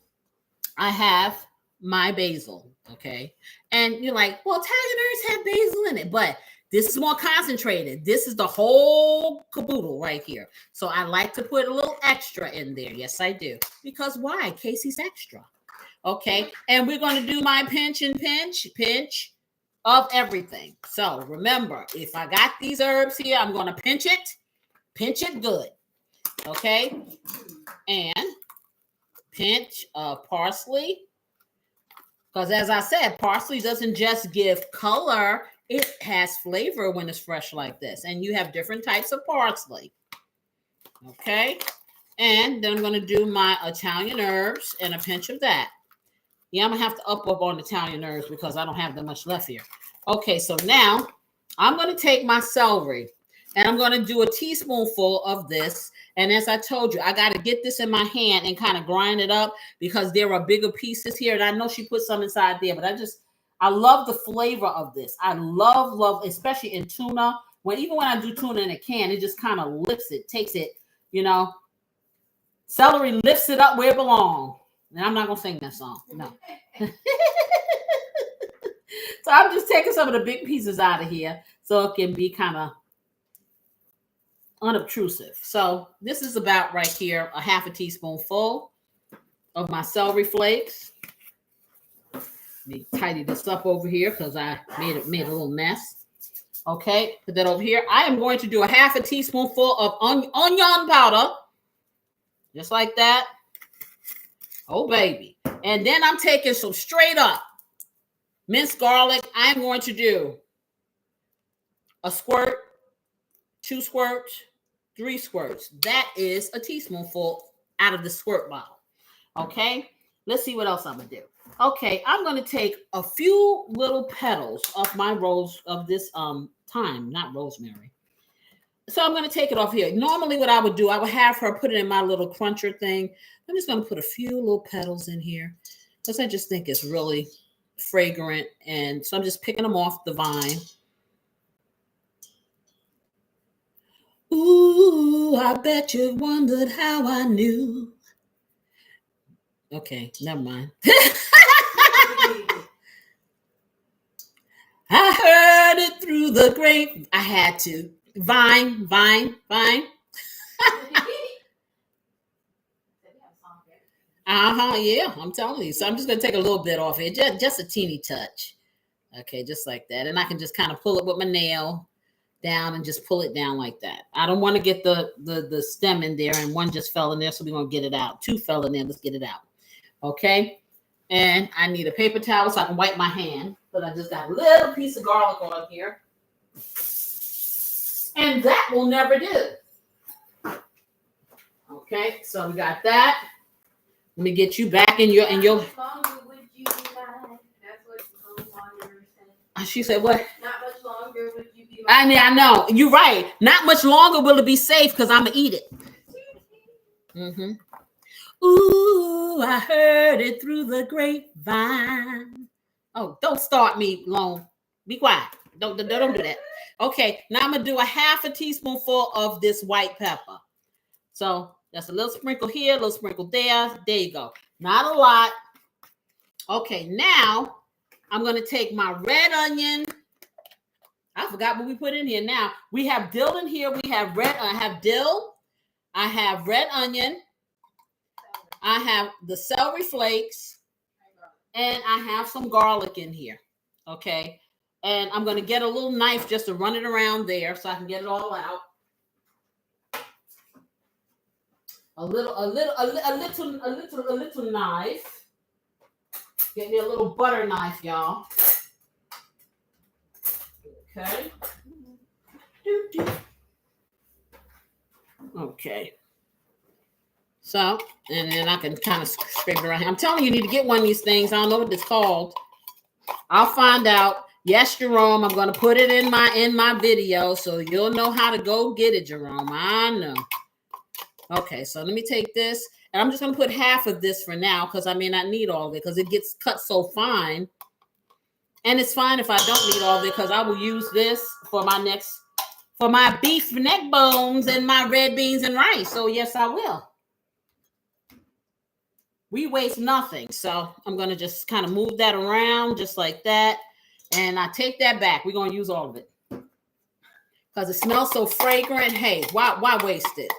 I have my basil. Okay. And you're like, well, Italian herbs have basil in it, but this is more concentrated. This is the whole caboodle right here. So I like to put a little extra in there. Yes, I do. Because why? Casey's extra. Okay. And we're going to do my pinch of everything. So remember, if I got these herbs here, I'm going to pinch it good. Okay. And pinch of parsley. Because as I said, parsley doesn't just give color, it has flavor when it's fresh like this. And you have different types of parsley. Okay. And then I'm going to do my Italian herbs and a pinch of that. Yeah, I'm gonna have to up on Italian nerves because I don't have that much left here. Okay, so now I'm gonna take my celery and I'm gonna do a teaspoonful of this. And as I told you, I gotta get this in my hand and kind of grind it up because there are bigger pieces here. And I know she put some inside there, but I love the flavor of this. I love, especially in tuna. Even when I do tuna in a can, it just kind of lifts it, takes it, you know. Celery lifts it up where it belongs. And I'm not gonna sing that song. No. So I'm just taking some of the big pieces out of here so it can be kind of unobtrusive. So this is about right here, a half a teaspoonful of my celery flakes. Let me tidy this up over here because I made a little mess. Okay, put that over here. I am going to do a half a teaspoonful of onion powder. Just like that. Oh, baby. And then I'm taking some straight up minced garlic. I'm going to do a squirt, 2 squirts, 3 squirts. That is a teaspoonful out of the squirt bottle. Okay, let's see what else I'm going to do. Okay, I'm going to take a few little petals of my rose of this thyme, not rosemary. So I'm going to take it off here. Normally what I would do, I would have her put it in my little cruncher thing. I'm just going to put a few little petals in here because I just think it's really fragrant. And so I'm just picking them off the vine. Ooh, I bet you wondered how I knew. Okay, never mind. I heard it through the grape. I had to. Vine. Yeah, I'm telling you. So I'm just going to take a little bit off it, just a teeny touch. Okay, just like that. And I can just kind of pull it with my nail down and just pull it down like that. I don't want to get the stem in there, and one just fell in there, so we're going to get it out. 2 fell in there. Let's get it out. Okay, and I need a paper towel so I can wipe my hand, but I just got a little piece of garlic on here. And that will never do. Okay, so we got that. Let me get you back in your. How much longer would you be mine? That's what the homeowner said. She said what? Not much longer would you be mine. I know. You're right. Not much longer will it be safe because I'm gonna eat it. Mm-hmm. Ooh, I heard it through the grapevine. Oh, don't start me, Lone. Be quiet. Don't do that. Okay, now I'm gonna do a half a teaspoonful of this white pepper. So that's a little sprinkle here, a little sprinkle there. There you go. Not a lot. Okay, now I'm going to take my red onion. I forgot what we put in here. Now we have dill in here. We have I have dill. I have red onion. I have the celery flakes. And I have some garlic in here. Okay. And I'm going to get a little knife just to run it around there so I can get it all out. A little knife. Get me a little butter knife, y'all. Okay. Okay. So, and then I can kind of scrape it around. I'm telling you, you need to get one of these things. I don't know what it's called. I'll find out. Yes, Jerome, I'm going to put it in my video so you'll know how to go get it, Jerome. I know. Okay, so let me take this, and I'm just going to put half of this for now because I may not need all of it because it gets cut so fine. And it's fine if I don't need all of it because I will use this for my beef neck bones and my red beans and rice. So yes, I will. We waste nothing. So I'm going to just kind of move that around just like that. And I take that back. We're going to use all of it because it smells so fragrant. Hey, why waste it?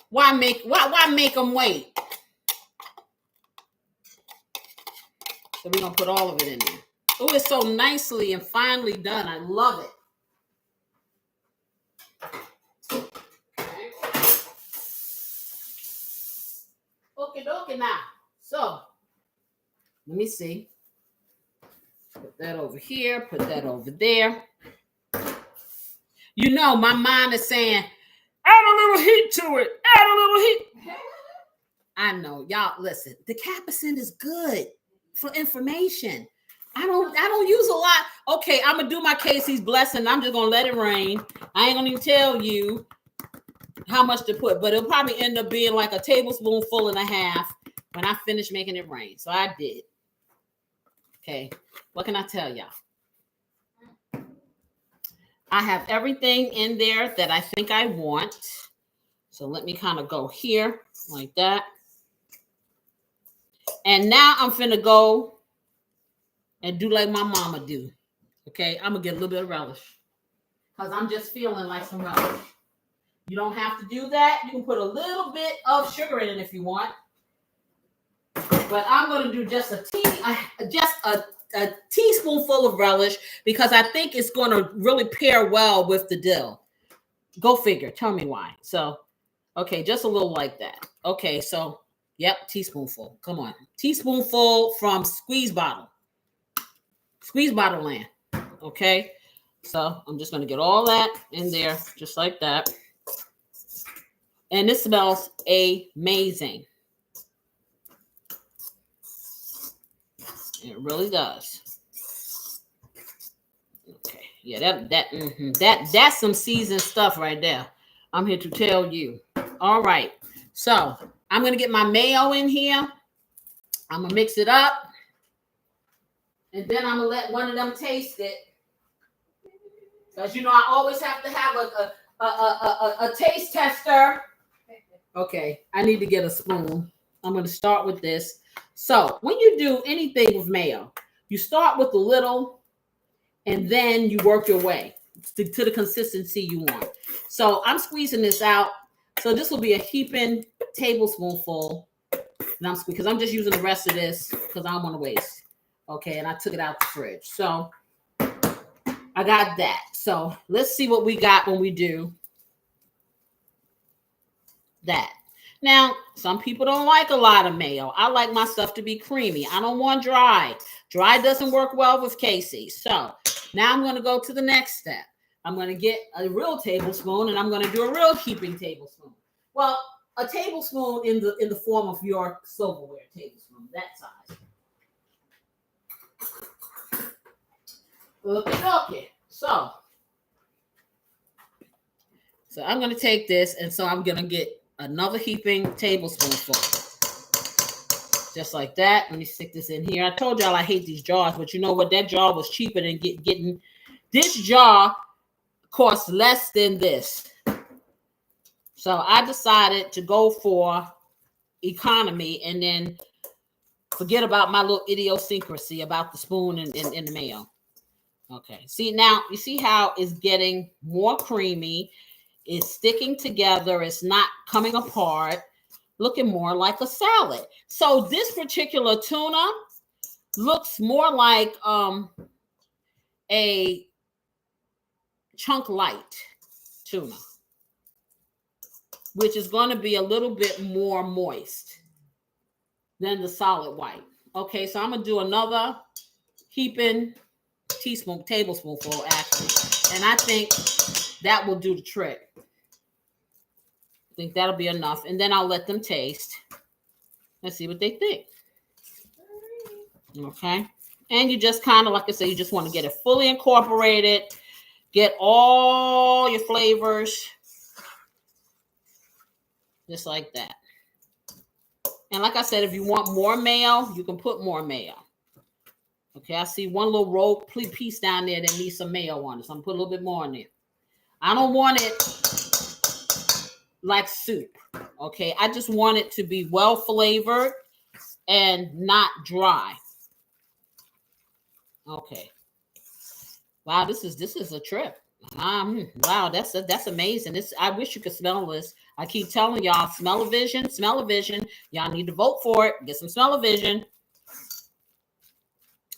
Why make them wait? So we're going to put all of it in there. Oh, it's so nicely and finely done. I love it. Okay, now. So, let me see. Put that over here. Put that over there. You know, my mind is saying, add a little heat to it. Add a little heat. I know. Y'all listen. The capsaicin is good for information. I don't use a lot. Okay, I'm gonna do my Casey's blessing. I'm just gonna let it rain. I ain't gonna even tell you how much to put, but it'll probably end up being like a tablespoonful and a half when I finish making it rain. So I did. Okay, what can I tell y'all? I have everything in there that I think I want. So let me kind of go here like that. And now I'm finna go and do like my mama do. Okay, I'm gonna get a little bit of relish because I'm just feeling like some relish. You don't have to do that. You can put a little bit of sugar in it if you want. But I'm gonna do just a teaspoonful of relish because I think it's gonna really pair well with the dill. Go figure. Tell me why. So, okay, just a little like that. Okay, so yep, teaspoonful. Come on, teaspoonful from squeeze bottle land. Okay, so I'm just gonna get all that in there, just like that, and this smells amazing. It really does. Okay, yeah, that's some seasoned stuff right there. I'm here to tell you. All right, so I'm gonna get my mayo in here. I'm gonna mix it up, and then I'm gonna let one of them taste it. Because you know I always have to have a taste tester. Okay, I need to get a spoon. I'm gonna start with this. So when you do anything with mayo, you start with a little, and then you work your way to the consistency you want. So I'm squeezing this out. So this will be a heaping tablespoonful, and because I'm just using the rest of this because I don't want to waste. Okay, and I took it out the fridge. So I got that. So let's see what we got when we do that. Now, some people don't like a lot of mayo. I like my stuff to be creamy. I don't want dry. Dry doesn't work well with Casey. So now I'm going to go to the next step. I'm going to get a real tablespoon, and I'm going to do a real heaping tablespoon. Well, a tablespoon in the form of your silverware tablespoon, that size. Okay. So I'm going to take this, and so I'm going to get another heaping tablespoonful. Just like that. Let me stick this in here. I told y'all I hate these jars, but you know what? That jar was cheaper than getting. This jar costs less than this. So I decided to go for economy and then forget about my little idiosyncrasy about the spoon and the mayo. Okay. See, now you see how it's getting more creamy. It's sticking together. It's not coming apart. Looking more like a salad. So this particular tuna looks more like a chunk light tuna, which is going to be a little bit more moist than the solid white. Okay, so I'm going to do another heaping tablespoonful actually, and I think that will do the trick. I think that'll be enough, and then I'll let them taste. Let's see what they think. Okay, and you just kind of, like I said, you just want to get it fully incorporated, get all your flavors, just like that. And like I said, if you want more mayo, you can put more mayo. Okay, I see one little roll piece down there that needs some mayo on it, so I'm put a little bit more in there. I don't want it like soup. Okay, I just want it to be well flavored and not dry. Okay. Wow, this is a trip. Wow, that's amazing. I wish you could smell this. I keep telling y'all, smell-o-vision. Y'all need to vote for it. Get some smell-o-vision.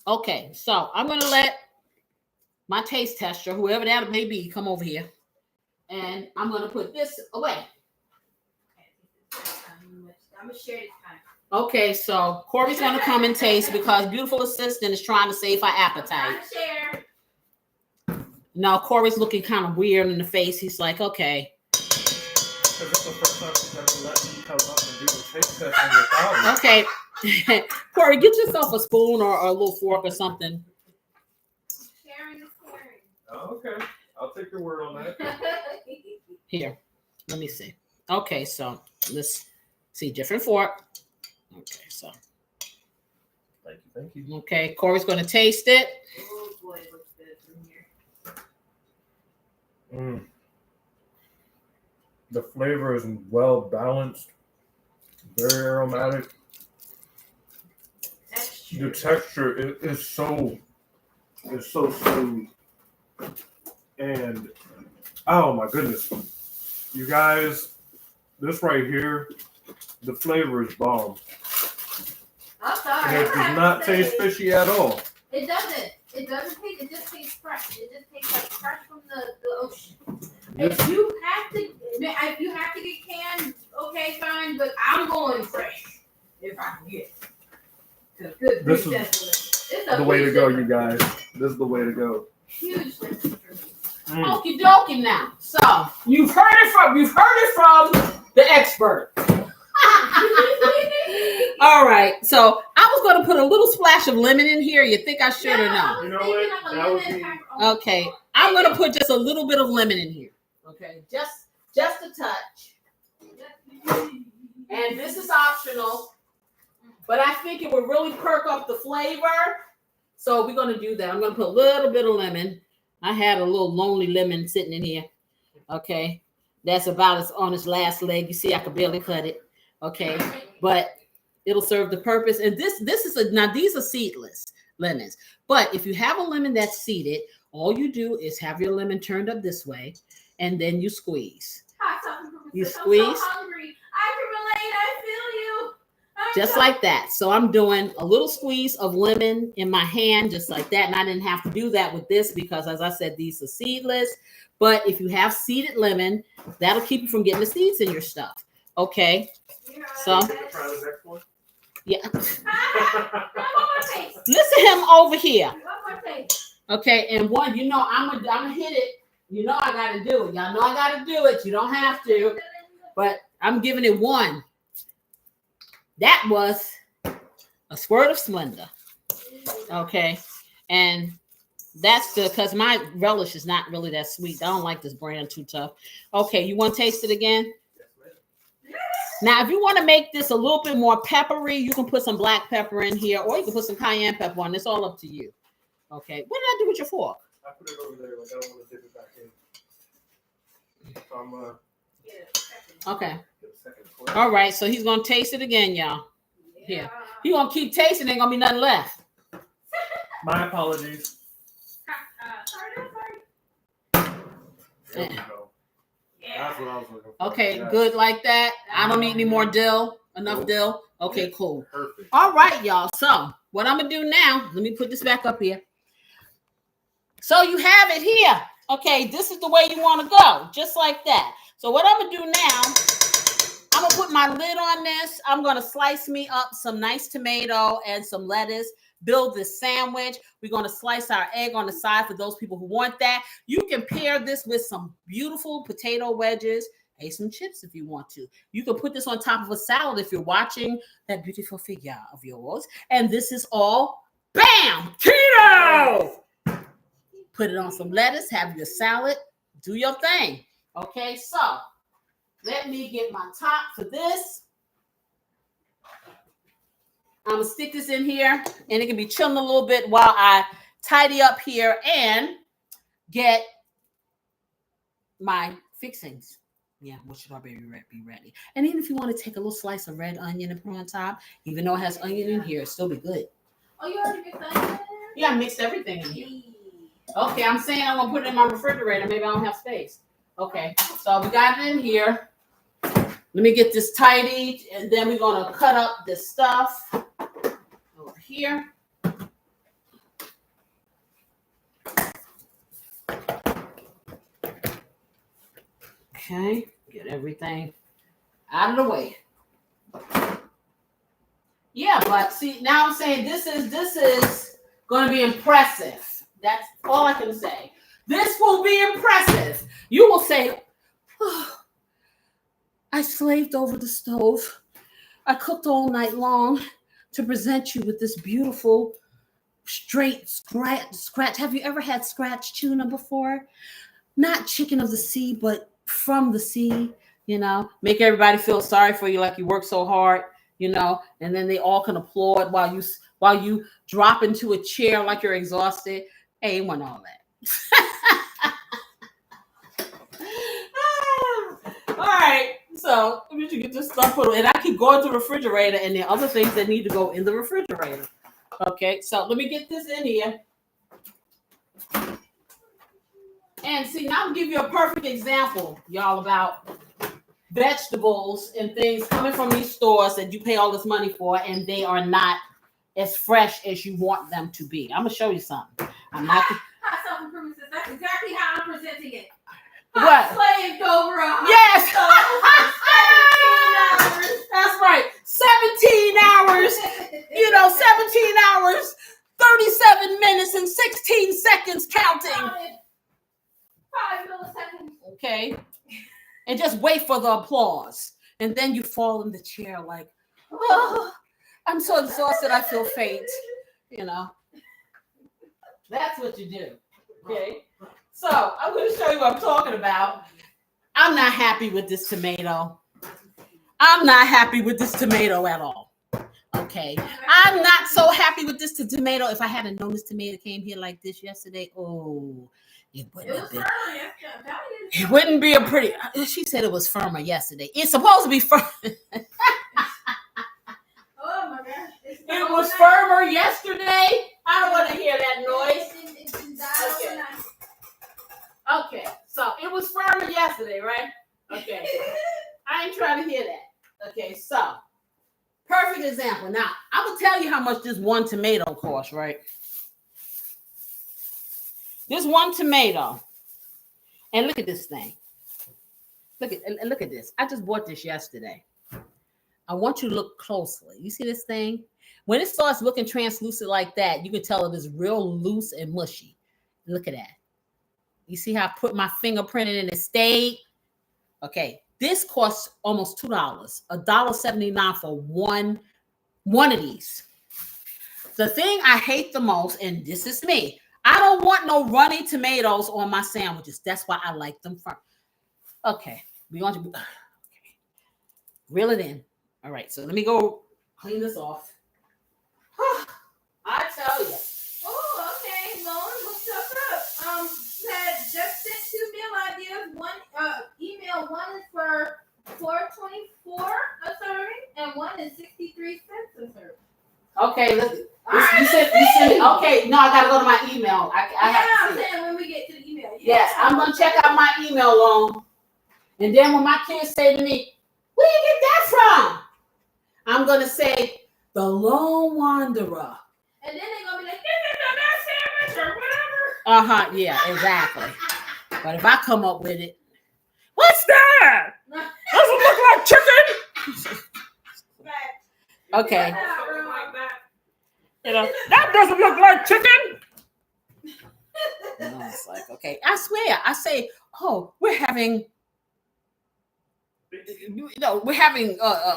Okay, so I'm gonna let my taste tester, whoever that may be, come over here, and I'm gonna put this away. I'm gonna share this time. Okay, so Corey's gonna come and taste because beautiful assistant is trying to save her appetite. Share. No, Corey's looking kind of weird in the face. He's like, okay. Because it's the first time she's ever let me come up and do the taste testing your problems. Okay. Corey, get yourself a spoon or a little fork or something. Sharing is caring. Oh, okay. I'll take your word on that. Here, let me see. Okay, so let's see. Different fork. Okay, so. Thank you. Okay, Corey's going to taste it. Oh boy, it looks good from here. The flavor is well balanced, very aromatic. The texture is so smooth, and oh my goodness, you guys, this right here, the flavor is bomb. I'm sorry. And it does not taste fishy at all. It doesn't. It doesn't taste. It just tastes fresh. It just tastes like fresh from the ocean. If you have to get canned, okay, fine. But I'm going fresh if I can get it. Good. This is the way to go, you guys. This is the way to go. Huge difference for me. Okie dokie now. So you've heard it from the expert. All right. So I was going to put a little splash of lemon in here. You think I should or no? You know what? That would be... Okay. I'm going to put just a little bit of lemon in here. Okay. Just a touch. And this is optional, but I think it would really perk up the flavor. So we're going to do that. I'm going to put a little bit of lemon. I had a little lonely lemon sitting in here. Okay. That's about as on its last leg. You see, I could barely cut it. Okay. But it'll serve the purpose. And this is now these are seedless lemons. But if you have a lemon that's seeded, all you do is have your lemon turned up this way, and then you squeeze. You squeeze. I'm so hungry. I can relate. I feel you. Just like that. So I'm doing a little squeeze of lemon in my hand, just like that. And I didn't have to do that with this because, as I said, these are seedless. But if you have seeded lemon, that'll keep you from getting the seeds in your stuff. Okay. So, Try the next one. yeah. Taste. Listen to him over here. One more taste. Okay. And one, you know, I'm gonna hit it. You know, I got to do it. Y'all know I got to do it. You don't have to. But I'm giving it one. That was a squirt of Splenda. Okay. And that's because my relish is not really that sweet. I don't like this brand too tough. Okay. You want to taste it again? Now, if you want to make this a little bit more peppery, you can put some black pepper in here, or you can put some cayenne pepper on. It's all up to you. Okay. What did I do with your fork? I put it over there. Like I don't want to dip it back in. So I'm Okay. get a second. All right. So he's going to taste it again, y'all. Here. He's going to keep tasting. Ain't going to be nothing left. My apologies. Sorry. There we go. That's what I was looking for. Okay. Yes. Good like that. I don't need any more dill. Enough dill. Okay, cool. Perfect. All right, y'all. So what I'm going to do now, let me put this back up here. So you have it here. Okay, this is the way you want to go. Just like that. So what I'm going to do now, I'm going to put my lid on this. I'm going to slice me up some nice tomato and some lettuce. Build this sandwich. We're going to slice our egg on the side for those people who want that. You can pair this with some beautiful potato wedges. Hey, some chips if you want to. You can put this on top of a salad if you're watching that beautiful figure of yours. And this is all, bam, keto! Put it on some lettuce, have your salad, do your thing. Okay, so let me get my top for this. I'm going to stick this in here, and it can be chilling a little bit while I tidy up here and get my fixings. Yeah, what should I be ready? And even if you want to take a little slice of red onion and put on top, even though it has onion in here, it'll still be good. Oh, you already mixed onion? Yeah, I mixed everything in here. Okay, I'm saying I'm going to put it in my refrigerator. Maybe I don't have space. Okay, so we got it in here. Let me get this tidied, and then we're going to cut up this stuff over here. Okay, get everything out of the way. Yeah, but see, now I'm saying this is going to be impressive. That's all I can say. This will be impressive. You will say, oh, I slaved over the stove. I cooked all night long to present you with this beautiful straight scratch. Have you ever had scratch tuna before? Not chicken of the sea, but from the sea, make everybody feel sorry for you, like you work so hard, and then they all can applaud while you drop into a chair like you're exhausted. Hey, it wasn't all that. All right, so let me get this stuff put, and I keep going to the refrigerator, and there are other things that need to go in the refrigerator. Okay, so let me get this in here. And see, now I'll give you a perfect example, y'all, about vegetables and things coming from these stores that you pay all this money for, and they are not as fresh as you want them to be. I'm gonna show you something. I'm not. Hot self-improvement. That's exactly how I'm presenting it. What? Slaved over a hot Yes. stove for 17 hours. That's right. 17 hours. 17 hours, 37 minutes, and 16 seconds counting. 5 milliseconds. Okay. And just wait for the applause. And then you fall in the chair like, oh, I'm so exhausted, I feel faint. That's what you do. Okay. So I'm going to show you what I'm talking about. I'm not happy with this tomato. I'm not happy with this tomato at all. Okay. I'm not so happy with this tomato. If I hadn't known this tomato came here like this yesterday, it wouldn't be a pretty. She said it was firmer yesterday. It's supposed to be firm. Oh my gosh. It was firmer yesterday. I don't want to hear that noise. Okay, so it was firmer yesterday, right? Okay. I ain't trying to hear that. Okay, so perfect example. Now, I'm going to tell you how much this one tomato costs, right? This one tomato. And look at this thing. Look at this. I just bought this yesterday. I want you to look closely. You see this thing? When it starts looking translucent like that, you can tell it is real loose and mushy. Look at that. You see how I put my fingerprint in and it stayed? Okay. This costs almost $2. $1.79 for one of these. The thing I hate the most, and this is me, I don't want no runny tomatoes on my sandwiches. That's why I like them firm. Okay. We're going to be, okay. Reel it in. All right. So let me go clean this off. I tell you. Oh, okay. Lauren, what's up? Said just sent 2 meal ideas. One email. One is for $4.24 a serving, and one is 63 cents a serving. Okay, you said okay. No, I gotta go to my email. I have to see. I'm saying when we get to the email. Yes, I'm gonna check out my email long, and then when my kids say to me, "Where you get that from?" I'm gonna say, "The Lone Wanderer." And then they're gonna be like, "This is the best sandwich or whatever." Yeah, exactly. But if I come up with it, what's that? Doesn't look like chicken. Okay. That doesn't look like chicken. No, it's like, okay. I swear, I say, we're having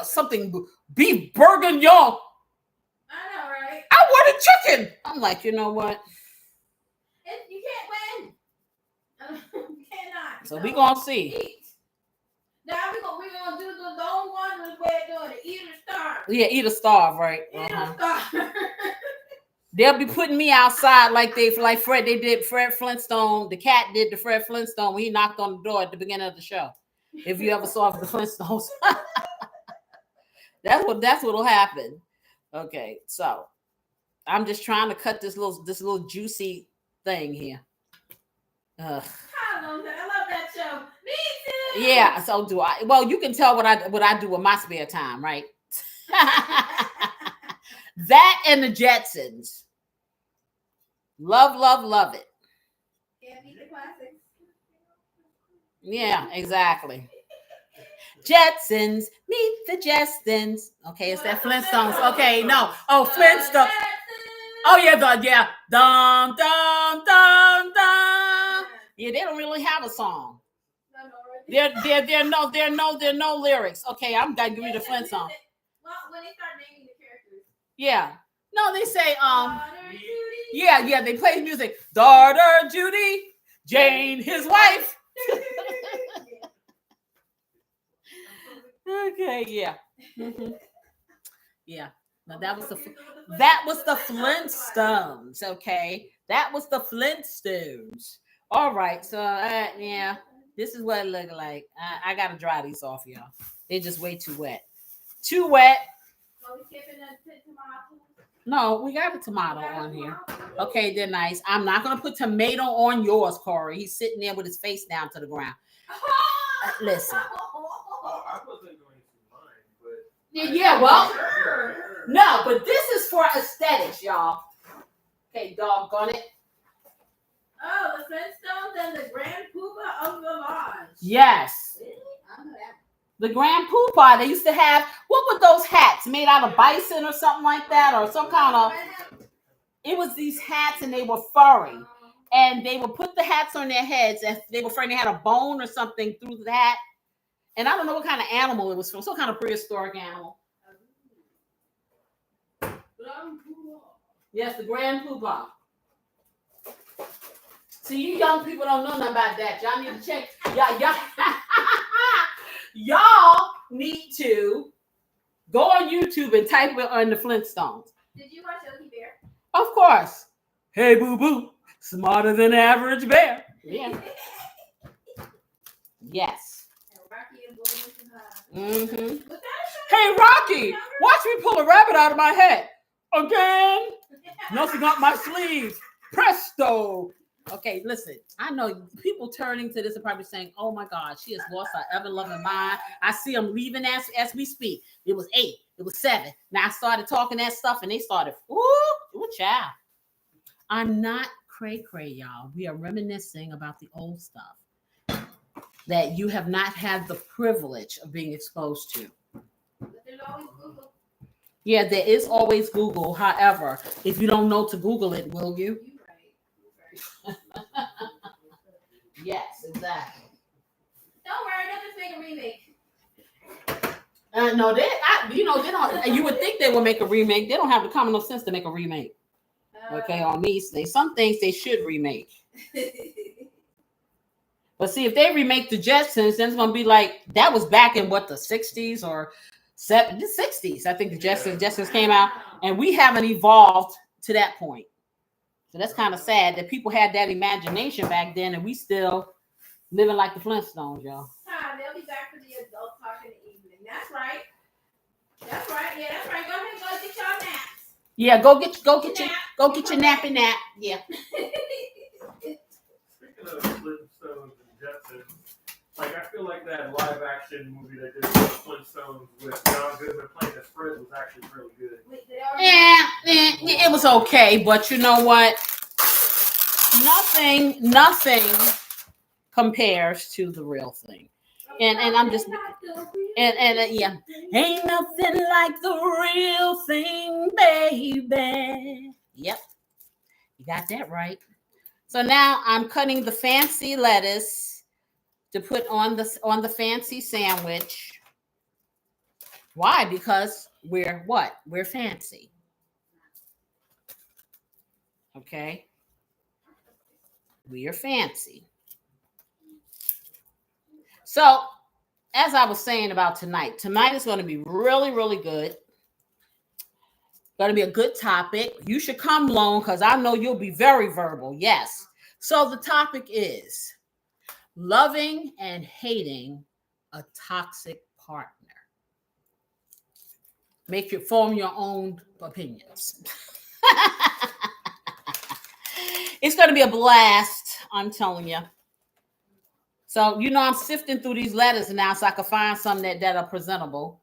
something beef bourguignon. I know, right? I wanted chicken. I'm like, you know what? You can't win. You cannot. So we gonna see. Eat. Now we're gonna do the Lone Wanderer's way of doing it. Eat or starve. Yeah, eat or starve, right? Eat or starve. They'll be putting me outside like Fred. They did Fred Flintstone. The cat did the Fred Flintstone when he knocked on the door at the beginning of the show. If you ever saw the Flintstones, that's what'll happen. Okay, so I'm just trying to cut this little juicy thing here. I love that show. Me too. Yeah, so do I. Well, you can tell what I do with my spare time, right? That and the Jetsons. Love it. Can't beat the classics. Yeah, exactly. Jetsons, meet the Jetsons. Okay, it's that Flintstones. Okay, no. Oh, Flintstones. Oh yeah, dum dum dum dum. Yeah, they don't really have a song. There are no lyrics. Okay, I'm gonna give you the Flintstones. when they start naming the characters. Yeah. No, they say Daughter Judy. yeah, they play music. Daughter Judy, Jane, his wife. Okay, yeah. Mhm. Yeah. Now that was the Flintstones, okay? That was the Flintstones. All right, so yeah, this is what it looked like. I gotta dry these off, y'all. They're just way too wet. Too wet. Are we skipping the tomatoes? No, we got a tomato on here. Okay, they're nice. I'm not gonna put tomato on yours, Corey. He's sitting there with his face down to the ground. Listen. Oh, I wasn't going to mind, but Yeah, well, no, but this is for aesthetics, y'all. Okay, doggone it. Oh, the Flintstones and the Grand Poobah of the Lodge. Yes. Really? I know that. The Grand Poobah, they used to have, what were those hats? Made out of bison or something like that? Or some kind of, it was these hats and they were furry. And they would put the hats on their heads and they were afraid they had a bone or something through the hat. And I don't know what kind of animal it was from, some kind of prehistoric animal. Yes, the Grand Poobah. See, you young people don't know nothing about that. Y'all need to check. Y'all need to go on YouTube and type it on the Flintstones. Did you watch Yogi Bear? Of course. Hey, boo boo, smarter than average bear. Yeah. Yes. And Rocky and Bullwinkle High. Mm-hmm. Hey, Rocky, watch me pull a rabbit out of my head. Again? Nothing up my sleeve. Presto. Okay, listen. I know people turning to this are probably saying, oh my God, she has lost her ever-loving mind. I see them leaving as we speak. It was 8. It was 7. Now I started talking that stuff and they started, ooh, child. I'm not cray-cray, y'all. We are reminiscing about the old stuff that you have not had the privilege of being exposed to. But there's always Google. Yeah, there is always Google. However, if you don't know to Google it, will you? You're right. Yes, exactly. Don't worry, they'll just make a remake. No, they don't. You would think they would make a remake. They don't have the common sense to make a remake. Okay, on me, some things they should remake. But see, if they remake the Jetsons, then it's gonna be like that was back in what the 60s or the 60s. I think the Jetsons came out, and we haven't evolved to that point. So that's kind of sad that people had that imagination back then, and we still living like the Flintstones, y'all. They'll be back for the adult talk in the evening. That's right. That's right. Yeah, that's right. Go ahead and go get y'all naps. Yeah, go get your nappy nap. Yeah. speaking of Flintstones and Jetsons, like I feel like that live action movie that did Flintstones with John Goodman playing his friend was actually really good. Wait, did they already It was okay, but you know what? Nothing compares to the real thing. And I'm just yeah, ain't nothing like the real thing, baby. Yep, you got that right. So now I'm cutting the fancy lettuce to put on the fancy sandwich. Why? Because we're what? We're fancy. Okay, we are fancy. So, as I was saying about tonight is going to be really, really good. Going to be a good topic. You should come along because I know you'll be very verbal. Yes. So the topic is loving and hating a toxic partner. Form your own opinions. It's going to be a blast, I'm telling you. So, I'm sifting through these letters now so I can find some that are presentable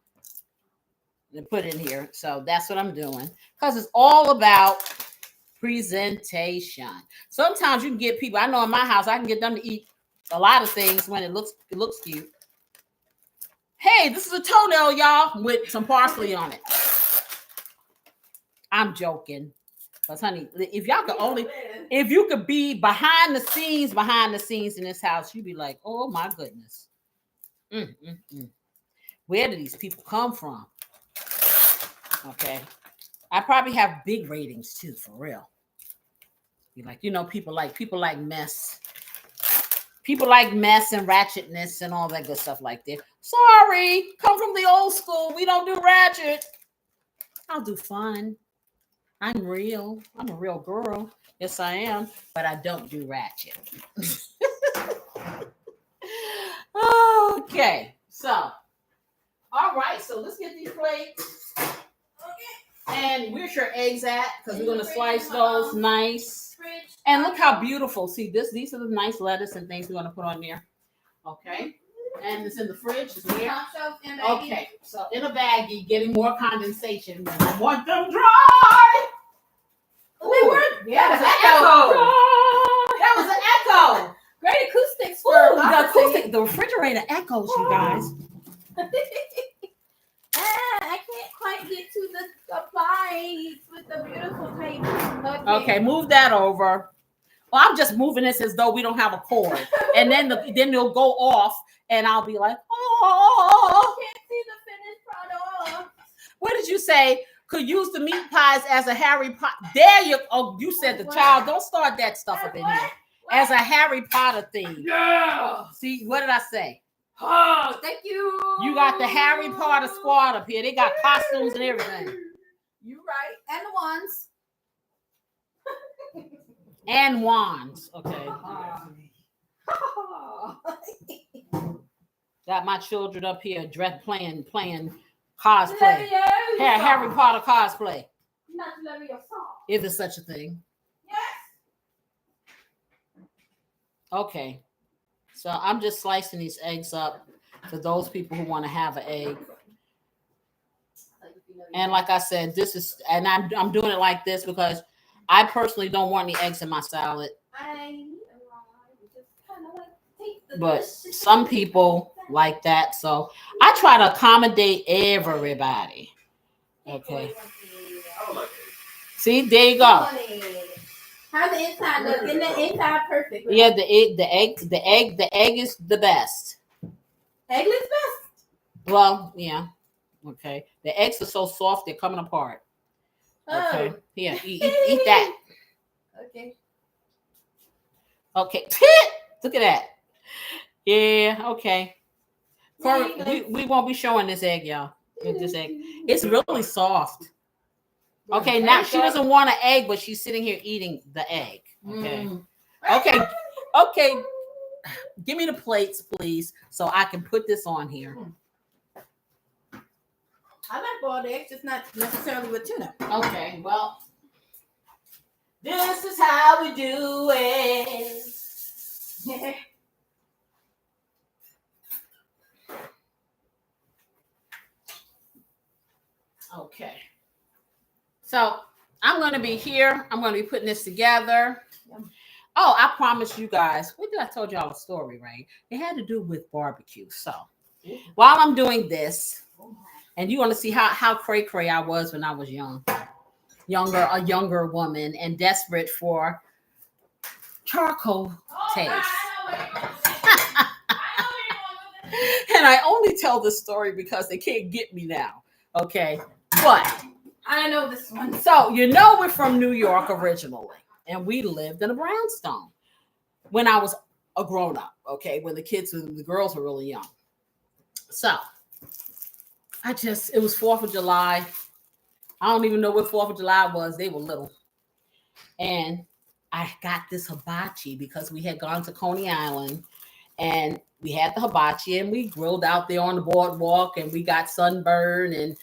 and put in here. So that's what I'm doing because it's all about presentation. Sometimes you can get people, I know in my house, I can get them to eat a lot of things when it looks cute. Hey, this is a toenail, y'all, with some parsley on it. I'm joking. Because, honey, if you could be behind the scenes in this house, you'd be like, oh, my goodness. Where do these people come from? Okay. I probably have big ratings too, for real. You like, people like mess. People like mess and ratchetness and all that good stuff like that. Sorry, come from the old school. We don't do ratchet. I'll do fun. I'm real. I'm a real girl. Yes, I am. But I don't do ratchet. Okay. So, all right. So let's get these plates. And where's your eggs at? Because we're going to slice those nice. And look how beautiful. See, these are the nice lettuce and things we're going to put on there. Okay. And it's in the fridge. It's here. Okay. So in a baggie, getting more condensation. I want them dry. Ooh, Yeah, that was an echo. Great acoustics for The refrigerator echoes, you guys. I can't quite get to the bites with the beautiful paper. Okay, move that over. Well, I'm just moving this as though we don't have a cord, and then they'll go off, and I'll be like, oh, I can't see the finished product. What did you say? Could use the meat pies as a Harry Potter. There you. Oh, you said the child. Don't start that stuff up in here. As a Harry Potter theme. Yeah. See, what did I say? Oh, thank you. You got the Harry Potter squad up here. They got costumes and everything. You right. And the ones. And wands. Okay. Got my children up here playing cosplay. Harry Potter cosplay. Not to love your song. If there's such a thing. Yes. Okay. So I'm just slicing these eggs up for those people who want to have an egg. And like I said, I'm doing it like this because I personally don't want any eggs in my salad. But some people like that, so I try to accommodate everybody. Okay. See, there you go. How's the inside look? Isn't the inside perfect? Right? Yeah, the egg is the best. Eggless best. Well, yeah. Okay. The eggs are so soft they're coming apart. Okay. Here, eat that. Okay. Okay. Look at that. Yeah, okay. We won't be showing this egg, y'all. This egg. It's really soft. Okay, now she doesn't want an egg, but she's sitting here eating the egg. Okay. Okay. Give me the plates, please, so I can put this on here. I like boiled eggs, just not necessarily with tuna. Okay, well, this is how we do it. Okay. So I'm going to be here. I'm going to be putting this together. Oh, I promised you guys. What did I told y'all a story, right? It had to do with barbecue. So while I'm doing this, and you want to see how cray-cray I was when I was a younger woman and desperate for charcoal taste. And I only tell this story because they can't get me now. Okay. But I know this one. So, we're from New York originally, and we lived in a brownstone when I was a grown-up, okay, when the girls were really young. So, it was 4th of July. I don't even know what 4th of July was. They were little. And I got this hibachi because we had gone to Coney Island, and we had the hibachi, and we grilled out there on the boardwalk, and we got sunburned, and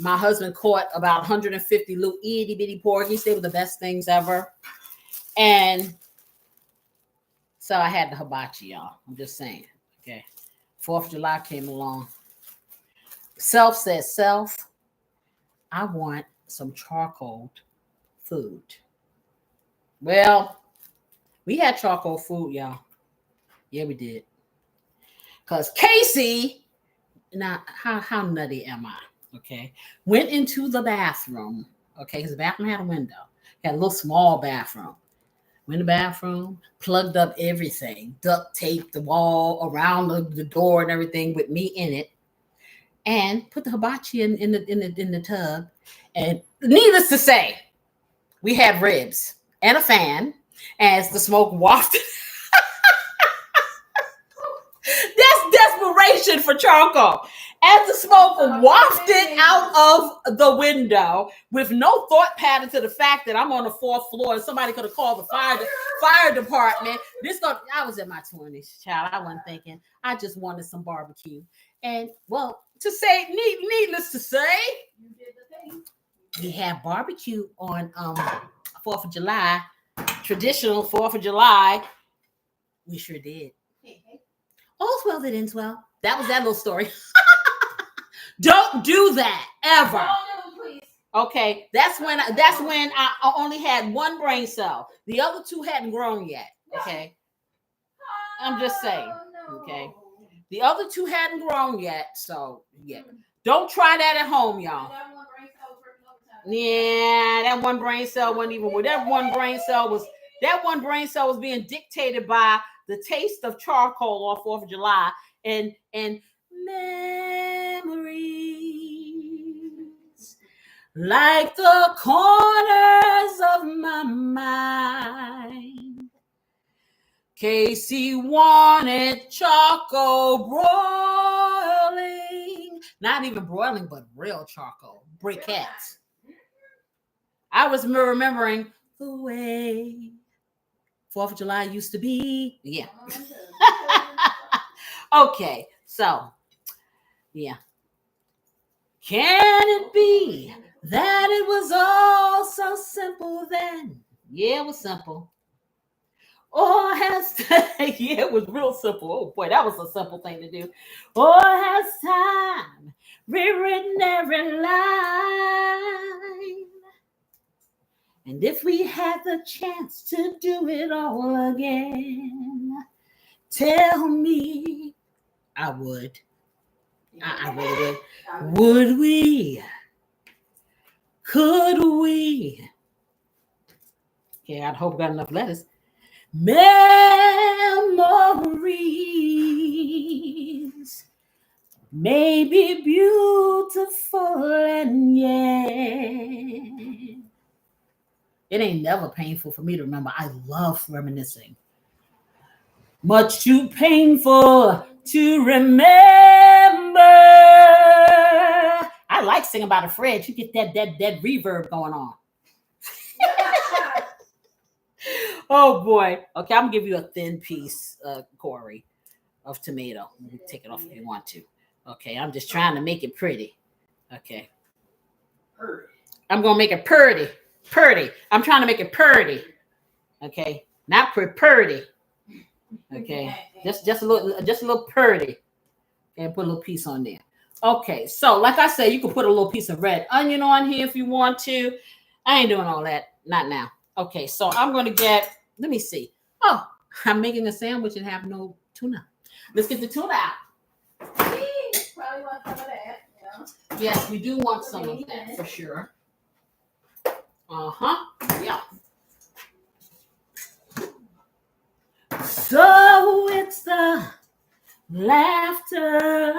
my husband caught about 150 little itty bitty porgies. They were the best things ever. And so I had the hibachi, y'all. I'm just saying. Okay. 4th of July came along. Self says, I want some charcoal food. Well, we had charcoal food, y'all. Yeah, we did. Because Casey, now, how nutty am I? Okay, went into the bathroom. Okay, because the bathroom had a window. Had a little small bathroom. Went in the bathroom, plugged up everything, duct taped the wall around the door and everything with me in it, and put the hibachi in the tub And needless to say, we had ribs and a fan as the smoke wafted. That's desperation for charcoal. As the smoke wafted out of the window with no thought pattern to the fact that I'm on the 4th floor and somebody could have called the fire department. I was in my 20s, child. I wasn't thinking. I just wanted some barbecue. And well, needless to say, we had barbecue on 4th of July, traditional 4th of July. We sure did. All's well that ends well. That was that little story. Don't do that ever. Okay, that's when I only had one brain cell. The other two hadn't grown yet. Okay, I'm just saying. Okay, the other two hadn't grown yet. So yeah, don't try that at home, y'all. Yeah, that one brain cell wasn't even. That one brain cell was being dictated by the taste of charcoal on 4th of July and memories like the corners of my mind. Casey wanted charcoal broiling, not even broiling, but real charcoal briquettes. I was remembering the way 4th of July used to be. Yeah. Okay, so yeah. Can it be that it was all so simple then? Yeah, it was simple. Or has yeah, it was real simple. Oh boy, that was a simple thing to do. Or has time rewritten every line? And if we had the chance to do it all again, tell me, I would. I really would. Would we? Could we? Okay, I hope I got enough letters. Memories may be beautiful and yeah. It ain't never painful for me to remember. I love reminiscing. Much too painful to remember. I like singing about a fridge. You get that reverb going on. Oh boy. Okay, I'm gonna give you a thin piece, Corey, of tomato. You can take it off if you want to. Okay, I'm just trying to make it pretty. Okay. I'm gonna make it pretty. I'm trying to make it pretty. Okay, not pretty. Okay, just a little pretty, and put a little piece on there. Okay, so like I said, you can put a little piece of red onion on here if you want to. I ain't doing all that, not now. Okay, so I'm gonna get. Let me see. Oh, I'm making a sandwich and have no tuna. Let's get the tuna out. Probably want some of that. Yes, we do want some of that for sure. Yeah. So it's the laughter.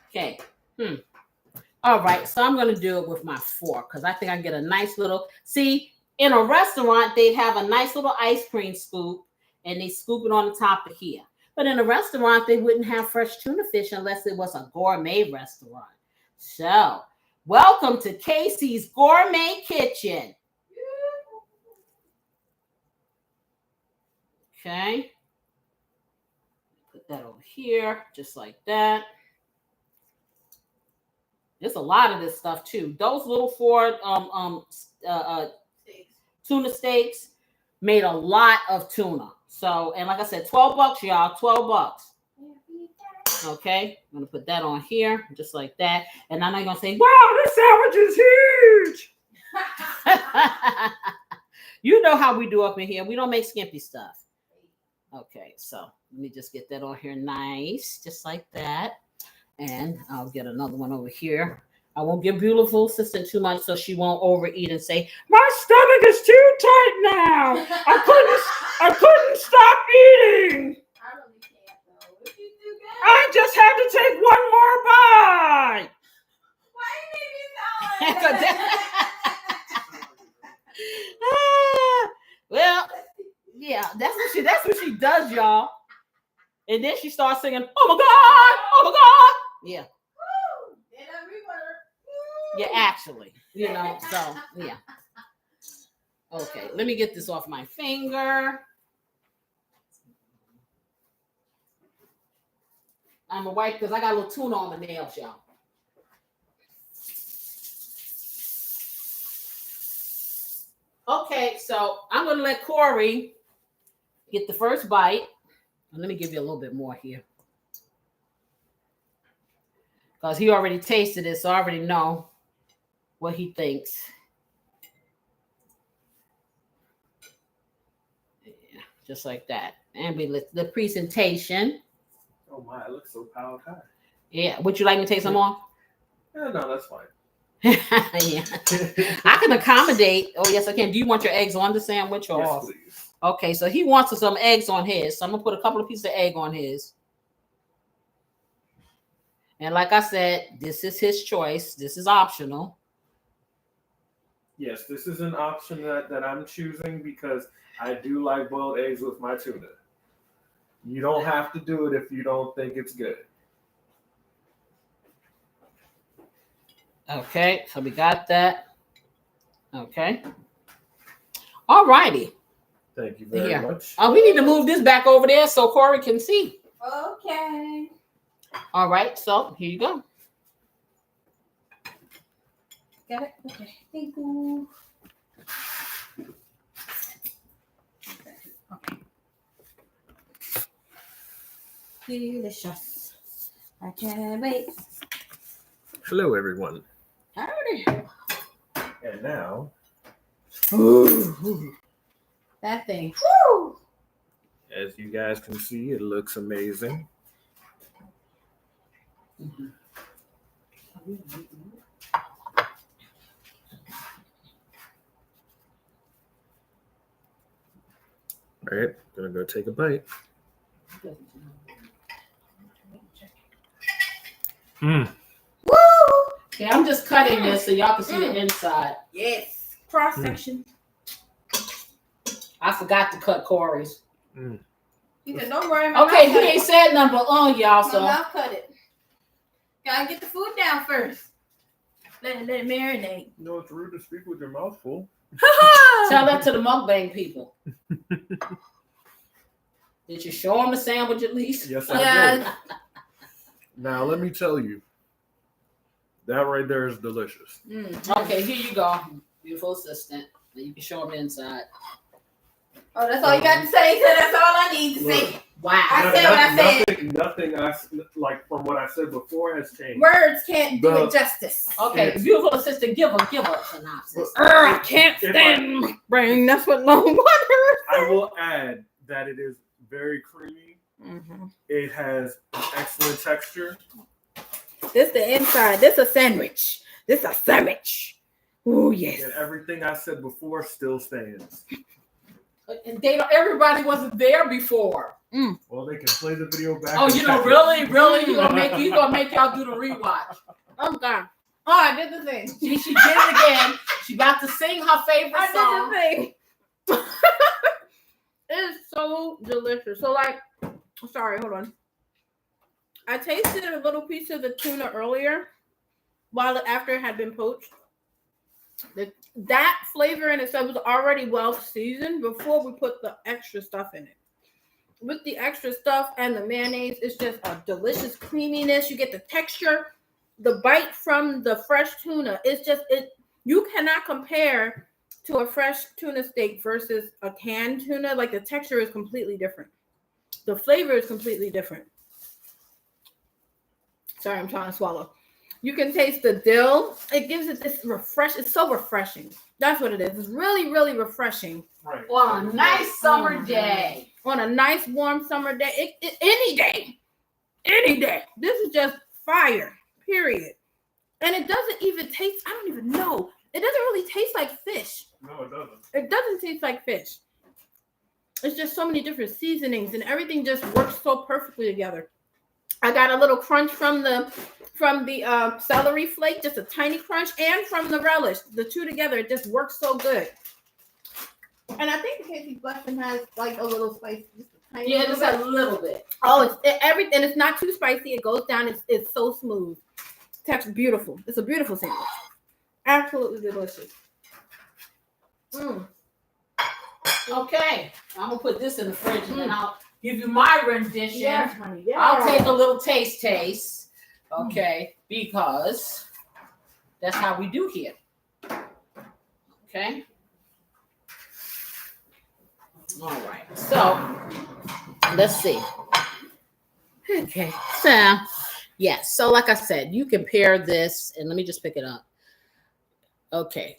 Okay. All right. So I'm going to do it with my fork because I think I get a nice little. See, in a restaurant, they'd have a nice little ice cream scoop and they scoop it on the top of here. But in a restaurant, they wouldn't have fresh tuna fish unless it was a gourmet restaurant. So, welcome to Casey's Gourmet Kitchen. Okay. Put that over here, just like that. There's a lot of this stuff too. Those little four tuna steaks made a lot of tuna. So, and like I said, $12, y'all, $12. Okay, I'm gonna put that on here, just like that. And I'm not gonna say, wow, this sandwich is huge. You know how we do up in here. We don't make skimpy stuff. Okay, so let me just get that on here nice, just like that. And I'll get another one over here. I won't give beautiful assistant too much so she won't overeat and say, my stomach is too tight now. I couldn't stop eating. I just had to take one more bite. Well, yeah, that's what she does, y'all. And then she starts singing, "Oh my God, oh my God." Yeah. Yeah, actually, so yeah. Okay, let me get this off my finger. I'm gonna wipe because I got a little tuna on my nails, y'all. Okay, so I'm gonna let Corey get the first bite. And let me give you a little bit more here. Because he already tasted it, so I already know what he thinks. Yeah, just like that. And we let the presentation. Oh my, it looks so powered high. Yeah, would you like me to take some more? Yeah, no, that's fine. Yeah. I can accommodate. Oh, yes, I can. Do you want your eggs on the sandwich or Yes, off? please. Okay, so he wants some eggs on his. So I'm going to put a couple of pieces of egg on his. And like I said, this is his choice. This is optional. Yes, this is an option that I'm choosing because I do like boiled eggs with my tuna. You don't have to do it if you don't think it's good. Okay, so we got that. Okay. All righty. Thank you very much. Oh, we need to move this back over there so Corey can see. Okay. All right, so here you go. Got it? Okay. Thank you. Okay. Delicious. I can't wait. Hello, everyone. Howdy. And now, That thing. Woo! as you guys can see, it looks amazing. All right, gonna go take a bite. Woo! Okay, I'm just cutting this so y'all can see the inside. Yes. Cross section. I forgot to cut Corey's. He said, "Don't worry, my Okay, mouth he cut ain't it. said nothing but y'all. My So mouth cut it. Gotta get the food down first. Let it marinate." No, it's rude to speak with your mouth full. tell that to the mukbang people. Did you show them the sandwich at least? Yes, I Yeah. did. Now, let me tell you, that right there is delicious. Okay, here you go, beautiful assistant. You can show them the inside. Oh, that's all you got to say. So that's all I need to say. Look, Wow. I said what I said. Nothing like from what I said before has changed. Words can't do it justice. Okay, It's- beautiful assistant, give a synopsis. I can't stand my brain. That's what long water. I will add that it is very creamy. Mm-hmm. It has an excellent texture. This the inside. This a sandwich. This a sandwich. Oh yes. And everything I said before still stands. And everybody wasn't there before. Well, they can play the video back. Oh, and you know, check it. really, you gonna make y'all do the rewatch. Oh God. Oh, I did the thing. She did it again. She about to sing her favorite song. I did the thing. It is so delicious. So sorry, hold on. I tasted a little piece of the tuna earlier, after it had been poached. That flavor in itself was already well seasoned before we put the extra stuff in it. With the extra stuff and the mayonnaise, it's just a delicious creaminess. You get the texture, the bite from the fresh tuna. It's just you cannot compare to a fresh tuna steak versus a canned tuna. Like the texture is completely different. The flavor is completely different. Sorry, I'm trying to swallow. You can taste the dill. It gives it this It's so refreshing. That's what it is. It's really, really refreshing. Right. On a nice summer day. On a nice warm summer day. Any day. This is just fire. Period. And it doesn't even taste. I don't even know. It doesn't really taste like fish. No, it doesn't. It doesn't taste like fish. It's just so many different seasonings and everything just works so perfectly together. I got a little crunch from the celery flake, just a tiny crunch, and from the relish. The two together, it just works so good. And I think the Casey's Blessing has like a little spice, just a tiny just a little bit. Oh, everything. It's not too spicy. It goes down. It's so smooth. Texture beautiful. It's a beautiful sandwich. Absolutely delicious. Okay, I'm gonna put this in the fridge and then I'll give you my rendition. Yes, honey. Yes. I'll take a little taste. Okay, because that's how we do here. Okay. All right. So let's see. Okay. So yes. So like I said, you can pair this, and let me just pick it up. Okay.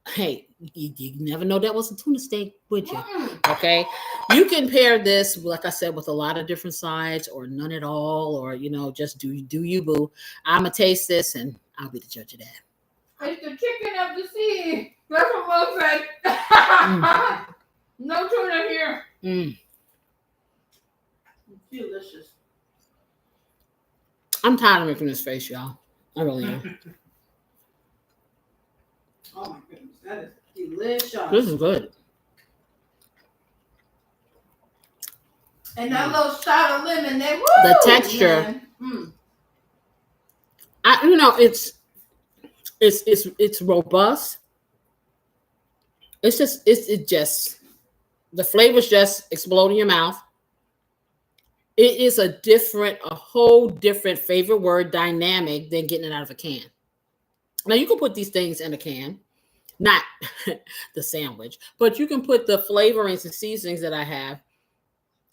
Hey, you never know that was a tuna steak, would you? Okay. You can pair this, like I said, with a lot of different sides or none at all, or, just do you, boo. I'm going to taste this and I'll be the judge of that. It's the chicken of the sea. That's what Mo said. No tuna here. Delicious. I'm tired of making this face, y'all. I really am. Oh my goodness, that is delicious. This is good. And that little shot of lemon, woo, The texture. It's robust. It's just the flavors just explode in your mouth. It is a whole different favorite word dynamic than getting it out of a can. Now you can put these things in a can, not the sandwich, but you can put the flavorings and seasonings that I have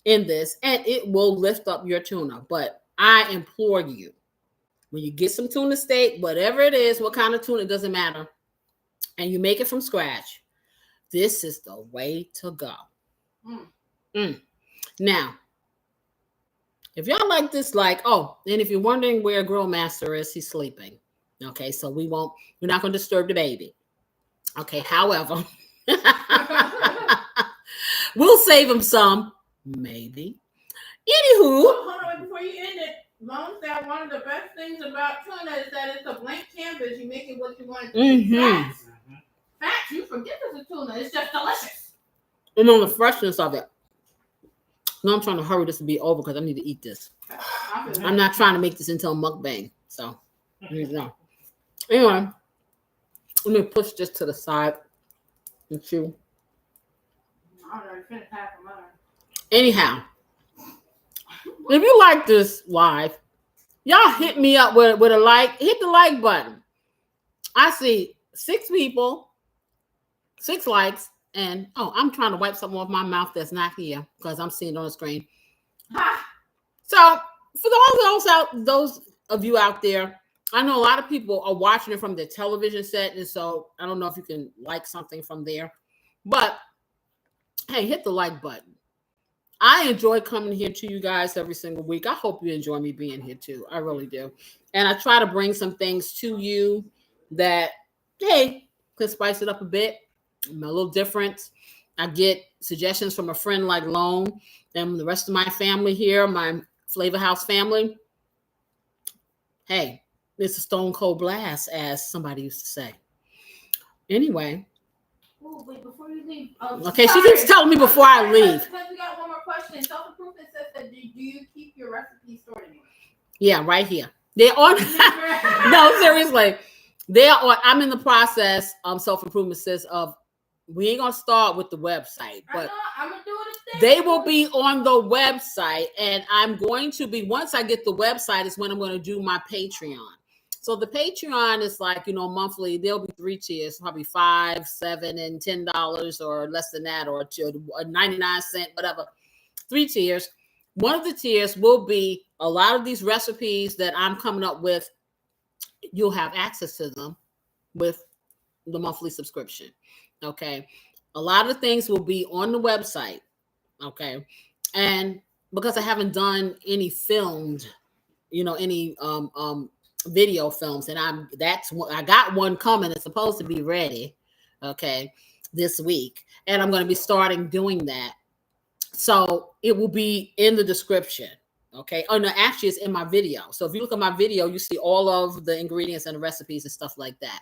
in this, and it will lift up your tuna. But I implore you, when you get some tuna steak, whatever it is, what kind of tuna, it doesn't matter, and you make it from scratch, this is the way to go. Now, if y'all like this, and if you're wondering where Grill Master is, he's sleeping. Okay, so we're not going to disturb the baby. Okay, however, we'll save him some, maybe. Anywho. Hold on, before you end it, Mom said one of the best things about tuna is that it's a blank canvas. You make it what you want it to be. Facts, you forget there's a tuna. It's just delicious. And on the freshness of it. No, I'm trying to hurry this to be over because I need to eat this. I'm not trying to make this into a mukbang. So, Anyway, let me push this to the side and chew. Anyhow, if you like this live, y'all hit me up with a like. Hit the like button. I see 6 people, 6 likes, and I'm trying to wipe something off my mouth that's not here because I'm seeing it on the screen. So for those of you out there, I know a lot of people are watching it from the television set, and so I don't know if you can like something from there. But hey, hit the like button. I enjoy coming here to you guys every single week. I hope you enjoy me being here too. I really do. And I try to bring some things to you that, hey, could spice it up a bit, a little different. I get suggestions from a friend like Lone and the rest of my family here, my Flavor House family. Hey, it's a stone cold blast, as somebody used to say. Anyway. Oh, wait, before you leave. Okay, she keeps telling me before I leave. Because we got one more question. Self-improvement says that do you keep your recipes stored anywhere? Yeah, right here. They're on. No, seriously. They're on. I'm in the process. Self-improvement says we ain't gonna start with the website, but I'm gonna do it. They will be on the website, and I'm going to be, once I get the website is when I'm going to do my Patreon. So the Patreon is like, monthly. There'll be 3 tiers, probably $5, $7, and $10 or less than that, or 99 cents, whatever. 3 tiers. One of the tiers will be a lot of these recipes that I'm coming up with. You'll have access to them with the monthly subscription. Okay. A lot of things will be on the website. Okay. And because I haven't done any filmed, any video films, and I got one coming. It's supposed to be ready, okay, this week, and I'm going to be starting doing that. So it will be in the description, Okay. Oh no, actually it's in my video. So if you look at my video, you see all of the ingredients and the recipes and stuff like that.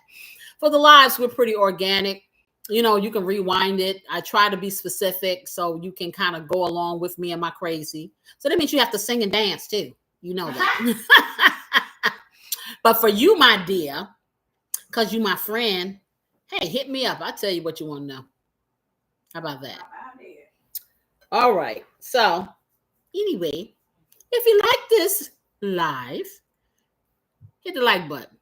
For the lives, we're pretty organic. You know, you can rewind it. I try to be specific so you can kind of go along with me and my crazy. So that means you have to sing and dance too. You know that. But for you, my dear, because you my friend, hey, hit me up. I'll tell you what you want to know. How about that? All right. So anyway, if you like this live, hit the like button.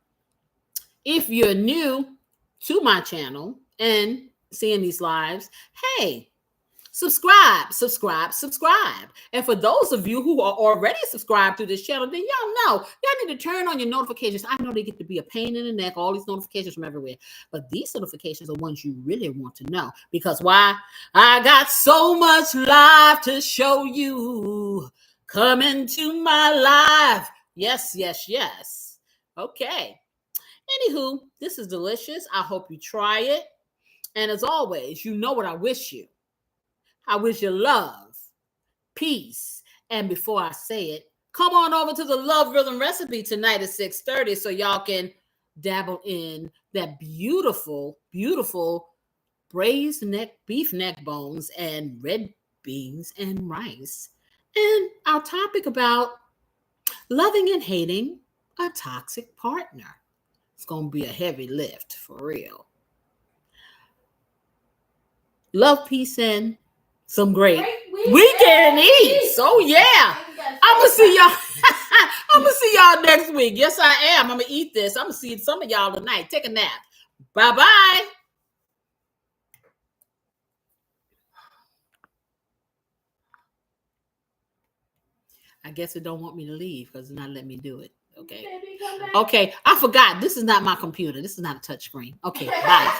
If you're new to my channel and seeing these lives, hey, subscribe. And for those of you who are already subscribed to this channel, then y'all need to turn on your notifications. I know they get to be a pain in the neck, all these notifications from everywhere, but these notifications are ones you really want to know, because why? I got so much live to show you. Come into my life. Yes. Okay. Anywho, this is delicious. I hope you try it. And as always, you know what I wish you. I wish you love, peace. And before I say it, come on over to the Love Rhythm Recipe tonight at 6:30 so y'all can dabble in that beautiful, beautiful braised beef neck bones and red beans and rice. And our topic about loving and hating a toxic partner. It's going to be a heavy lift, for real. Love, peace, and some great weekend eats. So yeah, I'm gonna see y'all. I'm gonna see y'all next week. Yes, I am. I'm gonna eat this. I'm gonna see some of y'all tonight. Take a nap. Bye bye. I guess it don't want me to leave because it's not letting me do it. Okay. Okay. I forgot. This is not my computer. This is not a touch screen. Okay. Bye.